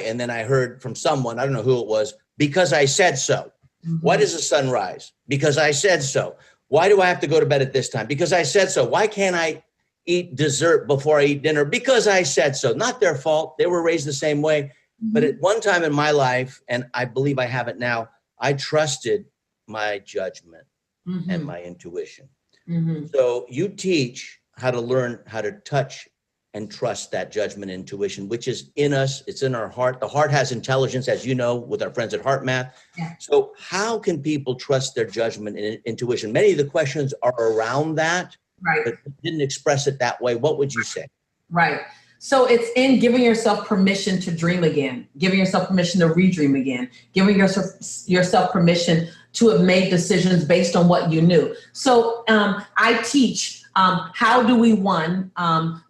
and then I heard from someone, I don't know who it was, because I said so. Mm-hmm. Why does the sun rise? Because I said so. Why do I have to go to bed at this time? Because I said so. Why can't I eat dessert before I eat dinner? Because I said so. Not their fault. They were raised the same way. Mm-hmm. But at one time in my life, and I believe I have it now, I trusted my judgment mm-hmm. and my intuition. Mm-hmm. So you teach how to learn how to touch and trust that judgment and intuition, which is in us. It's in our heart. The heart has intelligence, as you know, with our friends at Heart Math. Yeah. So how can people trust their judgment and intuition? Many of the questions are around that, right, but didn't express it that way. What would you say? Right. So it's in giving yourself permission to dream again, giving yourself permission to redream again, giving yourself permission to have made decisions based on what you knew. So I teach how do we,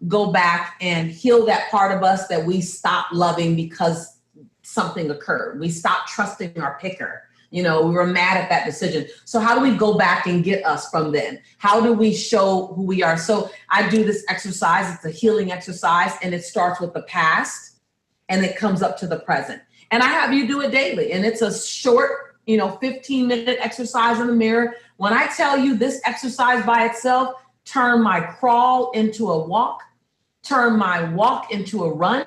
go back and heal that part of us that we stopped loving because something occurred. We stopped trusting our picker. We were mad at that decision. So how do we go back and get us from then? How do we show who we are? So I do this exercise. It's a healing exercise, and it starts with the past and it comes up to the present. And I have you do it daily. And it's a short, 15-minute exercise in the mirror. When I tell you this exercise by itself, turn my crawl into a walk, turn my walk into a run,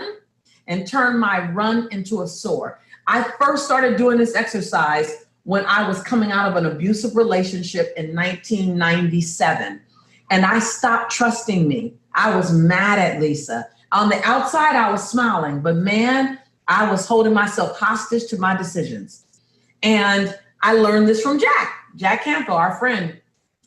and turn my run into a soar. I first started doing this exercise when I was coming out of an abusive relationship in 1997. And I stopped trusting me. I was mad at Lisa. On the outside, I was smiling, but man, I was holding myself hostage to my decisions. And I learned this from Jack Campbell, our friend.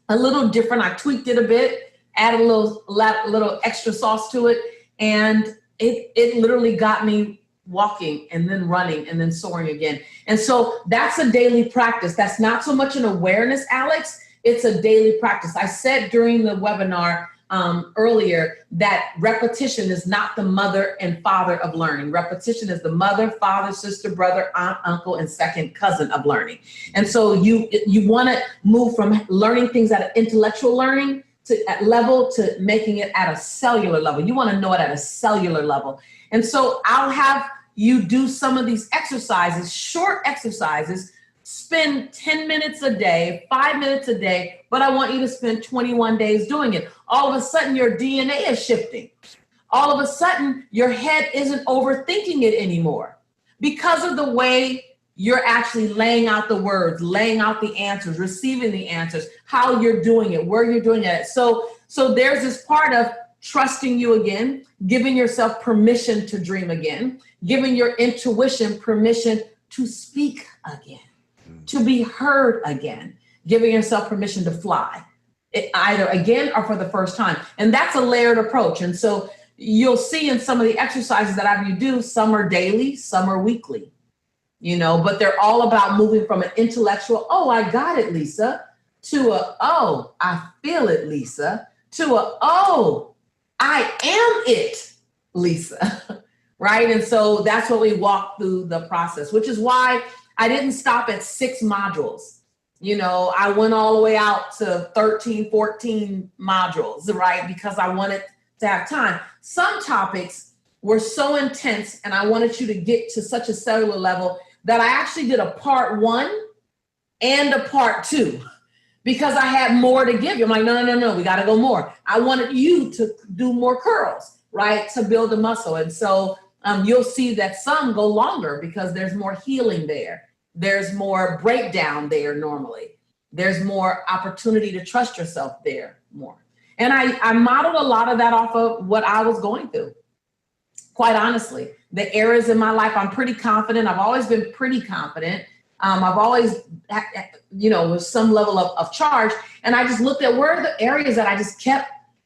A little different. I tweaked it a bit, added a little extra sauce to it. And it literally got me walking and then running and then soaring again. And so that's a daily practice. That's not so much an awareness, Alex. It's a daily practice. I said during the webinar earlier that repetition is not the mother and father of learning. Repetition is the mother, father, sister, brother, aunt, uncle, and second cousin of learning. And so you want to move from learning things at an intellectual learning level to making it at a cellular level. You want to know it at a cellular level. And so I'll have you do some of these exercises, short exercises. Spend 10 minutes a day, 5 minutes a day, but I want you to spend 21 days doing it. All of a sudden, your DNA is shifting. All of a sudden, your head isn't overthinking it anymore because of the way you're actually laying out the words, laying out the answers, receiving the answers, how you're doing it, where you're doing it. So there's this part of trusting you again, giving yourself permission to dream again, giving your intuition permission to speak again, to be heard again, giving yourself permission to fly, either again or for the first time. And that's a layered approach. And so you'll see in some of the exercises that I have you do, some are daily, some are weekly, but they're all about moving from an intellectual, oh, I got it, Lisa, to a, oh, I feel it, Lisa, to a, oh, I am it, Lisa, right? And so that's what we walk through the process, which is why I didn't stop at 6 modules. I went all the way out to 13, 14 modules, right? Because I wanted to have time. Some topics were so intense and I wanted you to get to such a cellular level that I actually did a part 1 and a part 2 because I had more to give you. I'm like, no, we got to go more. I wanted you to do more curls, right, to build the muscle. And so you'll see that some go longer because there's more healing there. There's more breakdown there normally. There's more opportunity to trust yourself there more. And I modeled a lot of that off of what I was going through. Quite honestly, the areas in my life, I'm pretty confident. I've always been pretty confident. I've always, with some level of charge. And I just looked at where are the areas that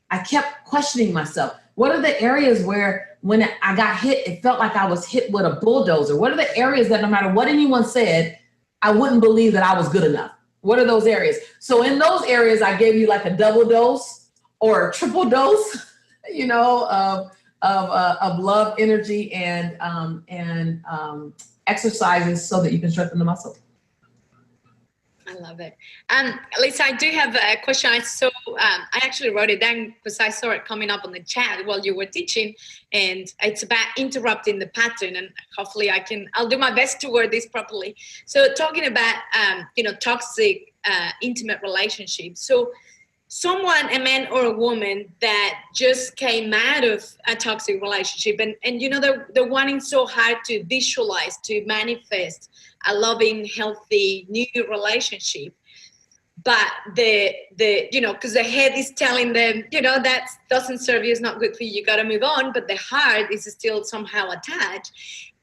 I kept questioning myself. What are the areas where when I got hit, it felt like I was hit with a bulldozer? What are the areas that no matter what anyone said, I wouldn't believe that I was good enough? What are those areas? So in those areas, I gave you like a double dose or a triple dose, of love, energy, and exercises so that you can strengthen the muscle. I love it. Lisa, I do have a question. I actually wrote it down because I saw it coming up on the chat while you were teaching, and it's about interrupting the pattern. And hopefully I'll do my best to word this properly. So talking about, toxic, intimate relationships. So someone, a man or a woman that just came out of a toxic relationship and they're wanting so hard to visualize, to manifest a loving, healthy, new relationship. But because the head is telling them, that doesn't serve you, it's not good for you, you got to move on. But the heart is still somehow attached.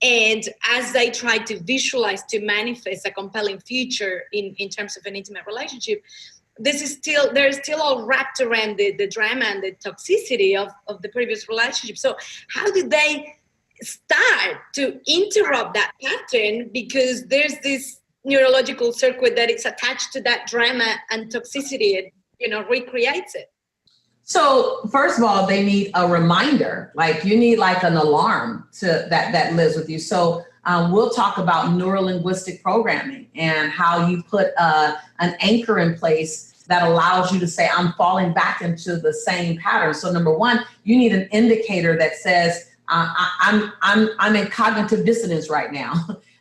And as they try to visualize, to manifest a compelling future in terms of an intimate relationship, they're still all wrapped around the drama and the toxicity of the previous relationship. So how do they start to interrupt that pattern? Because there's this neurological circuit that it's attached to that drama and toxicity, and recreates it. So first of all, they need a reminder. Like you need like an alarm that lives with you. So we'll talk about neuro-linguistic programming and how you put an anchor in place that allows you to say, I'm falling back into the same pattern. So number one, you need an indicator that says, I'm in cognitive dissonance right now.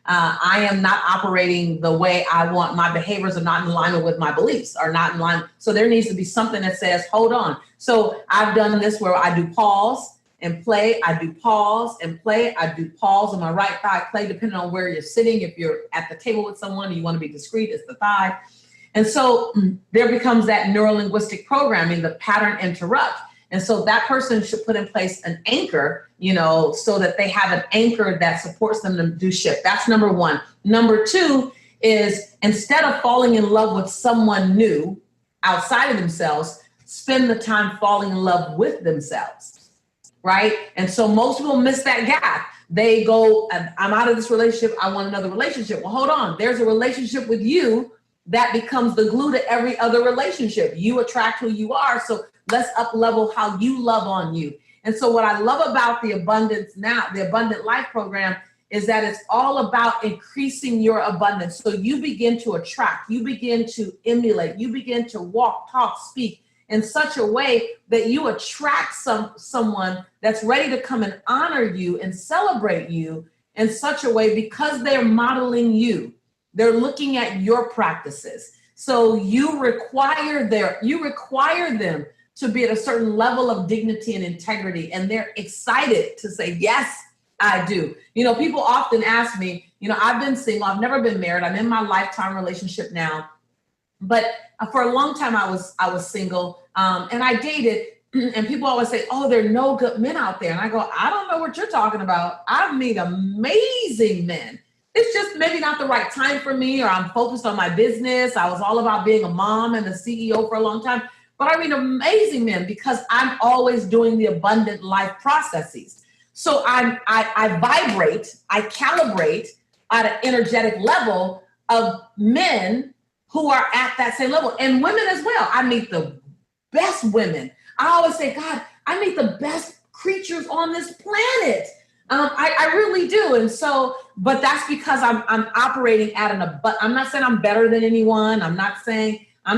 I am not operating the way I want. My behaviors are not in alignment with my beliefs, are not in line. So there needs to be something that says, hold on. So I've done this where I do pause and play. I do pause and play. I do pause on my right thigh, play, depending on where you're sitting. If you're at the table with someone and you want to be discreet, it's the thigh. And so there becomes that neuro-linguistic programming, the pattern interrupt. And so that person should put in place an anchor, so that they have an anchor that supports them to do shift. That's number one. Number two is instead of falling in love with someone new outside of themselves, spend the time falling in love with themselves, right? And so most people miss that gap. They go, I'm out of this relationship, I want another relationship. Well, hold on. There's a relationship with you that becomes the glue to every other relationship. You attract who you are. So let's up level how you love on you. And so what I love about the Abundant Life program is that it's all about increasing your abundance. So you begin to attract, you begin to emulate, you begin to walk, talk, speak in such a way that you attract someone that's ready to come and honor you and celebrate you in such a way because they're modeling you. They're looking at your practices. So you require them to be at a certain level of dignity and integrity. And they're excited to say, yes, I do. People often ask me, I've been single, I've never been married. I'm in my lifetime relationship now. But for a long time I was single and I dated, and people always say, oh, there are no good men out there. And I go, I don't know what you're talking about. I've met amazing men. It's just maybe not the right time for me, or I'm focused on my business. I was all about being a mom and a CEO for a long time. But I mean, amazing men, because I'm always doing the abundant life processes. So I vibrate, I calibrate at an energetic level of men who are at that same level, and women as well. I meet the best women. I always say, God, I meet the best creatures on this planet. I really do. And so, but that's because I'm operating at I'm not saying I'm better than anyone. I'm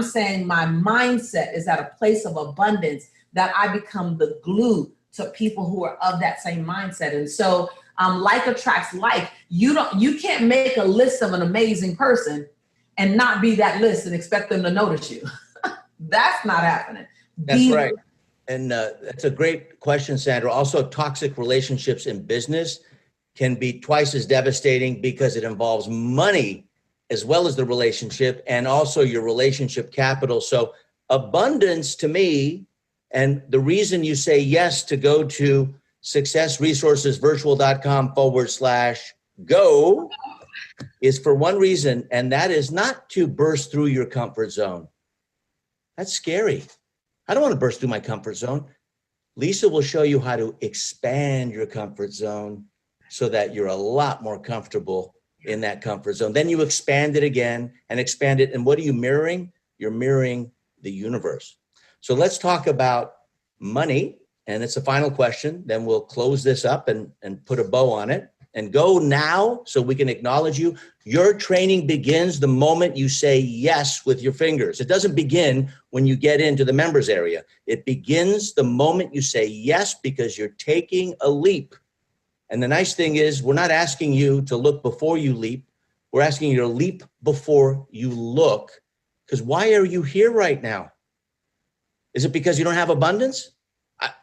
saying my mindset is at a place of abundance that I become the glue to people who are of that same mindset. And so Like attracts like. You can't make a list of an amazing person and not be that list and expect them to notice you. That's not happening. That's right. And that's a great question, Sandra. Also, toxic relationships in business can be twice as devastating because it involves money as well as the relationship and also your relationship capital. So abundance to me, and the reason you say yes to go to successresourcesvirtual.com/go is for one reason, and that is not to burst through your comfort zone. That's scary. I don't want to burst through my comfort zone. Lisa will show you how to expand your comfort zone so that you're a lot more comfortable in that comfort zone. Then you expand it again and expand it. And what are you mirroring? You're mirroring the universe. So let's talk about money. And it's the final question. Then we'll close this up and put a bow on it. And go now so we can acknowledge you. Your training begins the moment you say yes with your fingers. It doesn't begin when you get into the members area. It begins the moment you say yes because you're taking a leap. And the nice thing is we're not asking you to look before you leap. We're asking you to leap before you look. Because why are you here right now? Is it because you don't have abundance?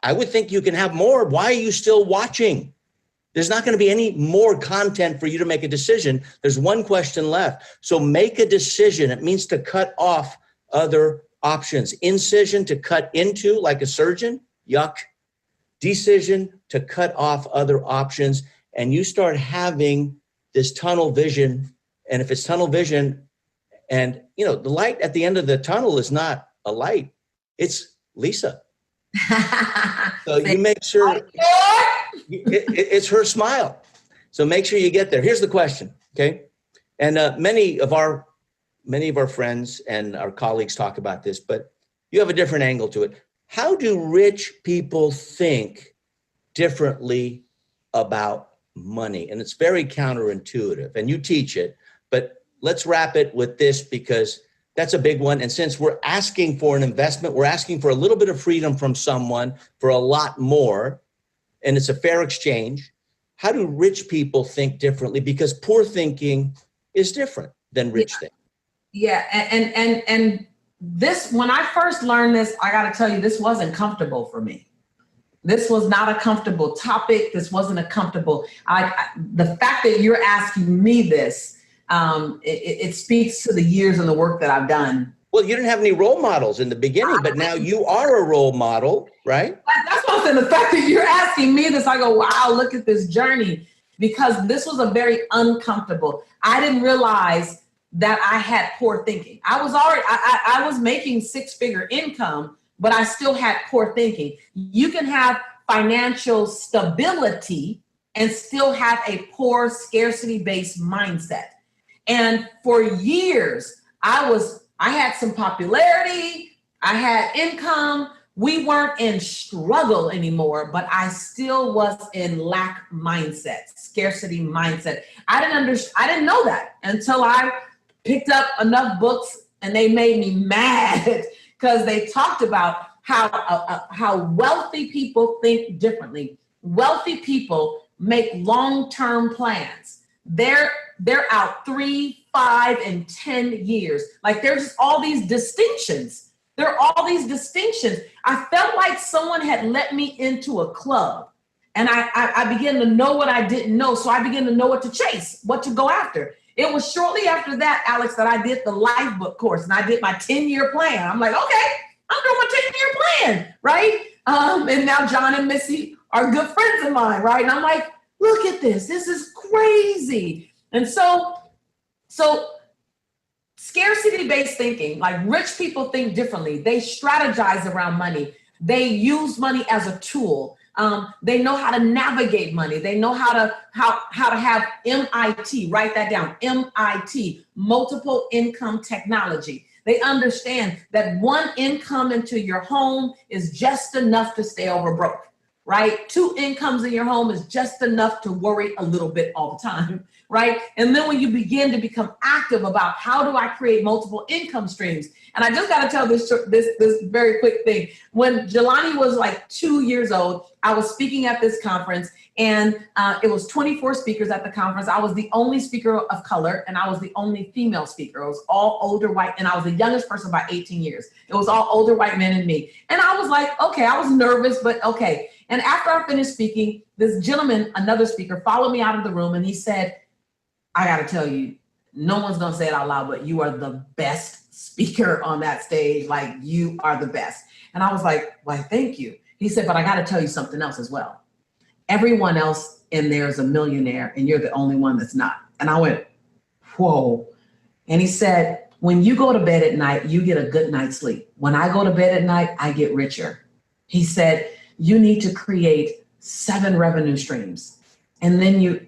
I would think you can have more. Why are you still watching? There's not going to be any more content for you to make a decision. There's one question left. So make a decision. It means to cut off other options. Incision, to cut into, like a surgeon. Yuck. Decision, to cut off other options. And you start having this tunnel vision. And if it's tunnel vision, and the light at the end of the tunnel is not a light, it's Lisa. So you make sure it's her smile. So make sure you get there. Here's the question, okay? And many of our friends and our colleagues talk about this, but you have a different angle to it. How do rich people think differently about money? And it's very counterintuitive, and you teach it, but let's wrap it with this because that's a big one. And since we're asking for an investment, we're asking for a little bit of freedom from someone for a lot more, and it's a fair exchange. How do rich people think differently? Because poor thinking is different than rich thinking. Yeah, and this, when I first learned this, I got to tell you, this wasn't comfortable for me. This was not a comfortable topic. This wasn't a comfortable, the fact that you're asking me this, it speaks to the years and the work that I've done. Well, you didn't have any role models in the beginning, but now you are a role model, right? That's what I'm saying. The fact that you're asking me this, I go, wow, look at this journey, because this was a very uncomfortable. I didn't realize that I had poor thinking. I was making six-figure income, but I still had poor thinking. You can have financial stability and still have a poor scarcity-based mindset. And for years, I had some popularity, I had income. We weren't in struggle anymore, but I still was in lack mindset, scarcity mindset. I didn't know that until I picked up enough books, and they made me mad because they talked about how wealthy people think differently. Wealthy people make long-term plans. They're out 3, 5, and 10 years. Like, there's all these distinctions. There are all these distinctions. I felt like someone had let me into a club, and I began to know what I didn't know. So I began to know what to chase, what to go after. It was shortly after that, Alex, that I did the Life Book course, and I did my 10-year plan. I'm like, okay, I'm doing my 10-year plan, right? And now John and Missy are good friends of mine, right? And I'm like, look at this. This is crazy. And so scarcity-based thinking, like, rich people think differently. They strategize around money. They use money as a tool. They know how to navigate money. They know how to have MIT, write that down, MIT, multiple income technology. They understand that one income into your home is just enough to stay over broke, right? 2 incomes in your home is just enough to worry a little bit all the time, right? And then when you begin to become active about how do I create multiple income streams? And I just got to tell this very quick thing. When Jelani was like 2 years old, I was speaking at this conference, and it was 24 speakers at the conference. I was the only speaker of color, and I was the only female speaker. It was all older white, and I was the youngest person by 18 years. It was all older white men and me. And I was like, okay, I was nervous, but okay. And after I finished speaking, this gentleman, another speaker, followed me out of the room, and he said, I got to tell you, no one's going to say it out loud, but you are the best speaker on that stage. Like, you are the best. And I was like, why, thank you. He said, but I got to tell you something else as well. Everyone else in there is a millionaire, and you're the only one that's not. And I went, whoa. And he said, when you go to bed at night, you get a good night's sleep. When I go to bed at night, I get richer. He said, you need to create 7 revenue streams. And then you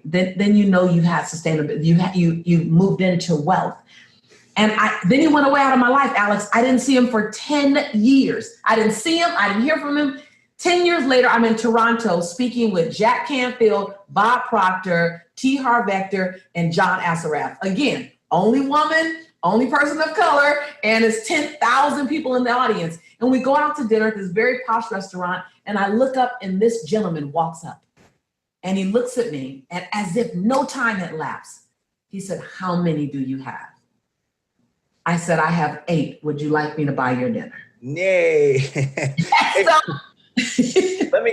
know you have sustainability. You moved into wealth. And then he went away out of my life, Alex. I didn't see him for 10 years. I didn't see him. I didn't hear from him. 10 years later, I'm in Toronto speaking with Jack Canfield, Bob Proctor, T. Harv Eker, and John Assaraf. Again, only woman, only person of color, and it's 10,000 people in the audience. And we go out to dinner at this very posh restaurant, and I look up, and this gentleman walks up. And he looks at me, and as if no time had lapsed, he said, how many do you have? I said, I have 8. Would you like me to buy your dinner? Nay.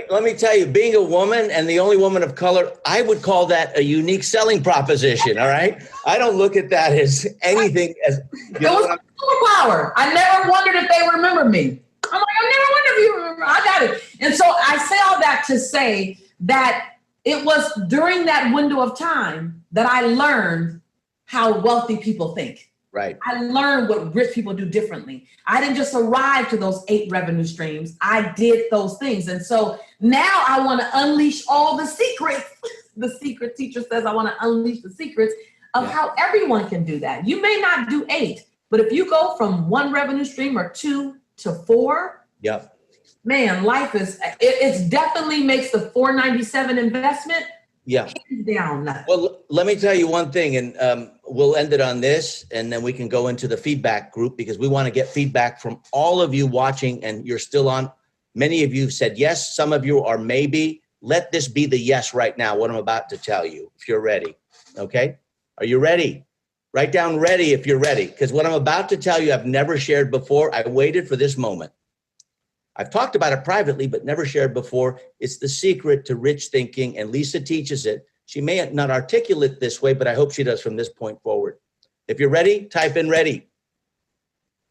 Let me tell you, being a woman and the only woman of color, I would call that a unique selling proposition, all right? I don't look at that as anything as... It was a superpower. I never wondered if they remember me. I'm like, I never wondered if you remember. I got it. And so I say all that to say that it was during that window of time that I learned how wealthy people think. Right. I learned what rich people do differently. I didn't just arrive to those 8 revenue streams. I did those things. And so now I want to unleash all the secrets. The secret teacher says I want to unleash the secrets of how everyone can do that. You may not do 8, but if you go from 1 revenue stream or 2 to 4, man, life is, it definitely makes the $497 investment down. Well, let me tell you one thing, and we'll end it on this, and then we can go into the feedback group, because we want to get feedback from all of you watching, and you're still on. Many of you have said yes. Some of you are maybe. Let this be the yes right now, what I'm about to tell you, if you're ready. Okay? Are you ready? Write down ready if you're ready, because what I'm about to tell you, I've never shared before. I waited for this moment. I've talked about it privately, but never shared before. It's the secret to rich thinking, and Lisa teaches it. She may not articulate it this way, but I hope she does from this point forward. If you're ready, type in ready.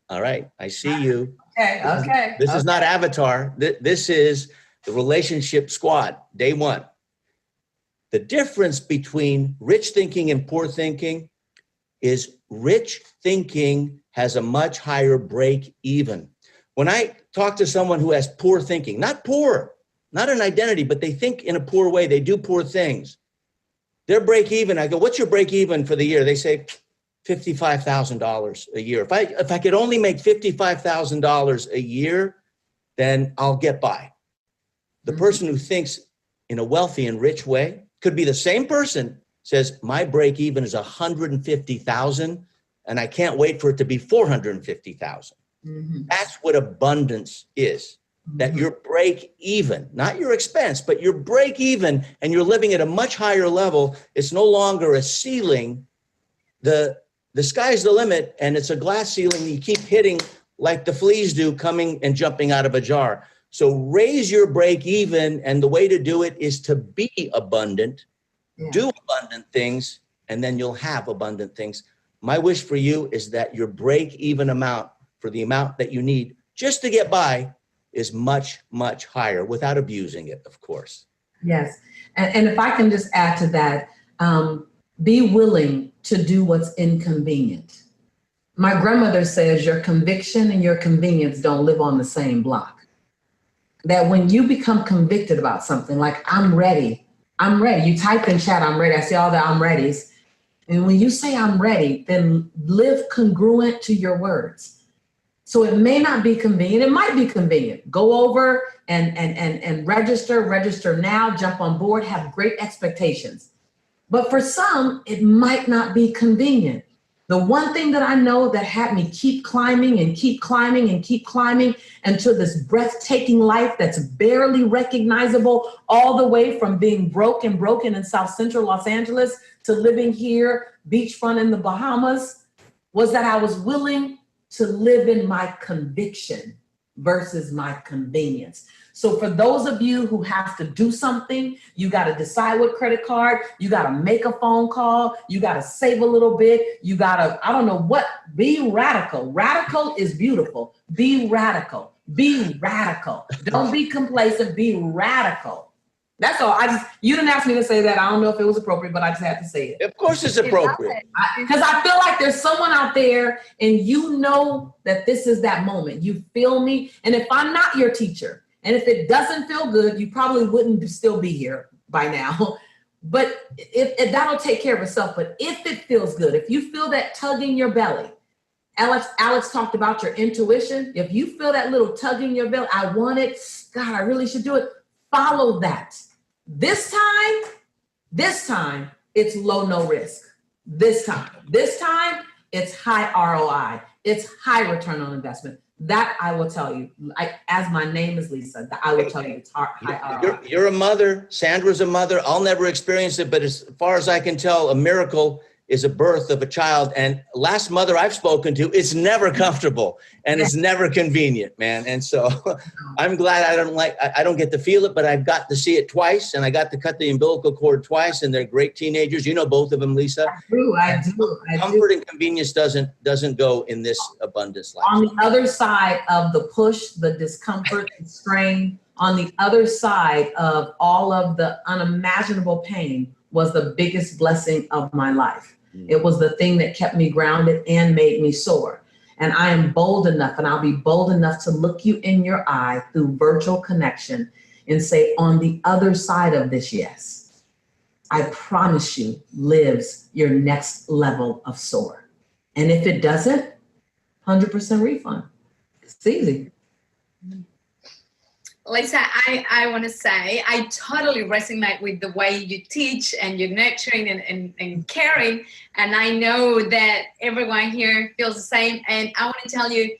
All right, I see you. Okay. This is not Avatar. This is the Relationship Squad, day 1. The difference between rich thinking and poor thinking is rich thinking has a much higher break even. When I talk to someone who has poor thinking, not poor, not an identity, but they think in a poor way, they do poor things. Their break even, I go, what's your break even for the year? They say $55,000 a year. If I could only make $55,000 a year, then I'll get by. The person who thinks in a wealthy and rich way could be the same person, says my break even is 150,000 and I can't wait for it to be 450,000. That's what abundance is, that your break even, not your expense, but your break even, and you're living at a much higher level. It's no longer a ceiling. The sky's the limit, and it's a glass ceiling you keep hitting like the fleas do, coming and jumping out of a jar. So raise your break even, and the way to do it is to be abundant, do abundant things, and then you'll have abundant things. My wish for you is that your break even amount for the amount that you need just to get by is much, much higher, without abusing it, of course. Yes. And if I can just add to that, be willing to do what's inconvenient. My grandmother says your conviction and your convenience don't live on the same block. That when you become convicted about something, like I'm ready. You type in chat, I'm ready. I see all the I'm readies. And when you say I'm ready, then live congruent to your words. So it may not be convenient. It might be convenient. Go over and register now, jump on board, have great expectations. But for some, it might not be convenient. The one thing that I know that had me keep climbing and keep climbing and keep climbing into this breathtaking life that's barely recognizable, all the way from being broken in South Central Los Angeles to living here, beachfront in the Bahamas, was that I was willing to live in my conviction versus my convenience. So for those of you who have to do something, you got to decide what credit card, you got to make a phone call, you got to save a little bit, you got to, I don't know what, be radical. Radical is beautiful. Be radical. Be radical. Don't be complacent. Be radical. That's all. You didn't ask me to say that. I don't know if it was appropriate, but I just had to say it. Of course it's appropriate. Because I feel like there's someone out there and you know that this is that moment. You feel me? And if I'm not your teacher, and if it doesn't feel good, you probably wouldn't still be here by now. But if that'll take care of itself. But if it feels good, if you feel that tug in your belly, Alex talked about your intuition. If you feel that little tug in your belly, I want it, God, I really should do it. Follow that. This time, it's low, no risk. This time, it's high ROI. It's high return on investment. That I will tell you, as my name is Lisa, I will tell you it's high ROI. You're a mother. Sandra's a mother. I'll never experience it, but as far as I can tell, a miracle is a birth of a child. And last mother I've spoken to, it's never comfortable and it's never convenient, man. And so I'm glad I don't get to feel it, but I've got to see it twice, and I got to cut the umbilical cord twice, and they're great teenagers. You know both of them, Lisa. I do. Comfort and convenience doesn't go in this abundance life. On the other side of the push, the discomfort, the strain, on the other side of all of the unimaginable pain was the biggest blessing of my life. It was the thing that kept me grounded and made me soar. And I am bold enough, and I'll be bold enough to look you in your eye through virtual connection and say, on the other side of this, yes, I promise you, lives your next level of soar. And if it doesn't, 100% refund. It's easy. Lisa, I want to say I totally resonate with the way you teach and you're nurturing and caring. And I know that everyone here feels the same. And I want to tell you,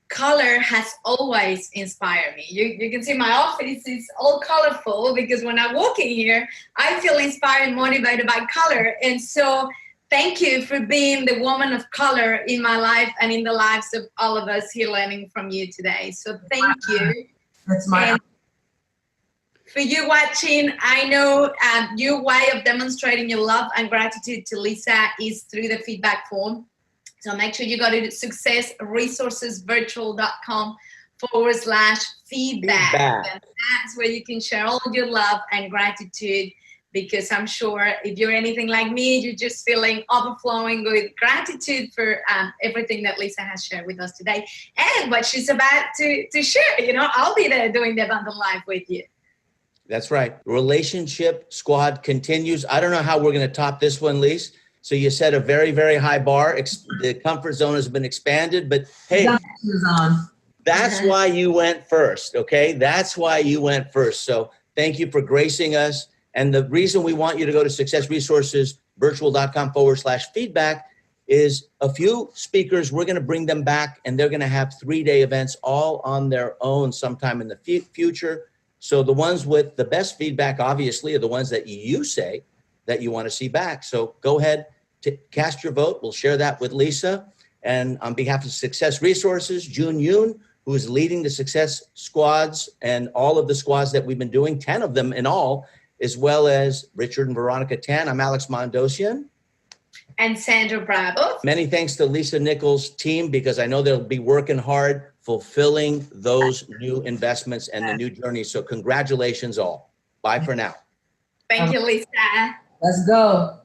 color has always inspired me. You can see my office is all colorful because when I walk in here, I feel inspired and motivated by color. And so thank you for being the woman of color in my life and in the lives of all of us here learning from you today. So thank you. That's my honor. For you watching, I know your way of demonstrating your love and gratitude to Lisa is through the feedback form. So make sure you go to successresourcesvirtual.com/feedback. And that's where you can share all your love and gratitude, because I'm sure if you're anything like me, you're just feeling overflowing with gratitude for everything that Lisa has shared with us today and what she's about to share. You know, I'll be there doing the Abundant Life with you. That's right. Relationship Squad continues. I don't know how we're going to top this one, Lisa. So you set a very, very high bar. The comfort zone has been expanded, but hey, that's why you went first, okay? That's why you went first. So thank you for gracing us. And the reason we want you to go to successresourcesvirtual.com/feedback is a few speakers, we're going to bring them back, and they're going to have 3-day events all on their own sometime in the future. So the ones with the best feedback, obviously, are the ones that you say that you want to see back. So go ahead to cast your vote. We'll share that with Lisa. And on behalf of Success Resources, Jun Yoon, who is leading the Success Squads and all of the squads that we've been doing, 10 of them in all, as well as Richard and Veronica Tan. I'm Alex Mondosian. And Sandra Bravo. Many thanks to Lisa Nichols' team, because I know they'll be working hard fulfilling those new investments and the new journey. So congratulations all. Bye for now. Thank you, Lisa. Let's go.